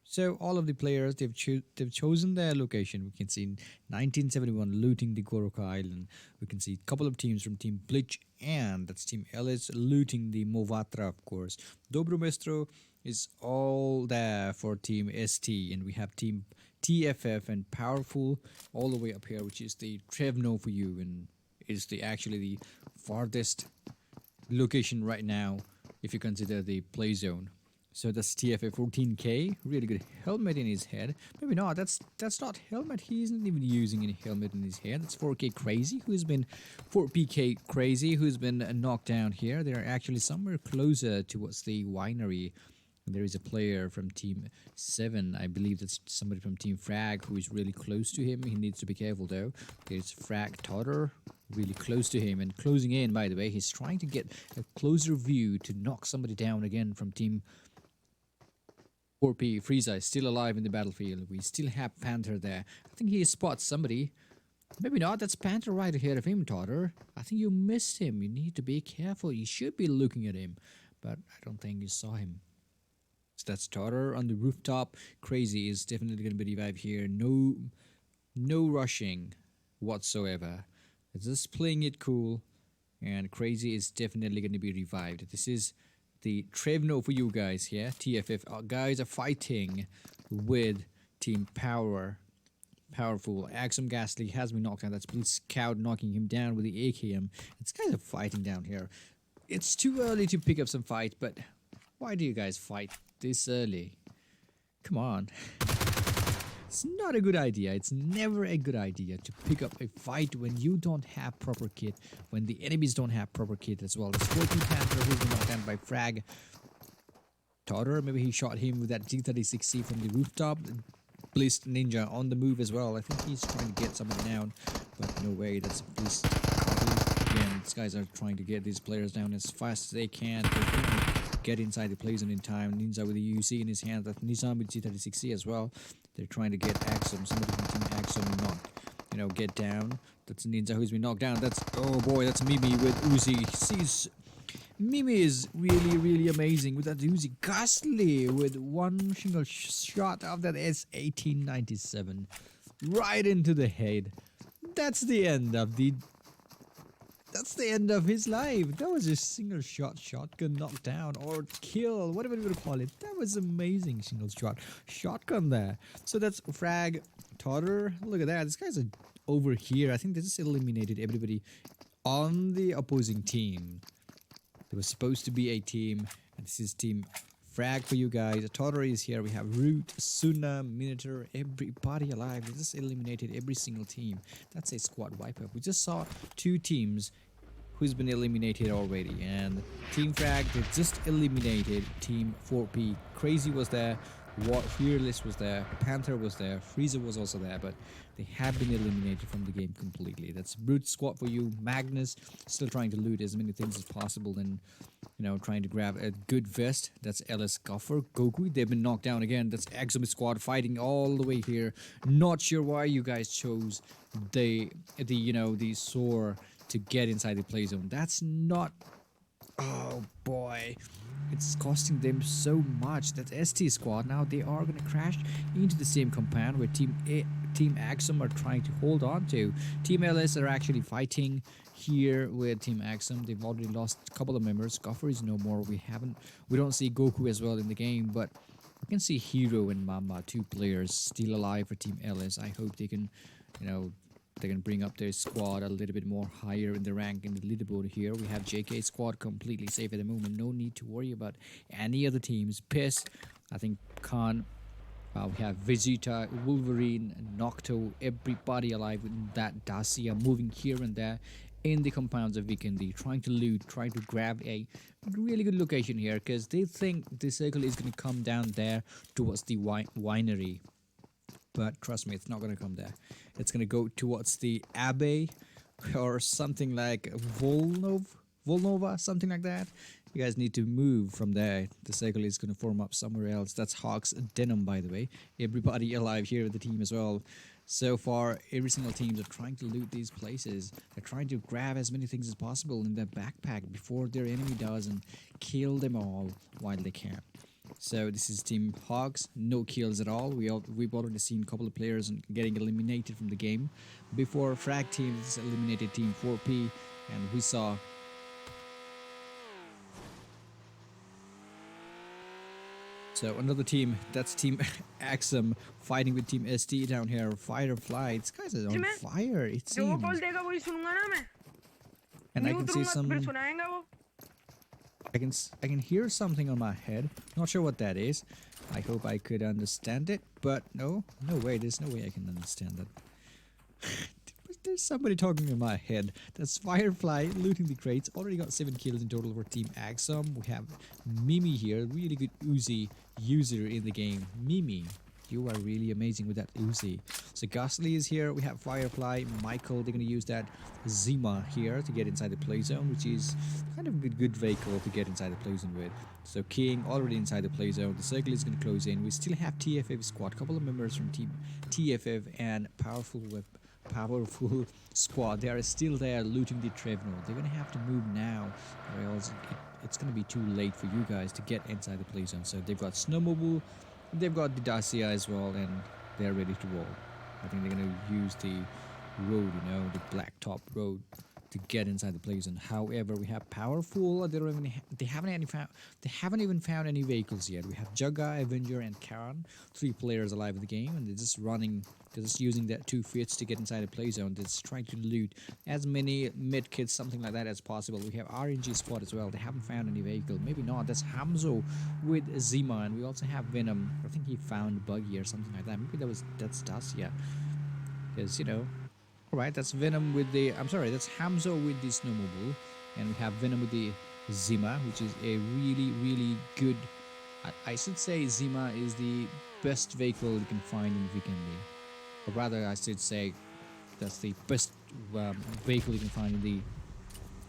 [SPEAKER 1] So all of the players, they've chosen their location. We can see 1971 looting the Goroka Island. We can see a couple of teams from Team Bleach, and that's Team Ellis looting the Movatra, of course. Dobromestro is all there for Team ST, and we have Team TFF and Powerful all the way up here, which is the Trevno for you, and is actually the farthest location right now if you consider the play zone. So that's TFA 14K, really good helmet in his head. Maybe not, that's not helmet, he isn't even using any helmet in his head. That's 4K Crazy, who's been 4PK Crazy, who's been knocked down here. They're actually somewhere closer towards the winery. There is a player from Team 7, I believe that's somebody from Team Frag, who is really close to him. He needs to be careful though. There's Frag Totter, really close to him and closing in, by the way. He's trying to get a closer view to knock somebody down again from Team 4P. Frieza is still alive in the battlefield. We still have Panther there. I think he spots somebody. Maybe not, that's Panther right ahead of him, Totter. I think you missed him. You need to be careful. You should be looking at him, but I don't think you saw him. So that's Totter on the rooftop. Crazy is definitely going to be revived here. No rushing whatsoever. It's just playing it cool. And Crazy is definitely going to be revived. This is the Trevno for you guys here. TFF guys are fighting with Team Powerful. Axum Ghastly has been knocked down. That's Blitz Scout knocking him down with the AKM. These guys are fighting down here. It's too early to pick up some fight, but why do you guys fight this early? Come on. It's not a good idea. It's never a good idea to pick up a fight when you don't have proper kit, when the enemies don't have proper kit as well. It's 14 Panther who's been knocked down by Frag. Totter, maybe he shot him with that G36C from the rooftop. Blist Ninja on the move as well. I think he's trying to get someone down, but no way. That's a Blist copy. Again, these guys are trying to get these players down as fast as they can. Get inside the play zone in time. Ninja with the UC in his hand. That Nizam with G36C as well. They're trying to get Axum. Somebody from Team Axum get down. That's Ninja who's been knocked down. That's, oh boy, that's Mimi with Uzi. Mimi is really amazing with that Uzi. Ghastly with one single shot of that S1897 right into the head. That's the end of his life. That was a single shot shotgun knockdown or kill, whatever you would call it. That was amazing single shot shotgun there. So that's Frag, Totter. Look at that. These guys are over here. I think they just eliminated everybody on the opposing team. There was supposed to be a team, and this is Team Frag for you guys. Totter is here. We have Root, Suna, Minotaur, everybody alive. They just eliminated every single team. That's a squad wipe up. We just saw two teams who's been eliminated already, and Team Frag, they just eliminated Team 4P. Crazy was there, Fearless was there, Panther was there, Frieza was also there, but they have been eliminated from the game completely. That's Brute Squad for you. Magnus still trying to loot as many things as possible and trying to grab a good vest. That's LS Gopher. Goku, they've been knocked down again. That's Axum Squad fighting all the way here. Not sure why you guys chose the Soar to get inside the play zone. That's not, oh boy, it's costing them so much. That ST squad, now they are gonna crash into the same compound where Team Axum are trying to hold on to. Team LS are actually fighting here with Team Axum. They've already lost a couple of members. Gopher is no more. We don't see Goku as well in the game, but we can see Hero and Mama, two players still alive for Team LS. I hope they can, they can bring up their squad a little bit more higher in the rank in the leaderboard here. We have JK squad completely safe at the moment. No need to worry about any other teams. Piss, I think Khan. We have Vegeta, Wolverine, Nocto, everybody alive with that Dacia moving here and there. in the compounds of Vikendi, trying to loot, trying to grab a really good location here, because they think the circle is going to come down there towards the winery. But trust me, it's not going to come there. It's going to go towards the Abbey or something like Volnova, something like that. You guys need to move from there. The circle is going to form up somewhere else. That's HAWKZ Denim, by the way. Everybody alive here with the team as well. So far, every single team are trying to loot these places. They're trying to grab as many things as possible in their backpack before their enemy does and kill them all while they can. So this is Team HAWKZ, no kills at all. We've already seen a couple of players getting eliminated from the game. Before, Frag teams eliminated Team 4P, and we saw so another team, that's Team Axum, fighting with Team ST down here. Firefly, these guys are on fire, it seems. And I can see some... I can hear something on my head. Not sure what that is. I hope I could understand it, but no way. There's no way I can understand that. There's somebody talking in my head. That's Firefly looting the crates. Already got 7 kills in total for Team Axum. We have Mimi here, really good Uzi user in the game. Mimi, you are really amazing with that Uzi. So Ghastly is here. We have Firefly, Michael. They're going to use that Zima here to get inside the play zone, which is kind of a good vehicle to get inside the play zone with. So King already inside the play zone. The circle is going to close in. We still have TFF squad, couple of members from Team TFF and powerful squad. They are still there looting the Trevno. They're going to have to move now, or else it's going to be too late for you guys to get inside the play zone. So they've got Snowmobile, they've got the Dacia as well, and they're ready to roll. I think they're going to use the road, the blacktop road, to get inside the play zone. However, we have Powerful. They haven't even found any vehicles yet. We have Jugga, Avenger, and Karan, 3 players alive in the game, and they're just running. They're just using that 2 fits to get inside the play zone. They're just trying to loot as many mid kits, something like that, as possible. We have RNG squad as well. They haven't found any vehicle. Maybe not. That's Hamzo with Zima, and we also have Venom. I think he found Buggy or something like that. Maybe that's Dacia. Because alright, that's Venom with the... I'm sorry, that's Hamzo with the Snowmobile. And we have Venom with the Zima, which is a really good... I should say Zima is the best vehicle you can find in Vikendi. Or rather, I should say that's the best vehicle you can find in the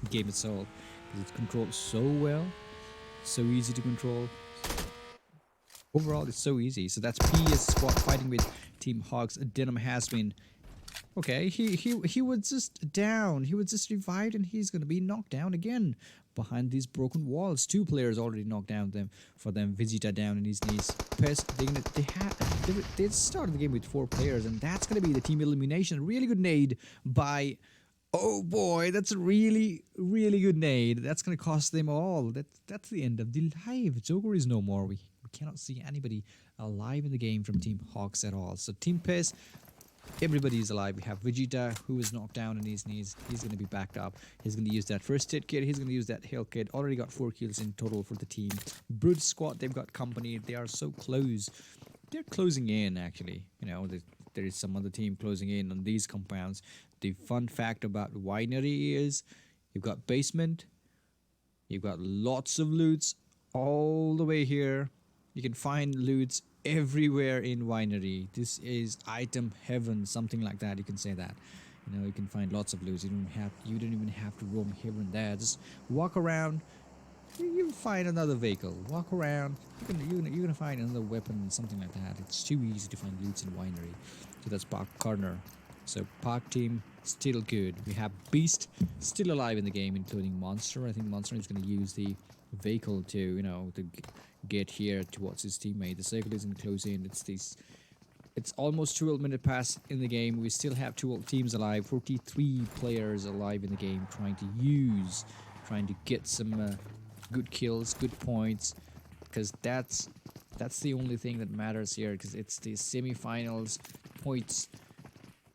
[SPEAKER 1] game itself. Because it's controlled so well. So easy to control. Overall, it's so easy. So that's PS squad fighting with Team HAWKZ. Denim has been... Okay, he was just down. He was just revived, and he's gonna be knocked down again behind these broken walls. 2 players already knocked down for them. Vegeta down in his knees. Pest, they started the game with 4 players, and that's gonna be the team elimination. Really good nade by... Oh boy, that's a really good nade. That's gonna cost them all. That's the end of the live. Joker is no more. We cannot see anybody alive in the game from Team HAWKZ at all. So Team Pest, everybody is alive. We have Vegeta, who is knocked down on his knees. He's going to be backed up. He's going to use that first aid kit. He's going to use that health kit. Already got 4 kills in total for the team. Brood squad, they've got company. They are so close. They're closing in, actually. There is some other team closing in on these compounds. The fun fact about Winery is you've got basement. You've got lots of loots all the way here. You can find loots everywhere in Winery. This is item heaven, something like that. You can say that. You can find lots of loots. You don't even have to roam here and there. Just walk around. You find another vehicle. Walk around. You're gonna find another weapon, something like that. It's too easy to find loots in Winery. So that's Park Corner. So Park team still good. We have Beast still alive in the game, including Monster. I think Monster is gonna use the vehicle to to get here towards his teammate. The circle isn't close in. It's almost 12 minutes past in the game. We still have 12 teams alive, 43 players alive in the game, trying to get some good kills, good points, because that's the only thing that matters here, because it's the semi-finals. Points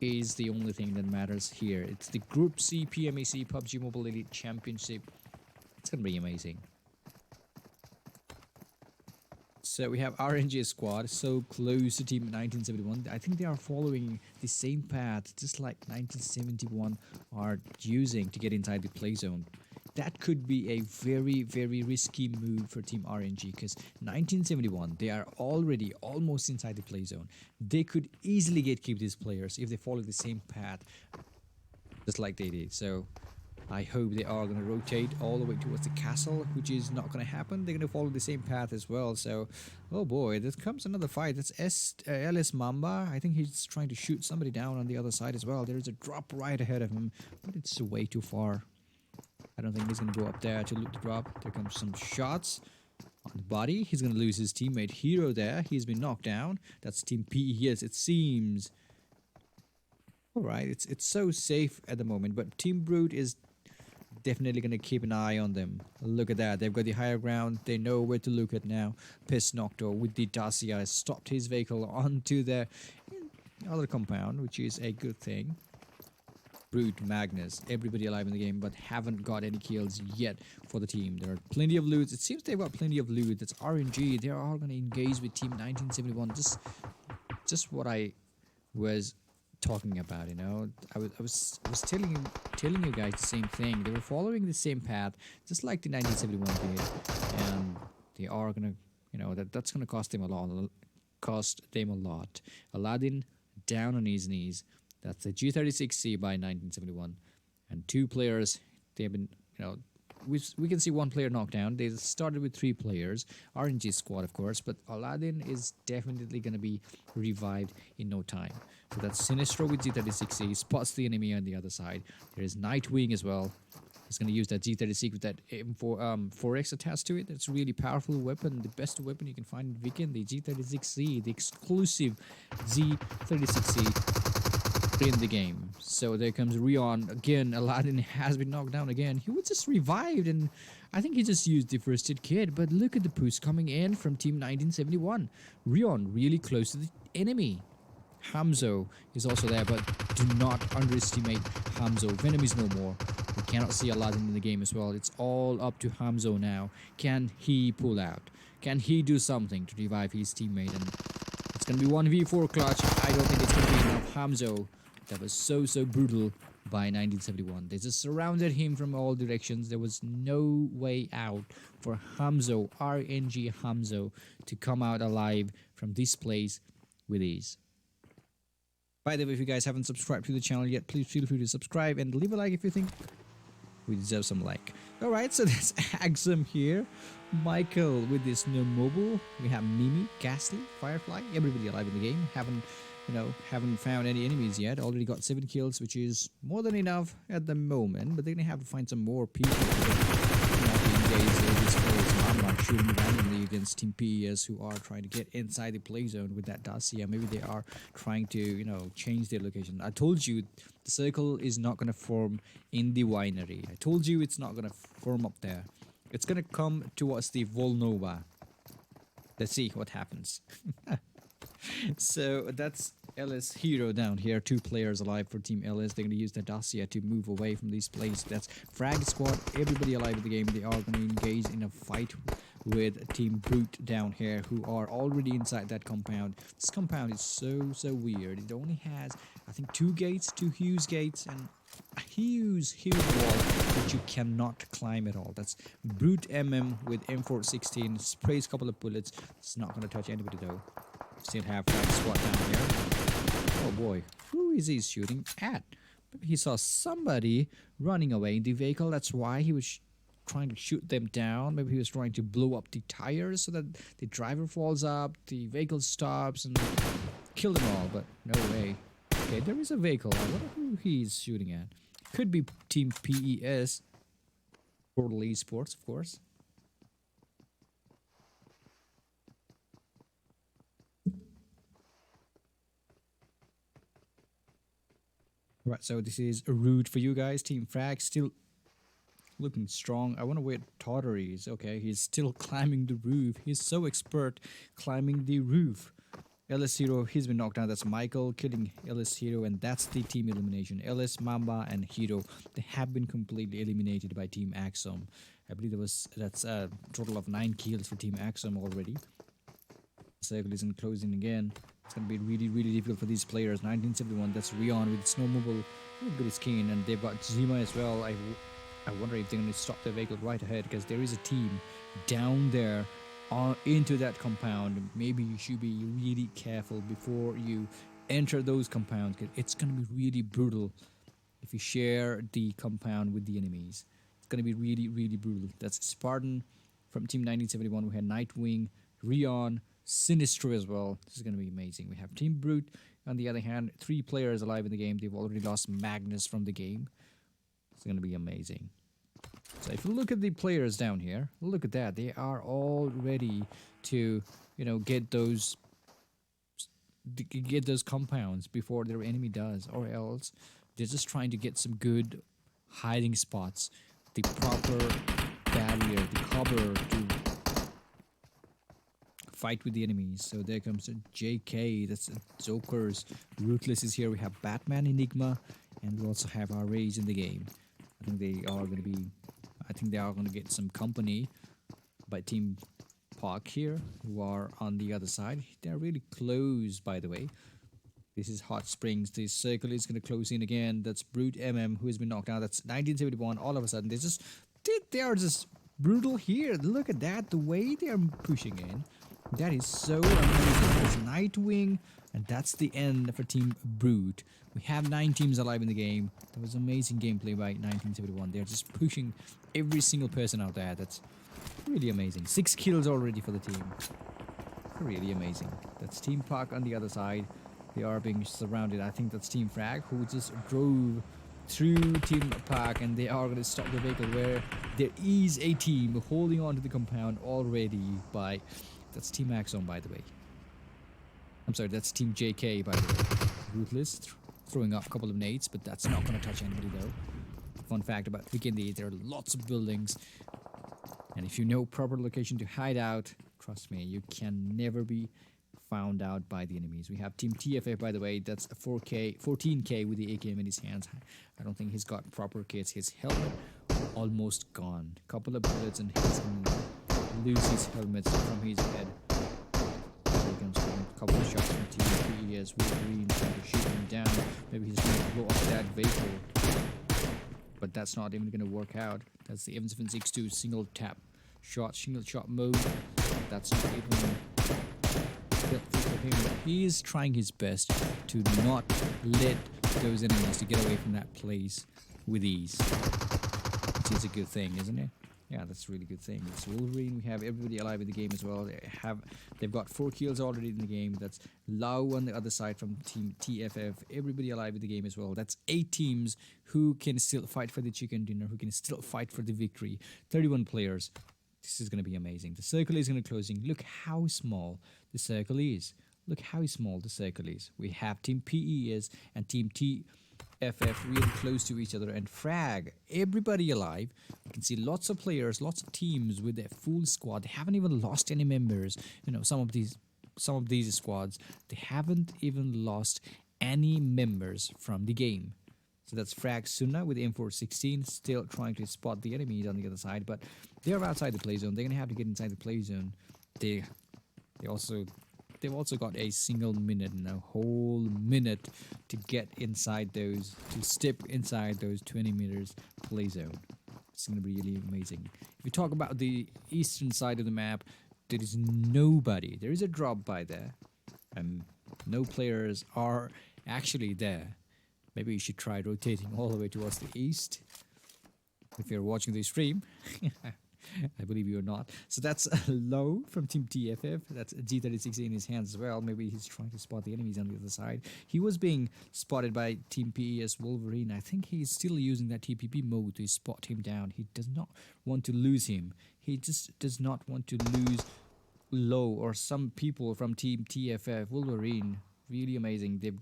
[SPEAKER 1] is the only thing that matters here. It's the Group C PMEC PUBG Mobile Elite Championship. It's gonna be amazing. So we have RNG squad so close to team 1971. I think they are following the same path just like 1971 are using to get inside the play zone. That could be a very, very risky move for team RNG because 1971, they are already almost inside the play zone. They could easily gatekeep these players if they follow the same path just like they did. So I hope they are going to rotate all the way towards the castle, which is not going to happen. They're going to follow the same path as well. So, oh boy, there comes another fight. That's LS Mamba. I think he's trying to shoot somebody down on the other side as well. There's a drop right ahead of him, but it's way too far. I don't think he's going to go up there to loot the drop. There comes some shots on the body. He's going to lose his teammate Hero there. He's been knocked down. That's Team PES, it seems. Alright, it's so safe at the moment, but Team Brute is definitely going to keep an eye on them. Look at that. They've got the higher ground. They know where to look at now. Piss Nocto with the Dacia has stopped his vehicle onto the other compound, which is a good thing. Brute, Magnus, everybody alive in the game, but haven't got any kills yet for the team. There are plenty of loots. It seems they've got plenty of loot. That's RNG. They are all going to engage with Team 1971. Just what I was talking about, you know. I was telling you guys the same thing. They were following the same path, just like the 1971 did, and they are gonna, you know, that's gonna cost them a lot. Aladdin down on his knees. That's the G36C by 1971, and two players. They have been, you know. We can see one player knocked down. They started with 3 players. RNG squad, of course, but Aladdin is definitely going to be revived in no time. So that's Sinistro with G36C. Spots the enemy on the other side. There is Nightwing as well. He's going to use that G36 with that M4X attached to it. That's a really powerful weapon. The best weapon you can find in Viken, the G36C, the exclusive G36C. In the game. So there comes Rion again. Aladdin has been knocked down again. He was just revived, and I think he just used the first aid kit. But look at the push coming in from Team 1971. Rion really close to the enemy. Hamzo is also there, but do not underestimate Hamzo. Venom is no more. We cannot see Aladdin in the game as well. It's all up to Hamzo now. Can he pull out? Can he do something to revive his teammate? And it's going to be 1v4 clutch. I don't think it's going to be enough. Hamzo, that was so brutal by 1971. They just surrounded him from all directions. There was no way out for Hamzo, RNG Hamzo, to come out alive from this place with ease. By the way, if you guys haven't subscribed to the channel yet, please feel free to subscribe and leave a like if you think we deserve some like. Alright, so that's Axum here. Michael with this no mobile. We have Mimi, Ghastly, Firefly, everybody alive in the game. Haven't found any enemies yet. Already got 7 kills, which is more than enough at the moment. But they're gonna have to find some more people to engage this place. I'm not shooting randomly against Team PES who are trying to get inside the play zone with that Dacia. Maybe they are trying to, you know, change their location. I told you the circle is not gonna form in the winery. I told you it's not gonna form up there. It's gonna come towards the Volnova. Let's see what happens. So that's LS Hero down here. 2 players alive for Team LS. They're going to use the Dacia to move away from this place. That's Frag squad. Everybody alive in the game. They are going to engage in a fight with Team Brute down here, who are already inside that compound. This compound is so weird. It only has, I think, 2 gates, 2 huge gates, and a huge wall that you cannot climb at all. That's Brute with M416. Sprays a couple of bullets. It's not going to touch anybody though. Still have Frag squad down here. Oh boy, who is he shooting at? Maybe he saw somebody running away in the vehicle. That's why he was trying to shoot them down. Maybe he was trying to blow up the tires so that the driver falls up, the vehicle stops, and kill them all. But no way. Okay, there is a vehicle. I wonder who he's shooting at. Could be Team PES. Portal eSports, of course. Right, so this is a route for you guys. Team Frag still looking strong. I wonder where Totter is. Okay, he's still climbing the roof. He's so expert climbing the roof. LS Hero, he's been knocked down. That's Michael killing LS Hero, and that's the team elimination. LS, Mamba, and Hero, they have been completely eliminated by Team Axum. I believe that's a total of 9 kills for Team Axum already. Circle isn't closing again. It's going to be really, really difficult for these players. 1971, that's Rion with Snowmobile. Really good skin, and they've got Zima as well. I wonder if they're going to stop their vehicle right ahead, because there is a team down there into that compound. Maybe you should be really careful before you enter those compounds, because it's going to be really brutal if you share the compound with the enemies. It's going to be really, really brutal. That's Spartan from Team 1971. We had Nightwing, Rion, Sinistro as well. This is going to be amazing. We have Team Brute. On the other hand, 3 players alive in the game. They've already lost Magnus from the game. It's going to be amazing. So if you look at the players down here, look at that. They are all ready to, get those compounds before their enemy does, or else they're just trying to get some good hiding spots, the proper barrier, the cover to fight with the enemies. So there comes a JK, that's Jokers, Ruthless is here. We have Batman, Enigma, and we also have our Rays in the game. I think they are going to get some company by Team Pubg here, who are on the other side. They're really close, by the way. This is Hot Springs. The circle is going to close in again. That's Brute MM, who has been knocked out. That's 1971. All of a sudden, they are just brutal here. Look at that, the way they are pushing in. That is so amazing. There's Nightwing, and that's the end for Team Brute. We have 9 teams alive in the game. That was amazing gameplay by 1971. They're just pushing every single person out there. That's really amazing. 6 kills already for the team. Really amazing. That's Team Pubg on the other side. They are being surrounded. I think that's Team Frag, who just drove through Team Pubg, and they are going to stop the vehicle, where there is a team holding on to the compound already by... That's Team Axon, by the way. I'm sorry, that's Team JK, by the way. Ruthless throwing up a couple of nades, but that's not going to touch anybody, though. Fun fact about Weekend, there are lots of buildings, and if you know proper location to hide out, trust me, you can never be found out by the enemies. We have Team TFF, by the way. That's a 14k with the AKM in his hands. I don't think he's got proper kits. His helmet almost gone. Couple of bullets and he's going to lose his helmet from his head. Here comes a couple of shots from Team PES. Wolverine trying to shoot him down. Maybe he's going to blow up that vehicle, but that's not even going to work out. That's the M762 single shot mode. That's not even for him. He is trying his best to not let those enemies to get away from that place with ease, which is a good thing, isn't it? Yeah, that's a really good thing. It's Wolverine. We have everybody alive in the game as well. They've got 4 kills already in the game. That's Lau on the other side from Team TFF. Everybody alive in the game as well. That's 8 teams who can still fight for the chicken dinner, who can still fight for the victory. 31 players. This is going to be amazing. The circle is going to closing. Look how small the circle is. Look how small the circle is. We have Team PES and Team TFF really close to each other, and Frag, everybody alive. You can see lots of players, lots of teams with their full squad. They haven't even lost any members. Some of these squads, they haven't even lost any members from the game. So that's Frag Sunna with M416, still trying to spot the enemies on the other side, but they're outside the play zone. They're gonna have to get inside the play zone. They've also got a single minute, a whole minute to get inside those, to step inside those 20 meters play zone. It's gonna be really amazing. If we talk about the eastern side of the map, there is nobody. There is a drop by there, and no players are actually there. Maybe you should try rotating all the way towards the east if you're watching the stream. I believe you're not. So that's Low from Team TFF. That's G36 in his hands as well. Maybe he's trying to spot the enemies on the other side. He was being spotted by Team PES Wolverine. I think he's still using that TPP mode to spot him down. He does not want to lose him. He just does not want to lose Low or some people from Team TFF Wolverine. Really amazing. They've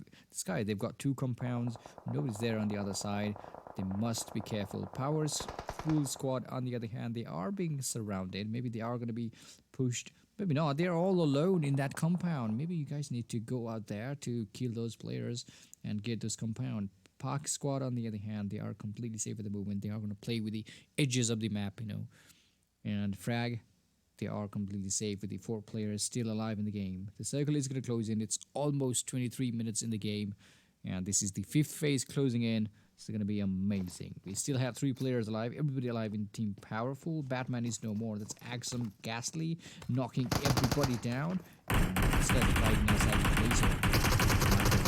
[SPEAKER 1] got 2 compounds. Nobody's there on the other side. They must be careful. Power's full squad, on the other hand, they are being surrounded. Maybe they are going to be pushed. Maybe not. They're all alone in that compound. Maybe you guys need to go out there to kill those players and get those compound. Pubg squad, on the other hand, they are completely safe at the moment. They are going to play with the edges of the map, And Frag, they are completely safe with the 4 players still alive in the game. The circle is going to close in. It's almost 23 minutes in the game, and this is the 5th phase closing in. It's going to be amazing. We still have 3 players alive. Everybody alive in Team Powerful. Batman is no more. That's Axum Ghastly knocking everybody down. And instead of fighting outside the laser.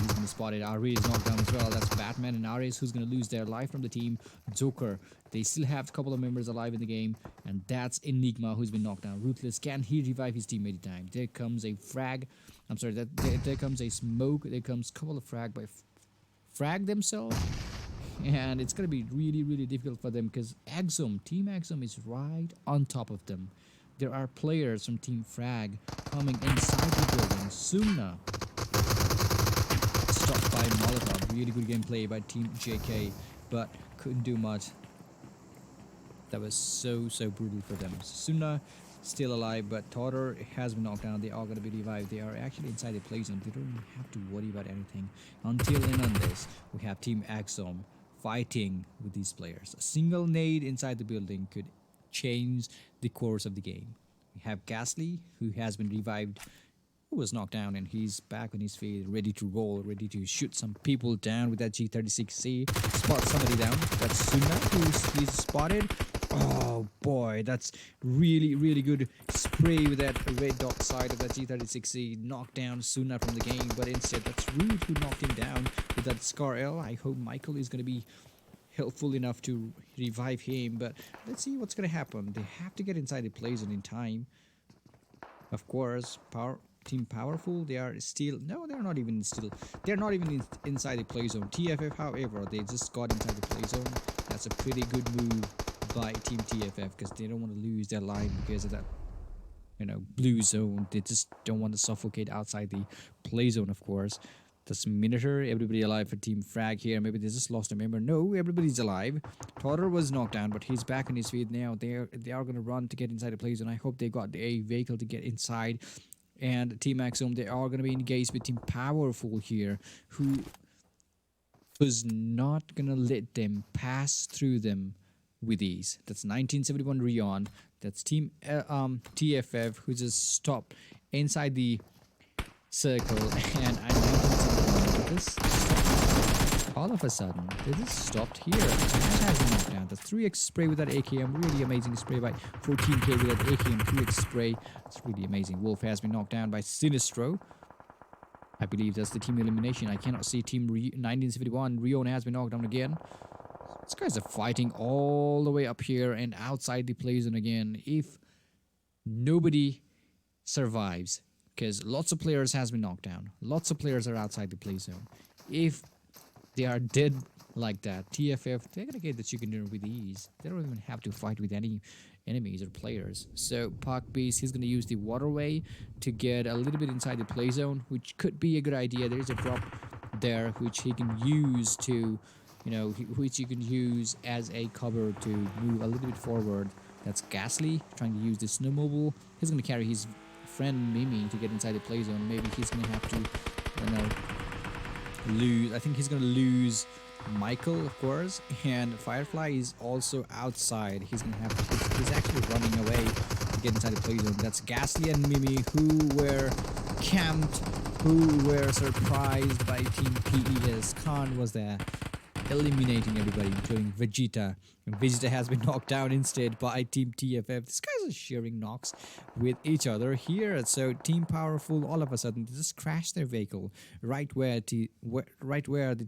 [SPEAKER 1] He's going to spot it. Ari is knocked down as well. That's Batman and Ares who's going to lose their life from the team. Joker. They still have a couple of members alive in the game. And that's Enigma who's been knocked down. Ruthless. Can he revive his teammate in time? There comes a frag. I'm sorry. There comes a smoke. There comes a couple of frag by Frag themselves. And it's going to be really, really difficult for them because Team Axum is right on top of them. There are players from Team Frag coming inside the building. Sumna stopped by Molotov. Really good gameplay by Team JK, but couldn't do much. That was so brutal for them. Sumna still alive, but Totter has been knocked down. They are going to be revived. They are actually inside the play zone. They don't have to worry about anything. Until and on this, we have Team Axum fighting with these players. A single nade inside the building could change the course of the game. We have Ghastly, who has been revived, who was knocked down, and he's back on his feet, ready to roll, ready to shoot some people down with that G36C. Spot somebody down. That's Suna, he's spotted. Oh boy, that's really good spray with that red dot side of that G36C. Knocked down Suna from the game, but instead that's Root who knocked him down with that Scar L. I hope Michael is going to be helpful enough to revive him, but let's see what's going to happen. They have to get inside the play zone in time. Of course, Team Powerful, they are still, no, they're not even inside the play zone. TFF, however, they just got inside the play zone. That's a pretty good move by Team TFF because they don't want to lose their line because of that, blue zone. They just don't want to suffocate outside the play zone, of course. That's Minotaur, everybody alive for Team Frag here. Maybe they just lost a member. No, everybody's alive. Totter was knocked down, but he's back on his feet now. They are going to run to get inside the play zone. I hope they got a vehicle to get inside. And Team Axum, they are going to be engaged with Team Powerful here, who was not going to let them pass through them with ease. That's 1971 Rion. That's Team TFF, who just stopped inside the circle. And I know this stopped all of a sudden. They just stopped here. That has been knocked down. The 3x spray with that AKM, really amazing spray by 14k with that AKM 3x spray. It's really amazing. Wolf has been knocked down by Sinistro. I believe that's the team elimination. I cannot see Team 1971. Rion has been knocked down again. These guys are fighting all the way up here and outside the play zone again. If nobody survives, because lots of players has been knocked down. Lots of players are outside the play zone. If they are dead like that, TFF, they're going to get the chicken dinner with ease. They don't even have to fight with any enemies or players. So Pubg, he's going to use the waterway to get a little bit inside the play zone, which could be a good idea. There's a drop there which he can use to, which you can use as a cover to move a little bit forward. That's Ghastly trying to use the snowmobile. He's going to carry his friend Mimi to get inside the play zone. Maybe he's going to have to, lose. I think he's going to lose Michael, of course, and Firefly is also outside. He's going to have to, he's actually running away to get inside the play zone. That's Ghastly and Mimi who were camped, who were surprised by Team PES. Khan was there, eliminating everybody, including Vegeta. And Vegeta has been knocked down instead by Team TFF. These guys are sharing knocks with each other here. So Team Powerful, all of a sudden, they just crashed their vehicle right where the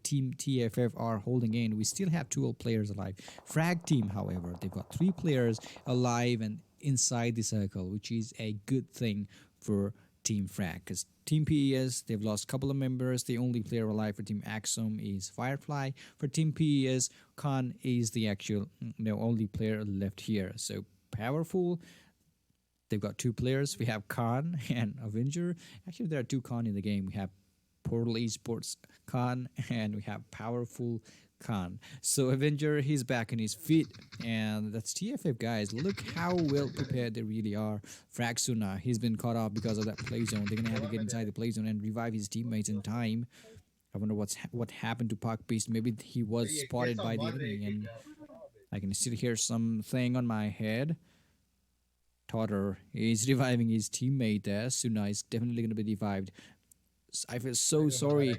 [SPEAKER 1] Team TFF are holding in. We still have 2 players alive. Frag team, however, they've got 3 players alive and inside the circle, which is a good thing for Team Frag, because Team PES, they've lost a couple of members. The only player alive for Team Axum is Firefly. For Team PES, Khan is the actual only player left here. So Powerful, they've got 2 players. We have Khan and Avenger. Actually, there are 2 Khan in the game. We have Portal eSports Khan and we have Powerful Khan. So Avenger, he's back on his feet, and that's TFF, guys. Look how well prepared they really are. Frag Suna, he's been caught off because of that play zone. They're gonna have to get inside the play zone and revive his teammates in time. I wonder what happened to Pubg. Maybe he was spotted by the enemy, and I can still hear something on my head. Totter is reviving his teammate there. Suna is definitely going to be revived. I feel so sorry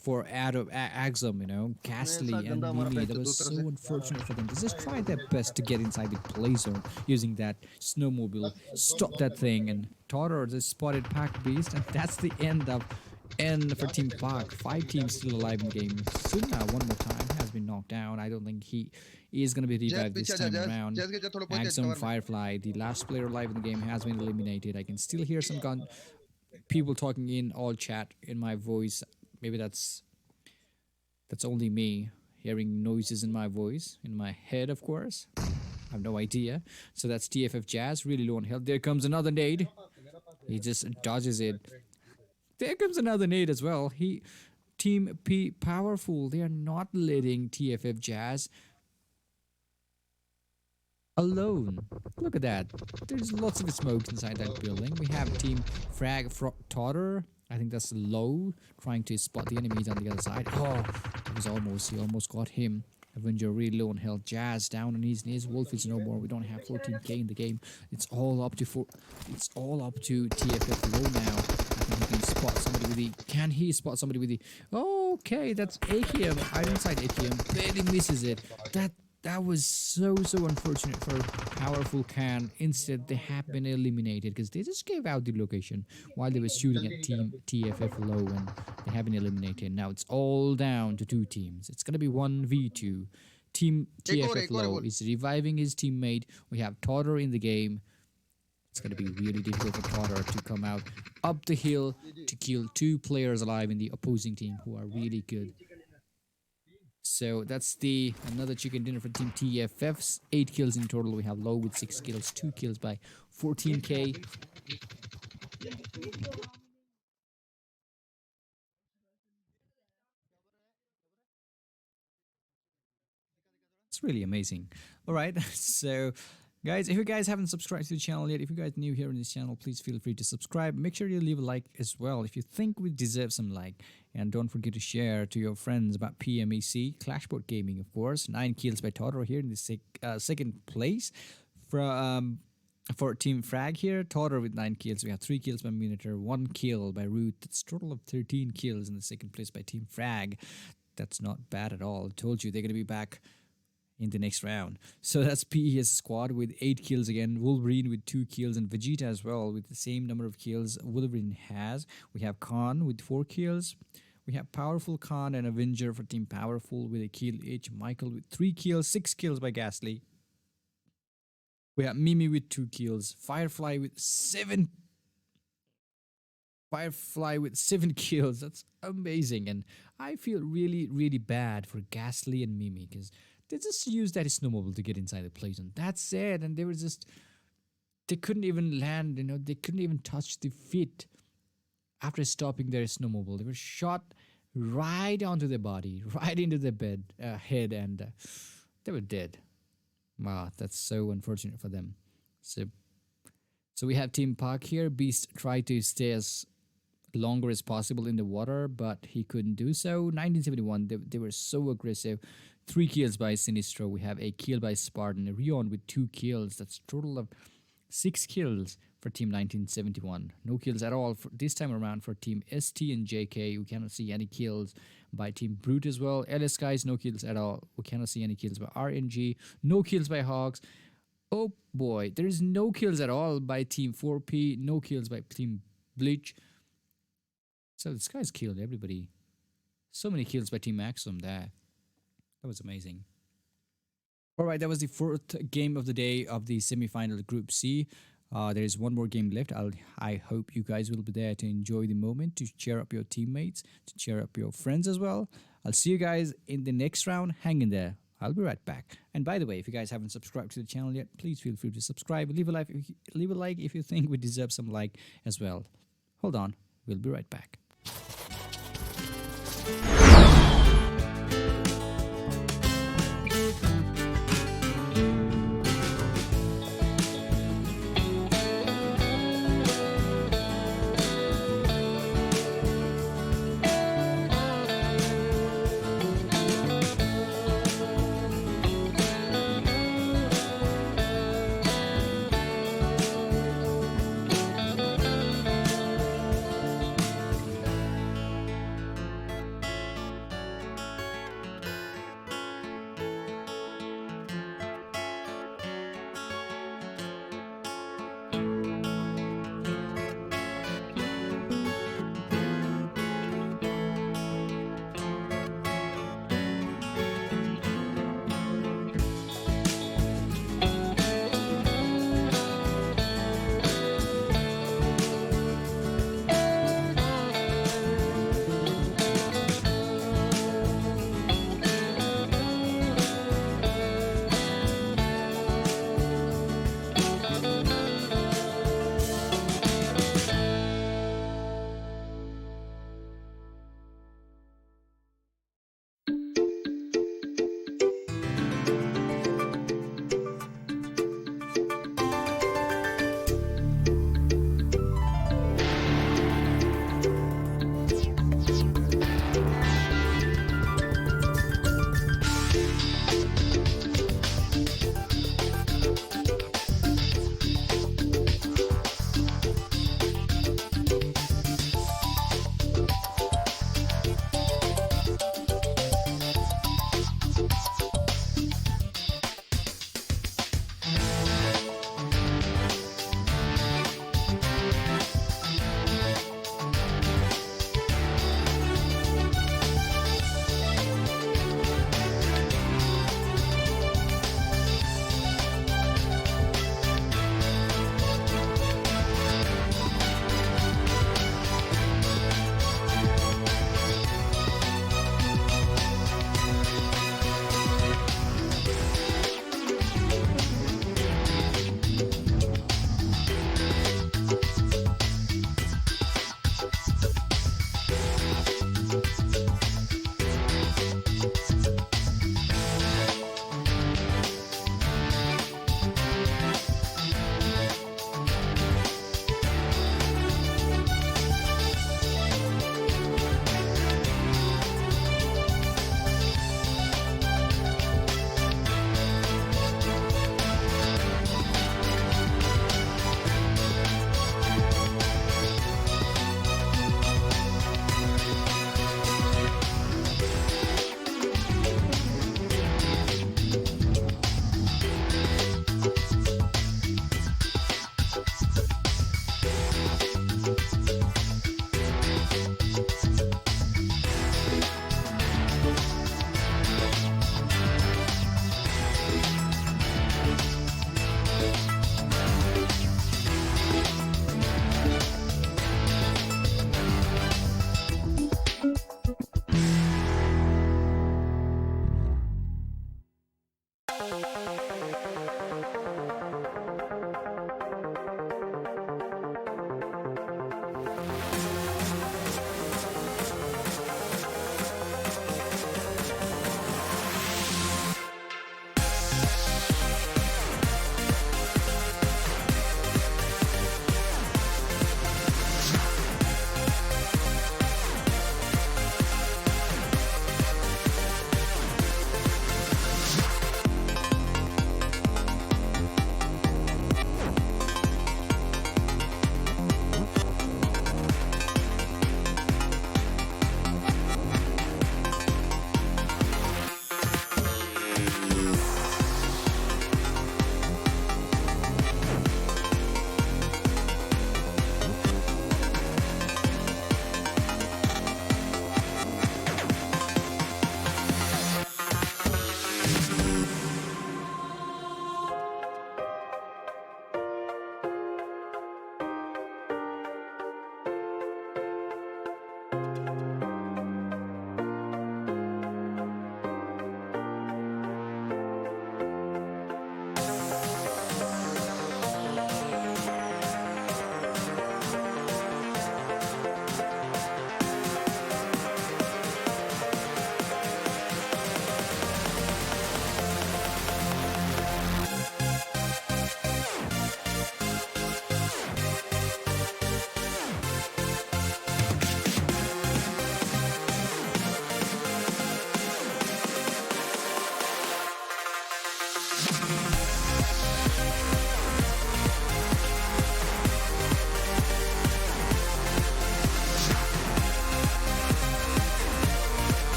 [SPEAKER 1] for Axum, you know, Ghastly and Mimi. That was so unfortunate for them. They just tried their best to get inside the play zone using that snowmobile. Stop that thing, and Totter just spotted Pack Beast, and that's the end for Team Park. 5 teams still alive in the game. Suna one more time has been knocked down. I don't think he is going to be revived this time around. Axum Firefly, the last player alive in the game, has been eliminated. I can still hear some people talking in all chat in my voice. Maybe that's only me hearing noises in my voice, in my head, of course. I have no idea. So that's TFF Jazz, really low on health. There comes another nade. He just dodges it. There comes another nade as well. Team P powerful. They are not letting TFF Jazz alone. Look at that. There's lots of smoke inside that building. We have Team Frag Totter. I think that's low, trying to spot the enemies on the other side. Oh, it was he almost got him. Avenger really low on health. Jazz down on his knees. Wolf is no more. We don't have 14k in the game. It's all up to TFF low now. I think he can spot somebody with the. Can he spot somebody with the? Okay, that's AKM. Ironside AKM barely misses it. That was so unfortunate for Powerful Can. Instead, they have been eliminated because they just gave out the location while they were shooting at Team TFF low, and they have been eliminated. Now it's all down to 2 teams. It's gonna be 1v2. Team TFF low is reviving his teammate. We have Totter in the game. It's gonna be really difficult for Totter to come out up the hill to kill 2 players alive in the opposing team who are really good. So that's another chicken dinner for Team TFF's. 8 kills in total. We have low with 6 kills, 2 kills by 14k. It's really amazing. All right, so guys, if you guys haven't subscribed to the channel yet, if you guys are new here on this channel, please feel free to subscribe. Make sure you leave a like as well if you think we deserve some like. And don't forget to share to your friends about PMEC, Clashpot Gaming, of course. 9 kills by Totter here in the second place. For Team Frag here, Totter with 9 kills. We have 3 kills by Minotaur, 1 kill by Root. That's a total of 13 kills in the second place by Team Frag. That's not bad at all. I told you they're going to be back in the next round. So that's PES squad with 8 kills again. Wolverine with 2 kills, and Vegeta as well with the same number of kills Wolverine has. We have Khan with 4 kills. We have Powerful Khan and Avenger for Team Powerful with a kill each. Michael with 3 kills, 6 kills by Ghastly. We have Mimi with 2 kills. Firefly with 7 kills. That's amazing. And I feel really bad for Ghastly and Mimi because they just used that snowmobile to get inside the play zone. That's it. And they couldn't even land, they couldn't even touch the feet after stopping their snowmobile. They were shot right onto their body, right into their head, and they were dead. Wow, that's so unfortunate for them. So we have Team Park here. Beast tried to stay as longer as possible in the water, but he couldn't do so. 1971, they were so aggressive. 3 kills by Sinistro. We have a kill by Spartan. Rion with 2 kills. That's a total of 6 kills for Team 1971. No kills at all for this time around for Team ST and JK. We cannot see any kills by Team Brute as well. LS guys, no kills at all. We cannot see any kills by RNG. No kills by HAWKZ. Oh boy, there is no kills at all by Team 4P. No kills by Team Bleach. So this guy's killed everybody. So many kills by Team Maxim there. That was amazing. Alright, that was the 4th game of the day of the semi-final Group C. There is one more game left. I hope you guys will be there to enjoy the moment, to cheer up your teammates, to cheer up your friends as well. I'll see you guys in the next round. Hang in there. I'll be right back. And by the way, if you guys haven't subscribed to the channel yet, please feel free to subscribe. Leave a like if you think we deserve some like as well. Hold on. We'll be right back.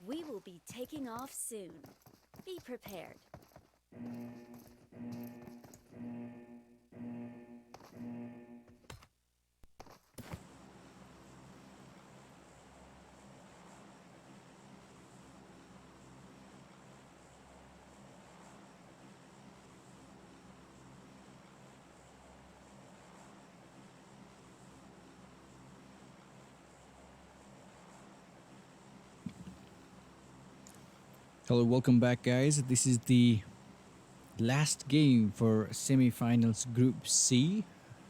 [SPEAKER 2] We will be taking off soon. Be prepared.
[SPEAKER 1] Hello, welcome back, guys. This is the last game for semi-finals Group C.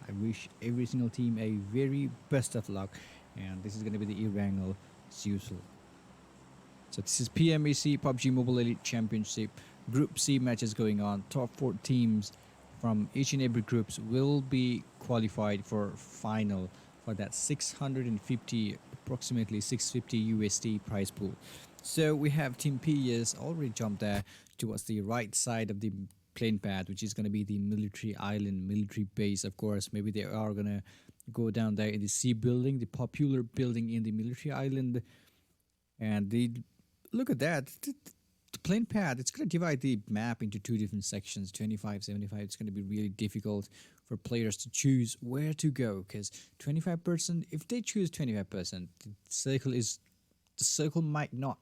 [SPEAKER 1] I wish every single team a very best of luck, and this is going to be the Irangle as usual. So this is PMEC PUBG Mobile Elite Championship Group C matches going on. Top 4 teams from each and every groups will be qualified for final for that 650, approximately 650 USD prize pool. So we have Team P has already jumped there towards the right side of the plane pad, which is going to be the military island, military base. Of course, maybe they are going to go down there in the C building, the popular building in the military island. And the look at that. The plane pad, it's going to divide the map into 2 different sections, 25, 75. It's going to be really difficult for players to choose where to go, because 25%, if they choose 25%, the circle might not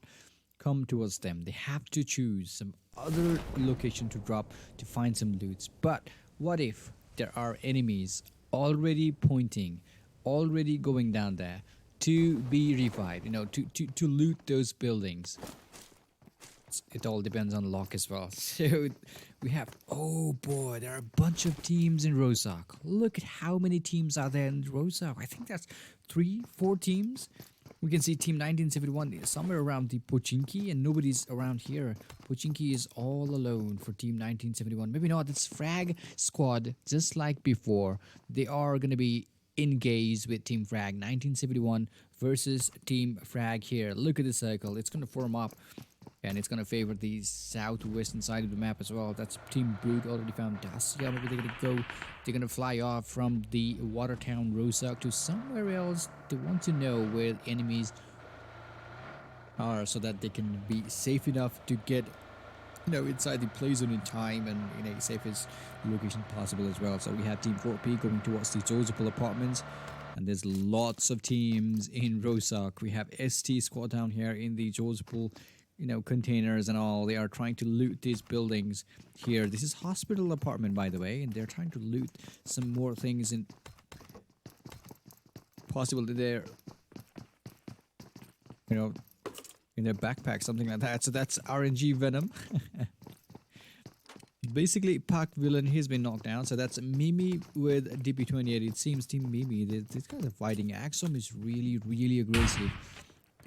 [SPEAKER 1] come towards them. They have to choose some other location to drop to find some loots. But what if there are enemies already pointing, already going down there to be revived, to loot those buildings? It all depends on luck as well. So we have, oh boy, there are a bunch of teams in Rozhok. Look at how many teams are there in Rozhok. I think that's 3-4 teams. We can see Team 1971 is somewhere around the Pochinki, and nobody's around here. Pochinki is all alone for Team 1971. Maybe not. It's Frag squad, just like before. They are going to be engaged with Team Frag 1971 versus Team Frag here. Look at the circle. It's going to form up, and it's going to favor the southwestern side of the map as well. That's Team Brute already found Dacia. Maybe they're going to go. They're going to fly off from the Watertown Rozhok to somewhere else. They want to know where the enemies are so that they can be safe enough to get inside the play zone in time and in a safest location possible as well. So we have Team 4P going towards the Josepal apartments. And there's lots of teams in Rozhok. We have ST squad down here in the Josepal containers and all. They are trying to loot these buildings here. This is hospital apartment, by the way, and they're trying to loot some more things in possibly there, in their backpack, something like that. So that's RNG Venom. Basically, Park Villain, he's been knocked down. So that's Mimi with DP28. It seems Team Mimi, this kind of fighting. Axum is really, really aggressive.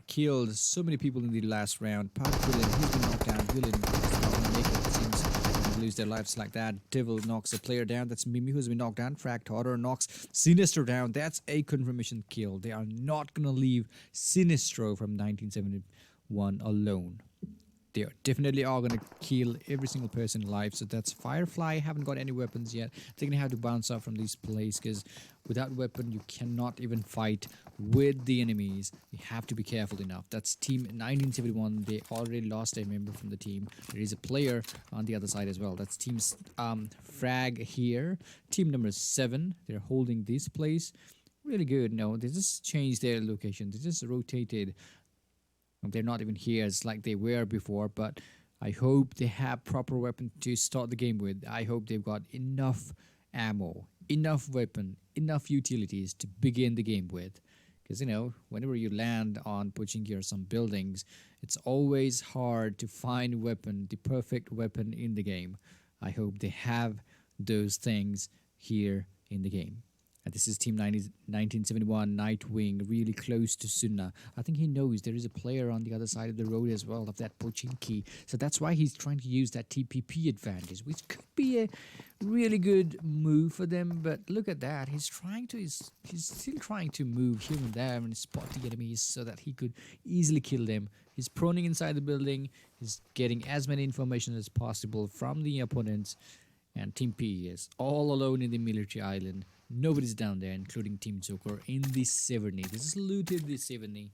[SPEAKER 1] Killed so many people in the last round. Park Villain, he's been knocked down. Villain is not going to make it. It seems to lose their lives like that. Devil knocks a player down. That's Mimi who's been knocked down. Frag knocks Sinistro down. That's a confirmation kill. They are not going to leave Sinistro from 1971 alone. They definitely are going to kill every single person alive. So that's Firefly. Haven't got any weapons yet. They're going to have to bounce off from this place, because without weapon, you cannot even fight with the enemies. You have to be careful enough. That's Team 1971. They already lost a member from the team. There is a player on the other side as well. That's Team Frag here. Team number 7. They're holding this place. Really good. No, they just changed their location. They just rotated. They're not even here as like they were before, but I hope they have proper weapon to start the game with. I hope they've got enough ammo, enough weapon, enough utilities to begin the game with. Because, whenever you land on Pochinki or some buildings, it's always hard to find weapon, the perfect weapon in the game. I hope they have those things here in the game. And this is Team 1971 Nightwing, really close to Sunna. I think he knows there is a player on the other side of the road as well, of that Pochinki. So that's why he's trying to use that TPP advantage, which could be a really good move for them. But look at that. He's still trying to move here and there and spot the enemies so that he could easily kill them. He's proning inside the building. He's getting as many information as possible from the opponents. And Team P is all alone in the military island. Nobody's down there, including Team Joker in the Severny. This is looted the Severny.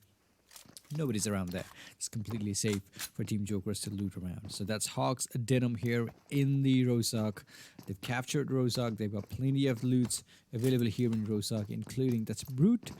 [SPEAKER 1] Nobody's around there. It's completely safe for Team Jokers to loot around. So that's HAWKZ Denim here in the Rozhok. They've captured Rozhok. They've got plenty of loots available here in Rozhok, including that's Brute.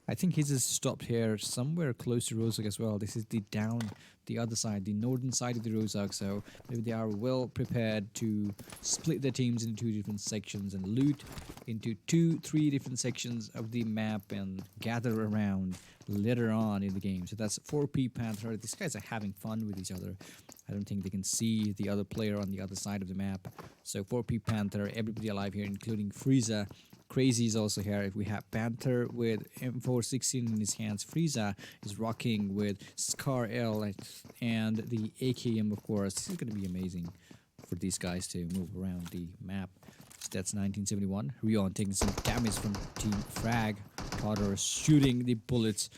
[SPEAKER 1] I think he's just stopped here somewhere close to Rozhok as well. This is the other side, the northern side of the Rozhok. So maybe they are well prepared to split their teams into 2 different sections and loot into 2-3 different sections of the map and gather around later on in the game. So that's 4P Panther. These guys are having fun with each other. I don't think they can see the other player on the other side of the map. So 4P Panther, everybody alive here, including Frieza. Crazy is also here. If we have Panther with M416 in his hands, Frieza is rocking with Scar L and the AKM, of course. This is going to be amazing for these guys to move around the map. So that's 1971. Rion taking some damage from Team Frag. Potter shooting the bullets,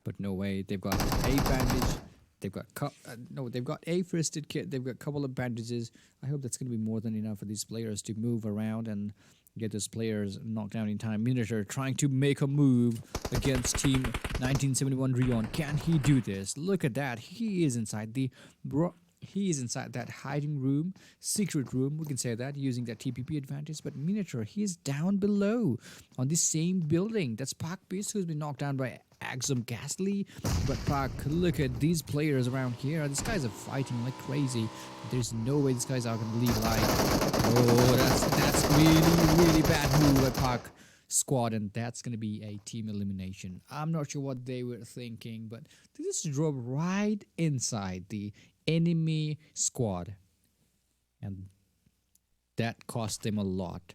[SPEAKER 1] but no way. They've got a bandage. They've got they've got a first aid kit. They've got a couple of bandages. I hope that's going to be more than enough for these players to move around and get those players knocked down in time. Minotaur trying to make a move against Team 1971 Rion. Can he do this? Look at that. He is inside that hiding room, secret room, we can say that, using that TPP advantage. But Minotaur, he is down below on the same building. That's Pubg, who's been knocked down by Axum Ghastly. But Pubg, look at these players around here. These guys are fighting like crazy. There's no way these guys are going to leave alive. Oh, that's really bad move by Pubg squad, and that's going to be a team elimination. I'm not sure what they were thinking, but they just drove right inside the enemy squad, and that cost them a lot.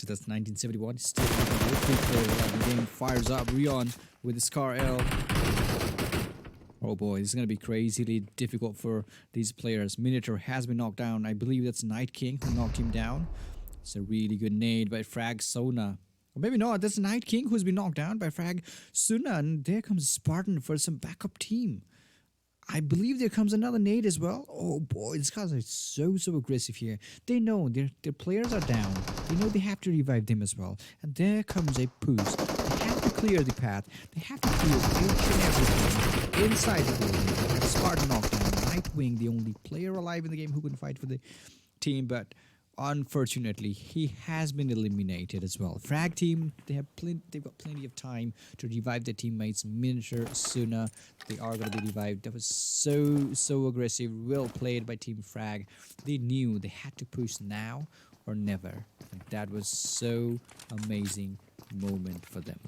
[SPEAKER 1] So that's 1971. Still the game fires up. Rion with the Scar L. Oh boy, this is going to be crazily difficult for these players. Minotaur has been knocked down. I believe that's Night King who knocked him down. It's a really good nade by Frag Sona. Or maybe not, that's Night King who's been knocked down by Frag Sona. And there comes Spartan for some backup team. I believe there comes another nade as well. Oh boy, these guys are so aggressive here. They know their players are down. They know they have to revive them as well. And there comes a boost. They have to clear the path. They have to clear each and everything inside the building. Spartan knocked down. Nightwing, the only player alive in the game who can fight for the team, but unfortunately, he has been eliminated as well. Frag team, they've got plenty of time to revive their teammates. Minotaur, Suna, they are going to be revived. That was so aggressive, well played by Team Frag. They knew they had to push now or never. And that was so amazing moment for them.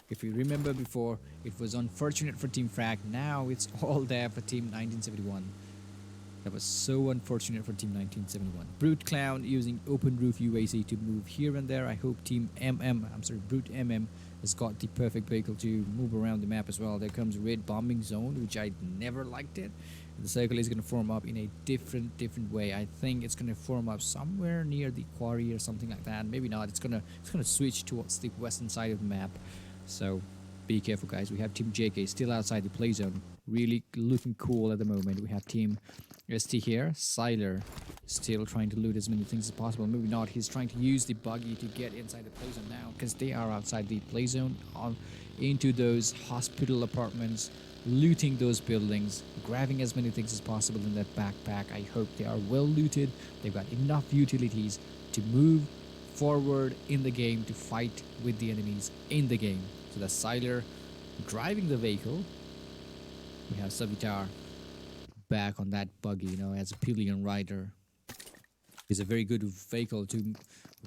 [SPEAKER 1] If you remember before, it was unfortunate for Team Frag. Now it's all there for Team 1971. That was so unfortunate for Team 1971. Brute Clown using open roof UAC to move here and there. I hope Team Brute MM has got the perfect vehicle to move around the map as well. There comes Red Bombing Zone, which I never liked it. The circle is going to form up in a different way. I think it's going to form up somewhere near the quarry or something like that. Maybe not. It's going to switch towards the western side of the map. So be careful, guys. We have Team JK still outside the play zone. Really looking cool at the moment. We have Team ST here. Siler still trying to loot as many things as possible. Maybe not. He's trying to use the buggy to get inside the play zone now, because they are outside the play zone, into those hospital apartments, looting those buildings, grabbing as many things as possible in that backpack. I hope they are well looted. They've got enough utilities to move forward in the game, to fight with the enemies in the game. So that's Siler driving the vehicle. We have Savitar back on that buggy, as a pillion rider. It's a very good vehicle to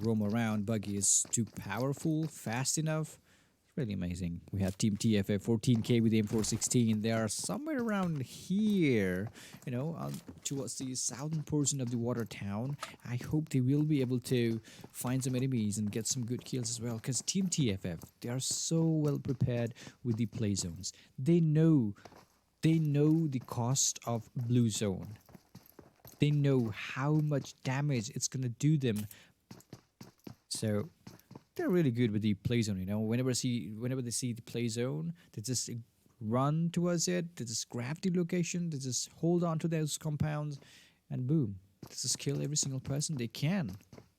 [SPEAKER 1] roam around. Buggy is too powerful, fast enough. It's really amazing. We have Team TFF 14k with the M416. They are somewhere around here, towards the southern portion of the water town. I hope they will be able to find some enemies and get some good kills as well, because Team TFF, they are so well prepared with the play zones. They know the cost of blue zone. They know how much damage it's gonna do them. So they're really good with the play zone. Whenever they see the play zone, they just run towards it. They just grab the location. They just hold on to those compounds, and boom, they just kill every single person they can.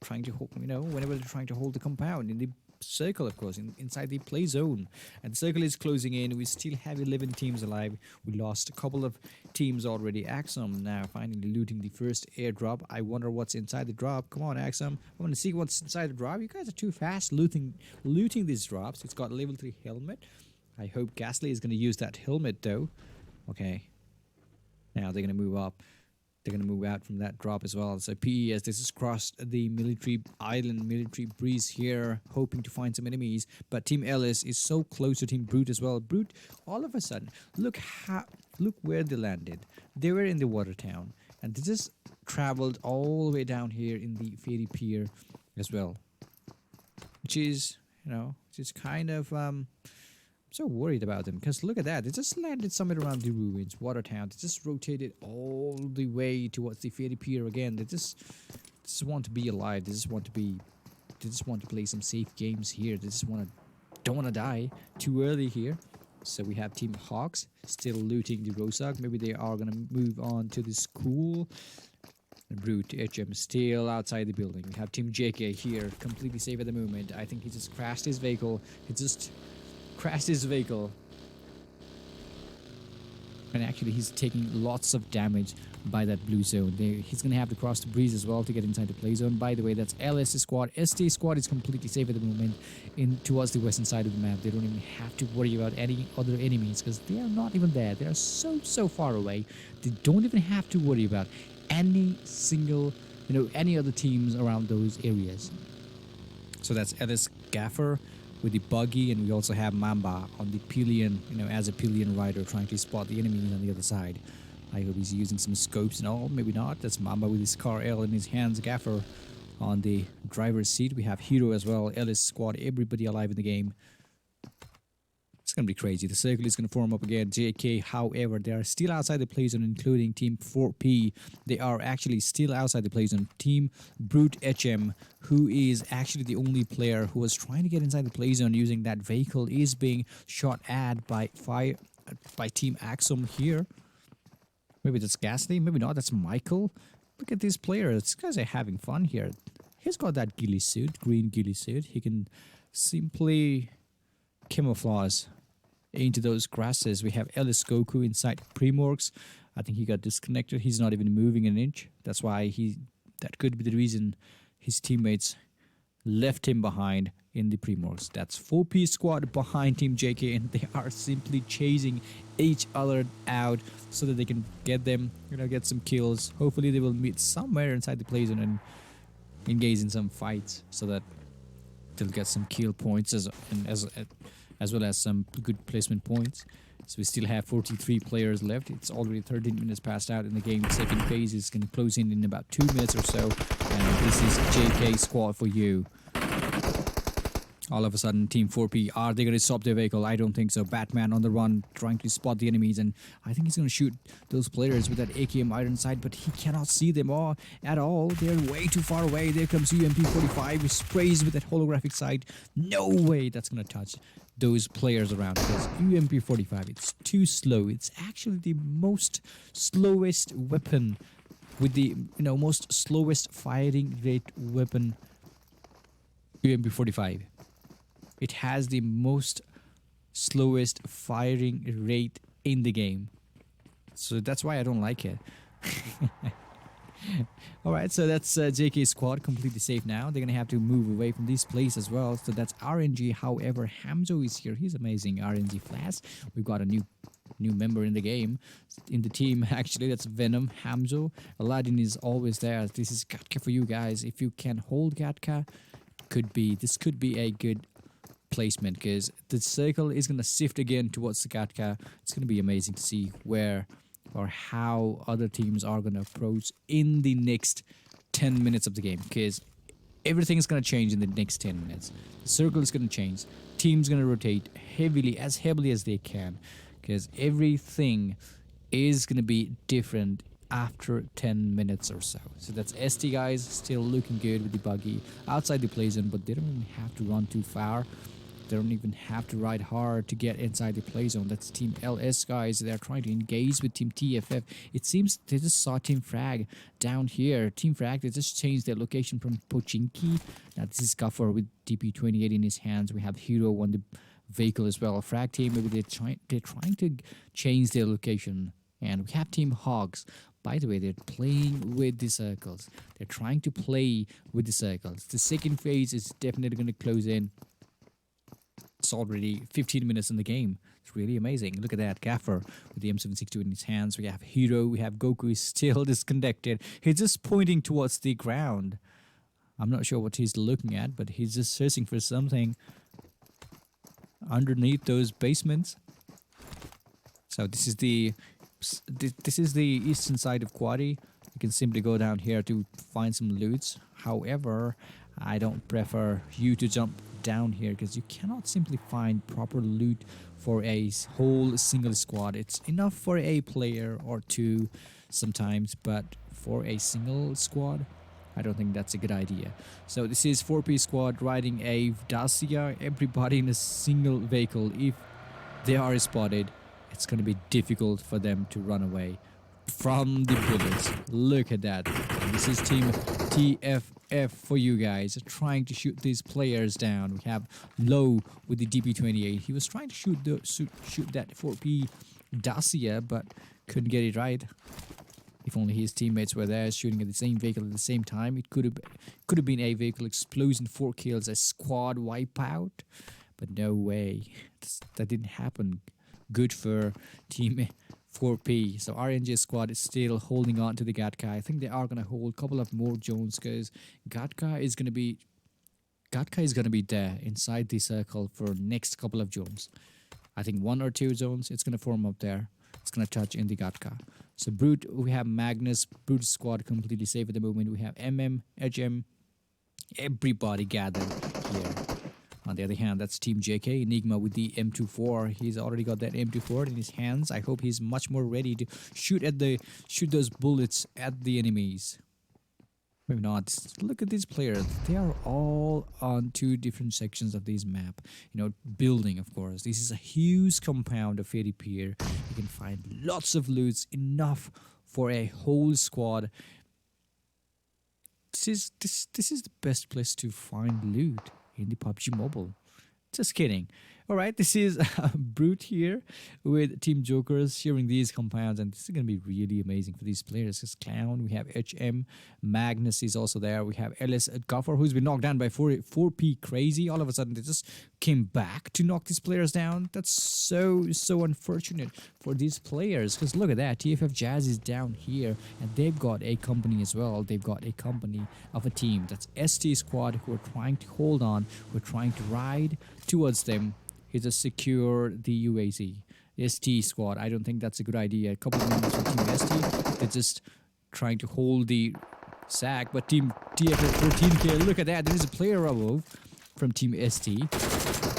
[SPEAKER 1] Whenever they're trying to hold the compound in the circle, of course, inside the play zone. And the circle is closing in. We still have 11 teams alive. We lost a couple of teams already. Axum now finally looting the first airdrop. I wonder what's inside the drop. Come on, Axum. I want to see what's inside the drop. You guys are too fast looting these drops. It's got a level 3 helmet. I hope Ghastly is going to use that helmet, though. Okay. Now they're going to move up. They're going to move out from that drop as well. So PES, this has crossed the military island, military breeze here, hoping to find some enemies. But Team Ellis is so close to Team Brute as well. Brute, all of a sudden, look where they landed. They were in the water town. And they just traveled all the way down here in the ferry pier as well. Which is, you know, just kind of... so worried about them, because look at that, they just landed somewhere around the ruins, Watertown. They just rotated all the way towards the ferry pier again. They just want to be alive. They just want to play some safe games here. They just don't want to die too early here. So we have Team HAWKZ still looting the Rosag. Maybe they are gonna move on to the school. Brute HM still outside the building. We have Team JK here, completely safe at the moment. I think he just crashed his vehicle. Crashed his vehicle, and actually he's taking lots of damage by that blue zone. He's gonna have to cross the breeze as well to get inside the play zone. By the way, that's LS squad. ST squad is completely safe at the moment towards the western side of the map. They don't even have to worry about any other enemies because they are not even there. They are so far away. They don't even have to worry about any single, any other teams around those areas. So that's LS Gaffer with the buggy, and we also have Mamba on the pillion, as a pillion rider trying to spot the enemies on the other side. I hope he's using some scopes and all, maybe not. That's Mamba with his car L in his hands, Gaffer on the driver's seat. We have Hero as well, Ellis squad, everybody alive in the game. It's going to be crazy. The circle is going to form up again. JK, however, they are still outside the play zone, including Team 4P. They are actually still outside the play zone. Team Brute HM, who is actually the only player who was trying to get inside the play zone using that vehicle, is being shot at by Team Axum here. Maybe that's Ghastly. Maybe not. That's Michael. Look at these players. These guys are having fun here. He's got that ghillie suit, green ghillie suit. He can simply camouflage into those grasses. We have Ellis Goku inside Primorx. I think he got disconnected. He's not even moving an inch. That's why that could be the reason his teammates left him behind in the Primorx. That's 4P squad behind Team JK, and they are simply chasing each other out so that they can get them, get some kills. Hopefully they will meet somewhere inside the play zone and engage in some fights so that they'll get some kill points as well as some good placement points. So we still have 43 players left. It's already 13 minutes passed out in the game. The second phase is going to close in about 2 minutes or so. And this is JK squad for you. All of a sudden, Team 4P, are they going to stop their vehicle? I don't think so. Batman on the run, trying to spot the enemies, and I think he's going to shoot those players with that AKM iron sight, but he cannot see them all at all. They're way too far away. There comes UMP45, who sprays with that holographic sight. No way that's going to touch those players around, because UMP45, it's too slow. It's actually the most slowest weapon with the most slowest firing rate weapon. UMP45, it has the most slowest firing rate in the game, so that's why I don't like it. Alright, so that's JK squad completely safe now. They're gonna have to move away from this place as well. So that's RNG. However, Hamzo is here. He's amazing. RNG Flash. We've got a new member in the game, in the team. Actually, that's Venom. Hamzo. Aladdin is always there. This is Gatka for you guys. If you can hold Gatka, this could be a good placement, because the circle is gonna shift again towards the Gatka. It's gonna be amazing to see where or how other teams are going to approach in the next 10 minutes of the game, because everything is going to change in the next 10 minutes. The circle is going to change. Teams going to rotate as heavily as they can, because everything is going to be different after 10 minutes or so. So that's ST guys, still looking good with the buggy outside the play zone, but they don't even have to run too far. They don't even have to ride hard to get inside the play zone. That's Team LS guys. They're trying to engage with Team TFF. It seems they just saw Team Frag down here. Team Frag, they just changed their location from Pochinki. Now this is Gaffer with DP28 in his hands. We have Hero on the vehicle as well. Frag team, maybe they're trying to change their location. And we have Team HAWKZ. By the way, they're playing with the circles. They're trying to play with the circles. The second phase is definitely going to close in. It's already 15 minutes in the game. It's really amazing. Look at that. Gaffer with the M762 in his hands. We have Hero. We have Goku is still disconnected. He's just pointing towards the ground. I'm not sure what he's looking at, but he's just searching for something underneath those basements. So this is the eastern side of Quadi. You can simply go down here to find some loots. However, I don't prefer you to jump down here because you cannot simply find proper loot for a whole single squad. It's enough for a player or two sometimes, but for a single squad, I don't think that's a good idea. So this is 4P squad riding a Dacia, everybody in a single vehicle. If they are spotted, it's going to be difficult for them to run away from the bullets. Look at that. And this is Team TFF for you guys, trying to shoot these players down. We have Low with the DP28. He was trying to shoot that 4P Dacia, but couldn't get it right. If only his teammates were there shooting at the same vehicle at the same time, it could have been a vehicle explosion, 4 kills, a squad wipeout. But no way. That didn't happen. Good for Team 4P. So RNG squad is still holding on to the Gatka. I think they are going to hold a couple of more zones because Gatka is going to be there inside the circle for next couple of zones. I think 1 or 2 zones it's going to form up there. It's going to touch in the Gatka. So Brute, we have Magnus, Brute squad completely safe at the moment. We have MM, HM, everybody gathered here. On the other hand, that's Team JK, Enigma with the M24. He's already got that M24 in his hands. I hope he's much more ready to shoot those bullets at the enemies. Maybe not. Look at these players. They are all on 2 different sections of this map. You know, building, of course. This is a huge compound of 80 pier. You can find lots of loots, enough for a whole squad. This is the best place to find loot in the PUBG Mobile. Just kidding. Alright, this is Brute here with Team Jokers sharing these compounds, and this is going to be really amazing for these players. This Clown, we have HM, Magnus is also there, we have LS Gaffer who's been knocked down by 4P Crazy. All of a sudden they just came back to knock these players down. That's so unfortunate for these players, because look at that, TFF Jazz is down here and they've got a company as well. They've got a company of a team. That's ST squad who are trying to hold on, who are trying to ride towards them. He just secure the UAZ. ST squad, I don't think that's a good idea. A couple of members from Team ST, they're just trying to hold the sack. But Team TFF 14K, look at that. There is a player above from Team ST.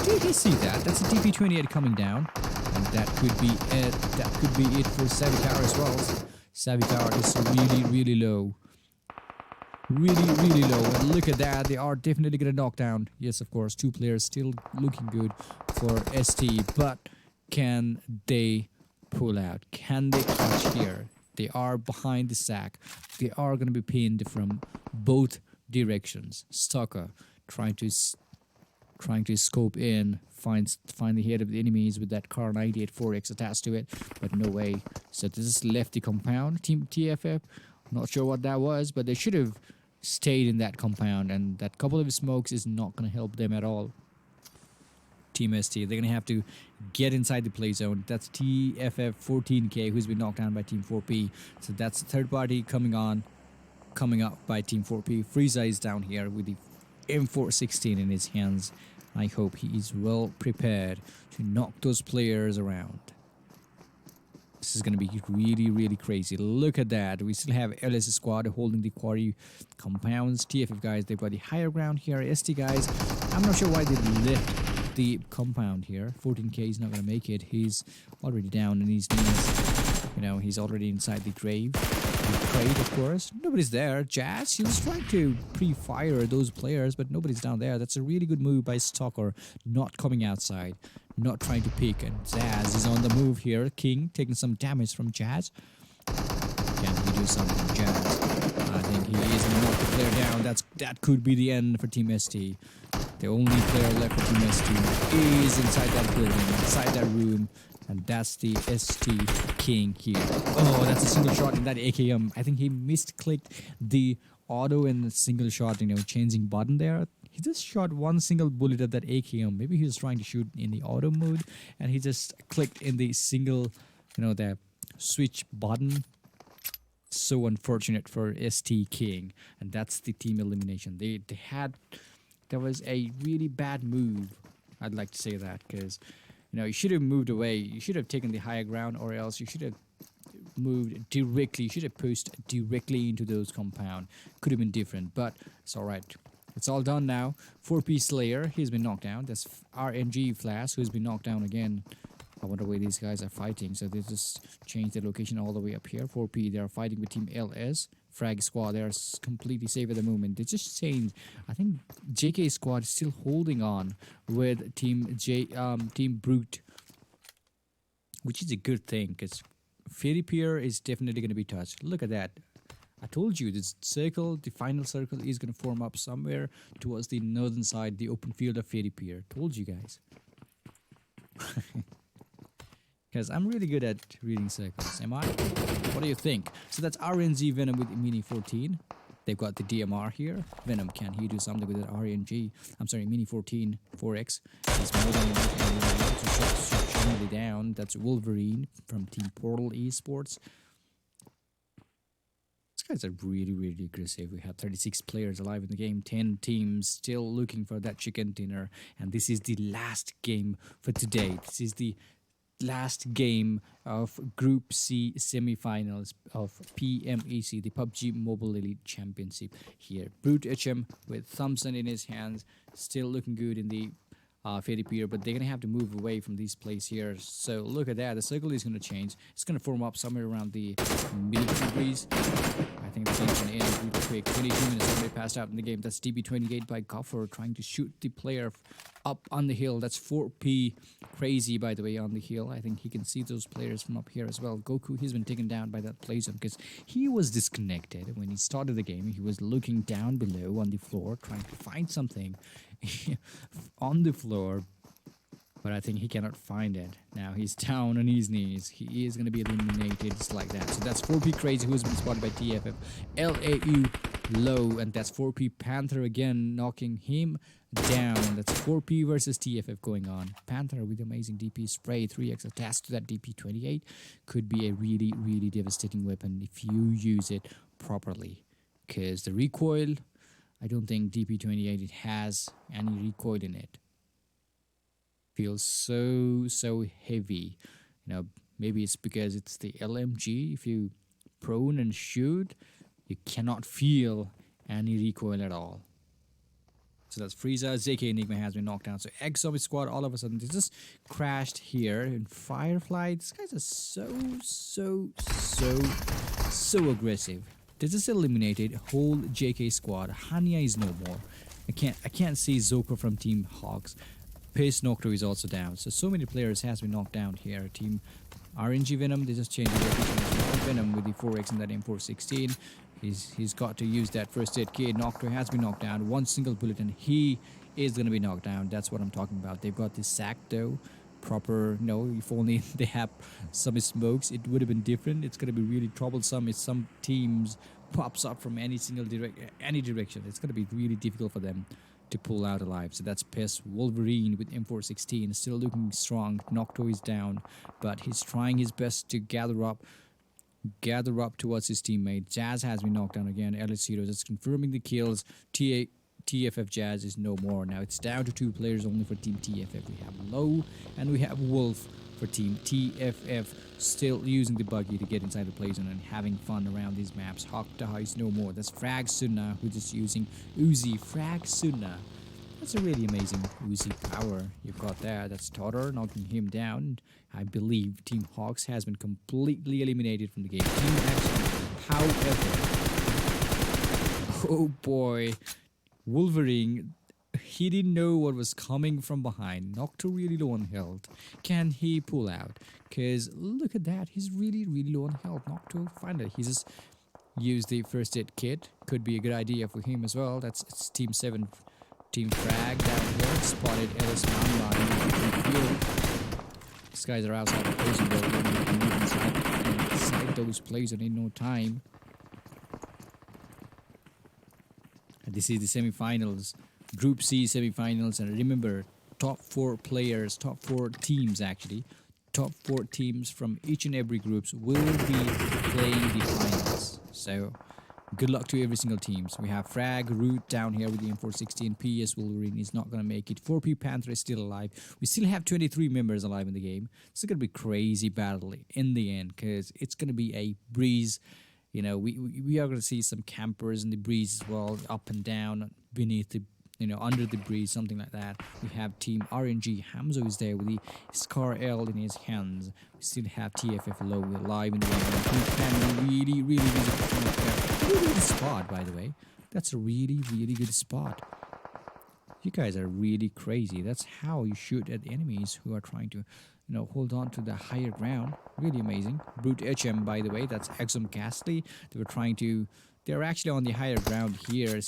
[SPEAKER 1] Did you see that? That's a DP28 coming down. And that could be it. That could be it for Savvy Tower as well. Savvy Tower is really low. Really low. And look at that. They are definitely going to knock down. Yes, of course. 2 players still looking good for ST. But can they pull out? Can they catch here? They are behind the sack. They are going to be pinned from both directions. Stalker trying to scope in, find the head of the enemies with that Car 98 4X attached to it. But no way. So this is left the compound. Team TFF. Not sure what that was, but they should have stayed in that compound, and that couple of smokes is not going to help them at all. Team ST, they're going to have to get inside the play zone. That's TFF 14K who's been knocked down by Team 4P. So that's the third party coming up by Team 4P. Frieza is down here with the M416 in his hands. I hope he is well prepared to knock those players around. This is going to be really crazy. Look at that. We still have LS squad holding the quarry compounds. TFF guys, they've got the higher ground here. ST guys, I'm not sure why they left the compound here. 14k is not gonna make it. He's already down on his knees. You know, he's already inside the grave. The crate, of course. Nobody's there. Jazz, he's trying to pre-fire those players, but nobody's down there. That's a really good move by Stalker, not coming outside, not trying to peek. And Jazz is on the move here. King taking some damage from Jazz. Can he do something, Jazz? I think he is going to knock the player down. That could be the end for Team ST. The only player left for Team ST is inside that building, inside that room. And that's the ST King here. Oh, that's a single shot in that AKM. I think he misclicked the auto and the single shot, you know, changing button there. He just shot one single bullet at that AKM. Maybe he was trying to shoot in the auto mode and he just clicked in the single, you know, the switch button. So unfortunate for ST King. And that's the team elimination. There was a really bad move. I'd like to say that because, you know, you should have moved away. You should have taken the higher ground, or else you should have moved directly. You should have pushed directly into those compound. Could have been different, but it's all right. It's all done now. 4P Slayer, he's been knocked down. That's RNG Flash, who's been knocked down again. I wonder where these guys are fighting. So they just changed their location all the way up here. 4P, they are fighting with Team LS. Frag squad, they are completely safe at the moment. They just changed. I think JK squad is still holding on with Team Brute, which is a good thing because FALAQ is definitely going to be touched. Look at that. I told you this circle, the final circle is going to form up somewhere towards the northern side, the open field of FALAQ. Told you guys. Because I'm really good at reading circles, am I? What do you think? So that's RNG Venom with Mini 14. They've got the DMR here. Venom, can he do something with that RNG? I'm sorry, Mini 14 4X. He's more than enough to shut down. That's Wolverine from Team Portal eSports. These guys are really, really aggressive. We have 36 players alive in the game. 10 teams still looking for that chicken dinner. And this is the last game for today. This is the last game of Group C semifinals of PMEC, the PUBG Mobile Elite Championship here. Brute HM with Thompson in his hands, still looking good in the FALAQ, but they're going to have to move away from this place here. So look at that, the circle is going to change. It's going to form up somewhere around the mid-degrees. I think the game's going to end really quick. 22 minutes already passed out in the game. That's DB28 by Gopher trying to shoot the player up on the hill. That's 4P Crazy, by the way, on the hill. I think he can see those players from up here as well. Goku, he's been taken down by that play zone because he was disconnected when he started the game. He was looking down below on the floor trying to find something on the floor, but I think he cannot find it. Now he's down on his knees. He is going to be eliminated just like that. So that's 4P Crazy, who's been spotted by TFF. LAU low, and that's 4P Panther again knocking him down. That's 4P versus TFF going on. Panther with amazing DP spray, 3x attached to that DP28. Could be a really, really devastating weapon if you use it properly. Because the recoil, I don't think DP28 it has any recoil in it. Feels so heavy. You know, maybe it's because it's the LMG. If you prone and shoot, you cannot feel any recoil at all. So that's Frieza. ZK Enigma has been knocked down. So Egg Zombie Squad, all of a sudden, they just crashed here in Firefly. These guys are so aggressive. They just eliminated whole JK squad. Hanya is no more. I can't see Zoko from Team HAWKZ. Pace Nocto is also down. So many players has been knocked down here. Team RNG Venom, they just changed the Venom with the 4X and that M416. He's got to use that first aid kit. Nocto has been knocked down. One single bullet and he is going to be knocked down. That's what I'm talking about. They've got this sack though. Proper, no, if only they have some smokes, it would have been different. It's going to be really troublesome if some teams pops up from any direction. It's going to be really difficult for them to pull out alive. So that's Piss. Wolverine with M416 still looking strong. Nocto is down, but he's trying his best to gather up towards his teammate. Jazz has been knocked down again. LS Heroes is confirming the kills. TFF Jazz is no more. Now it's down to 2 players only for Team TFF. We have Low and we have Wolf for Team TFF, still using the buggy to get inside the play zone and having fun around these maps. HAWKZ is no more. That's Frag Sunna, who's just using Uzi. Frag Sunna. That's a really amazing Uzi power you've got there. That's Totter knocking him down. I believe Team HAWKZ has been completely eliminated from the game. Team Action, however, oh boy, Wolverine, he didn't know what was coming from behind. Nocto really low on health. Can he pull out? Because look at that, he's really low on health. Nocto, finally, he just used the first aid kit. Could be a good idea for him as well. It's Team 7. Team Frag down here, spotted Ellis Mamba in the field. These guys are outside the poison though, they can move inside those plays in no time. And this is the semi-finals, Group C semi-finals, and remember, top 4 players, top 4 teams actually, top 4 teams from each and every groups will be playing the finals. So good luck to every single team. So we have Frag, Root down here with the M416. PS Wolverine is not going to make it. 4P Panther is still alive. We still have 23 members alive in the game. This is going to be crazy battle in the end because it's going to be a breeze. You know, we are going to see some campers in the breeze as well, up and down, beneath the, you know, under the breeze, something like that. We have Team RNG. Hamzo is there with the Scar L in his hands. We still have TFF Low live in the game. He can really visit really good spot, by the way. That's a really good spot. You guys are really crazy. That's how you shoot at enemies who are trying to, you know, hold on to the higher ground. Really amazing. Brute HM, by the way, that's Exum Ghastly. They're actually on the higher ground here,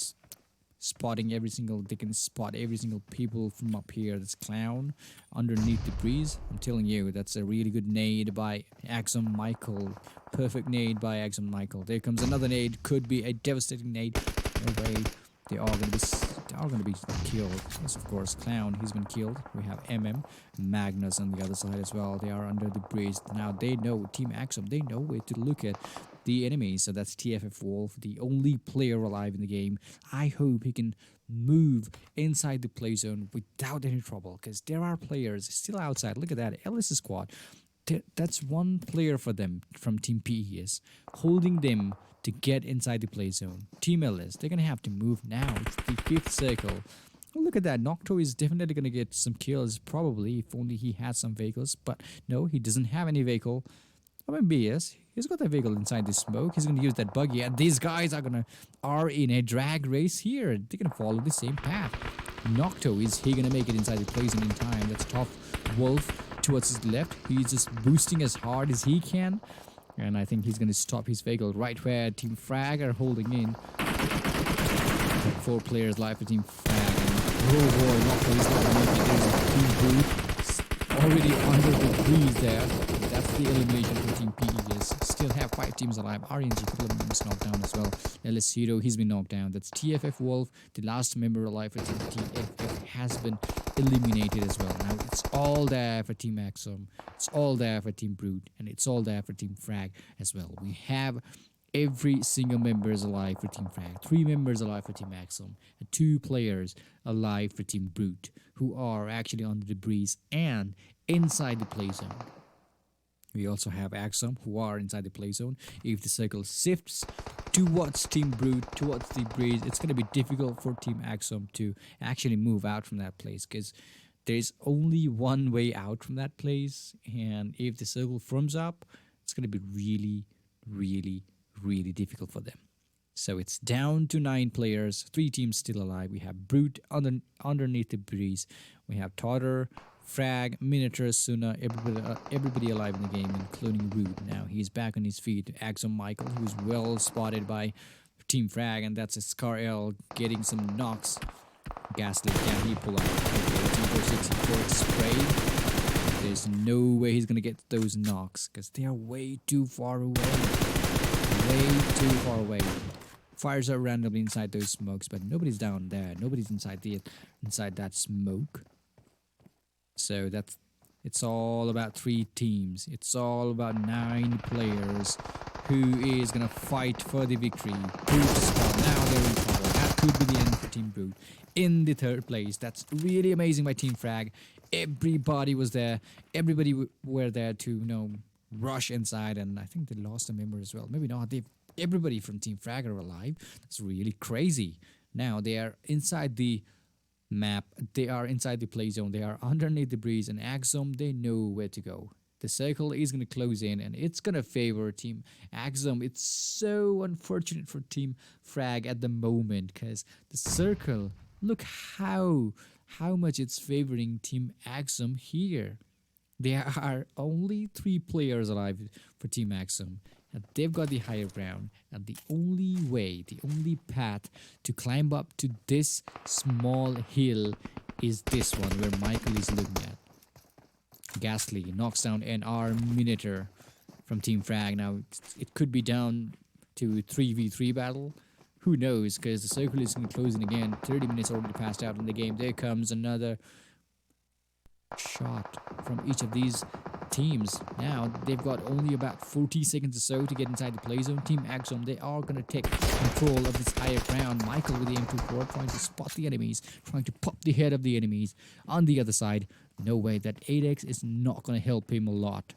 [SPEAKER 1] spotting they can spot every single people from up here. This Clown underneath the breeze. I'm telling you, that's a really good nade by Axum Michael. Perfect nade by Axum Michael. There comes another nade. Could be a devastating nade. No way. They are gonna be killed. Yes, of course, Clown, he's been killed. We have Magnus on the other side as well. They are under the breeze. Now they know, Team Axum, they know where to look at the enemies. So that's TFF Wolf, the only player alive in the game. I hope he can move inside the play zone without any trouble, because there are players still outside. Look at that, Ellis squad. That's one player for them from Team PES, holding them to get inside the play zone. Team Ellis, they're gonna have to move now. It's the 5th circle. Look at that, Nocto is definitely gonna get some kills, probably, if only he had some vehicles, but no, he doesn't have any vehicle. I mean, BS, he's got a vehicle inside the smoke. He's gonna use that buggy, and these guys are in a drag race here. They're gonna follow the same path. Nocto, is he gonna make it inside the play zone in time? That's Top Wolf towards his left. He's just boosting as hard as he can, and I think he's going to stop his vehicle right where Team Frag are holding in. 4 players live for Team Frag, and oh boy, Nocto is not going to make it. There's a Team Boot already under the breeze there. That's the elimination for Team PES. Still have 5 teams alive. RNG Philip is knocked down as well. LS Hero, he's been knocked down. That's TFF Wolf, the last member alive for Team TFF, has been eliminated as well. Now it's all there for Team Axum, it's all there for Team Brute, and it's all there for Team Frag as well. We have every single member is alive for Team Frag, 3 members alive for Team Axum, and 2 players alive for Team Brute, who are actually under the breeze and inside the play zone. We also have Axum, who are inside the play zone. If the circle shifts towards Team Brute, towards the breeze, it's going to be difficult for Team Axum to actually move out from that place, because there's only one way out from that place, and if the circle firms up, it's going to be really difficult for them. So it's down to 9 players, 3 teams still alive. We have Brute underneath the breeze. We have Totter, Frag, Minotaur, Suna, everybody alive in the game, including Root. Now he's back on his feet. Axum Michael, who's well spotted by Team Frag, and that's a Scar L getting some knocks. Ghastly, can he pull out? Okay, Team 464 spray. There's no way he's gonna get those knocks, because they are way too far away. Way too far away. Fires are randomly inside those smokes, but nobody's down there. Nobody's inside that smoke. So it's all about 3 teams. It's all about 9 players. Who is gonna fight for the victory? Now they're in trouble. That could be the end for Team Brute in the 3rd place. That's really amazing by Team Frag. Everybody was there. Everybody were there to, you know, rush inside, and I think they lost a member as well. Maybe not. Everybody from Team Frag are alive. That's really crazy. Now they are inside the map. They are inside the play zone. They are underneath the breeze, and Axum, they know where to go. The circle is going to close in, and it's going to favor Team Axum. It's so unfortunate for Team Frag at the moment, because the circle, look how much it's favoring Team Axum here. There are only 3 players alive for Team Axum, and they've got the higher ground, and the only way, the only path to climb up to this small hill is this one where Michael is looking at. Ghastly knocks down an Minotaur from Team Frag. Now it could be down to 3v3 battle. Who knows, because the circle is closing again. 30 minutes already passed out in the game. There comes another shot from each of these teams. Now they've got only about 40 seconds or so to get inside the play zone. Team Axum, they are going to take control of this higher ground. Michael with the M24 trying to spot the enemies, trying to pop the head of the enemies. On the other side, no way, that 8x is not going to help him a lot.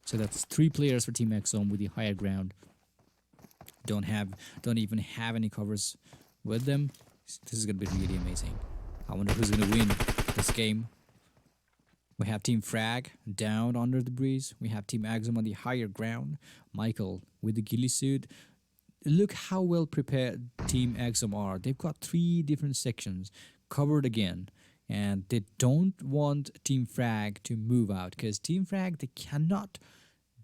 [SPEAKER 1] So that's 3 players for Team Axum with the higher ground. Don't even have any covers with them. This is going to be really amazing. I wonder who's going to win this game. We have Team Frag down under the breeze. We have Team Axum on the higher ground. Michael with the ghillie suit. Look how well prepared Team Axum are. They've got 3 different sections covered again. And they don't want Team Frag to move out, because Team Frag, they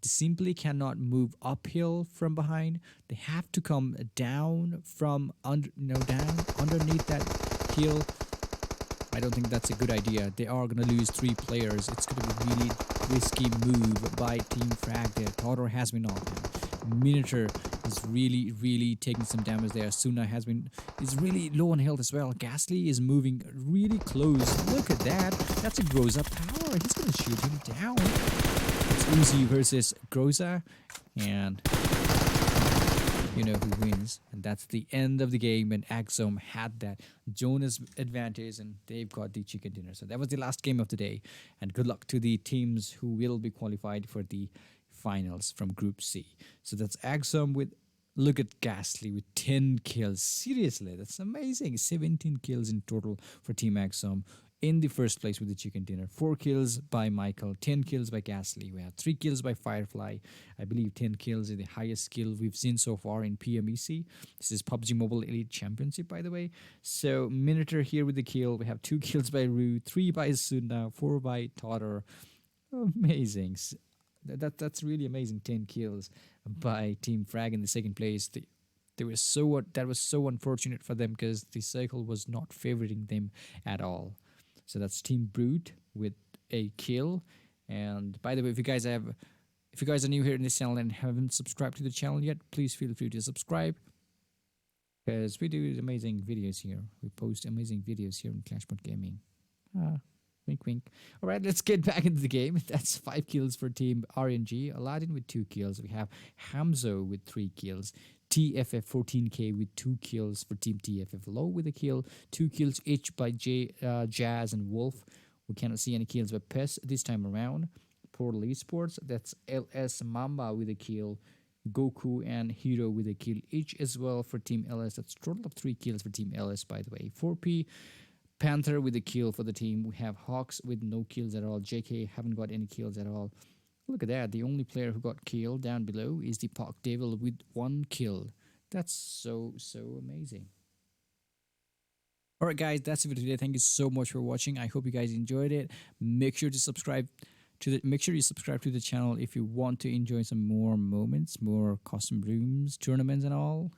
[SPEAKER 1] simply cannot move uphill from behind. They have to come down from down underneath that hill. I don't think that's a good idea. They are going to lose 3 players. It's going to be a really risky move by Team Frag there. Totter has been knocked down. Minotaur is really taking some damage there. Suna is really low on health as well. Ghastly is moving really close. Look at that. That's a Groza power. He's going to shoot him down. It's Uzi versus Groza. And you know who wins. And that's the end of the game. And Axum had that Jonas advantage, and they've got the chicken dinner. So that was the last game of the day. And good luck to the teams who will be qualified for the finals from Group C. So that's Axum with, look at Ghastly with 10 kills. Seriously, that's amazing. 17 kills in total for Team Axum in the first place with the chicken dinner. 4 kills by Michael, 10 kills by Ghastly. We have 3 kills by Firefly. I believe 10 kills is the highest skill we've seen so far in PMEC. This is PUBG Mobile Elite Championship, by the way. So Minotaur here with the kill. We have 2 kills by Rue, 3 by Sunda, 4 by Totter. Amazing. That's really amazing. 10 kills by Team Frag in the second place. That was so unfortunate for them, because the circle was not favoring them at all. So that's Team Brute with a kill. And by the way, if you guys are new here in this channel and haven't subscribed to the channel yet, please feel free to subscribe, because we do amazing videos here. We post amazing videos here on clashpot Gaming. Wink, wink. All right, let's get back into the game. That's 5 kills for Team RNG. Aladdin with 2 kills. We have Hamzo with 3 kills. TFF 14K with 2 kills for Team TFF. Low with a kill. 2 kills each by Jazz and Wolf. We cannot see any kills by Pest this time around. Portal eSports. That's LS Mamba with a kill. Goku and Hero with a kill each as well for Team LS. That's a total of 3 kills for Team LS, by the way. 4P. Panther with a kill for the team. We have HAWKZ with no kills at all. JK haven't got any kills at all. Look at that. The only player who got killed down below is the Pug Devil with 1 kill. That's so amazing. Alright guys, that's it for today. Thank you so much for watching. I hope you guys enjoyed it. Make sure you subscribe to the channel if you want to enjoy some more moments, more custom rooms, tournaments and all.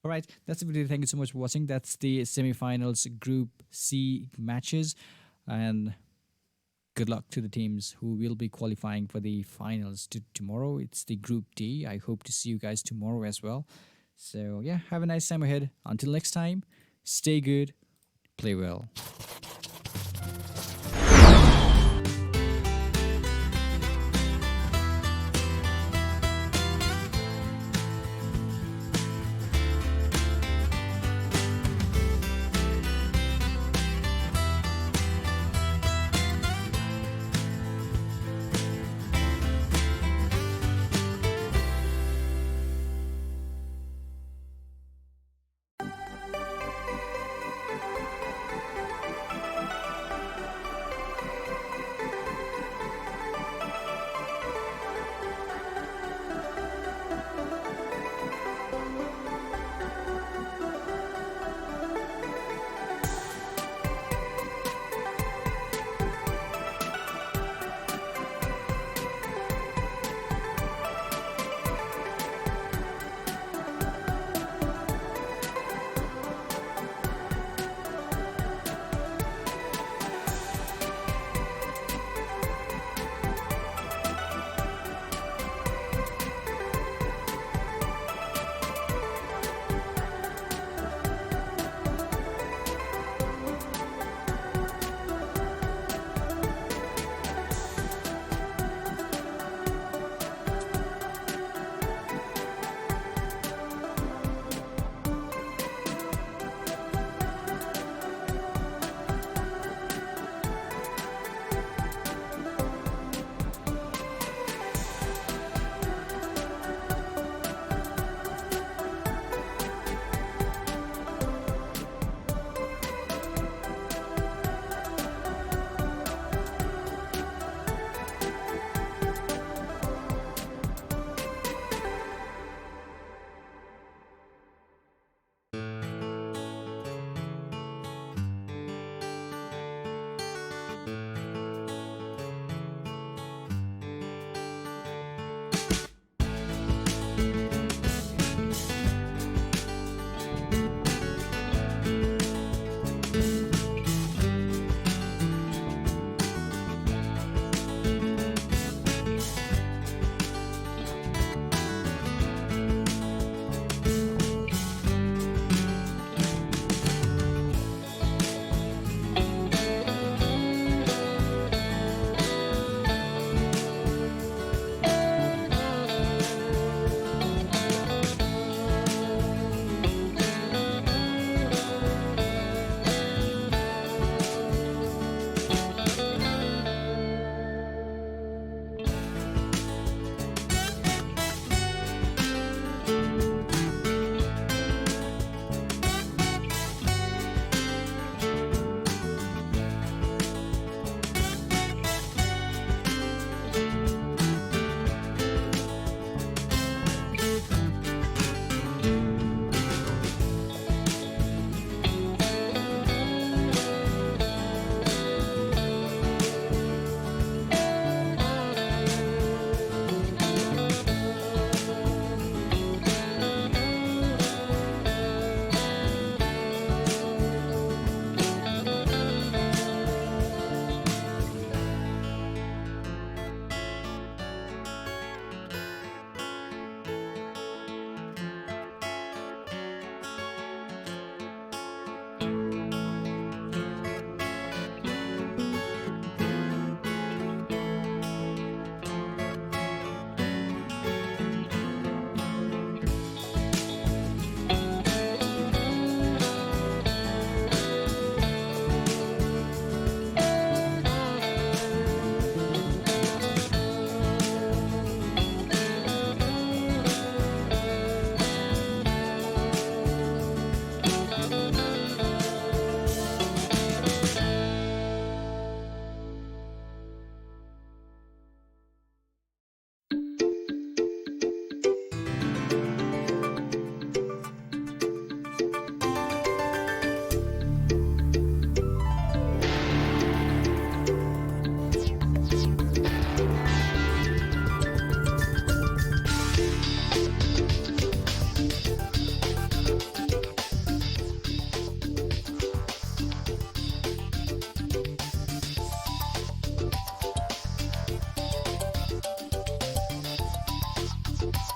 [SPEAKER 1] All right, that's it for today. Thank you so much for watching. That's the semifinals Group C matches. And good luck to the teams who will be qualifying for the finals tomorrow. It's the Group D. I hope to see you guys tomorrow as well. So, yeah, have a nice time ahead. Until next time, stay good, play well.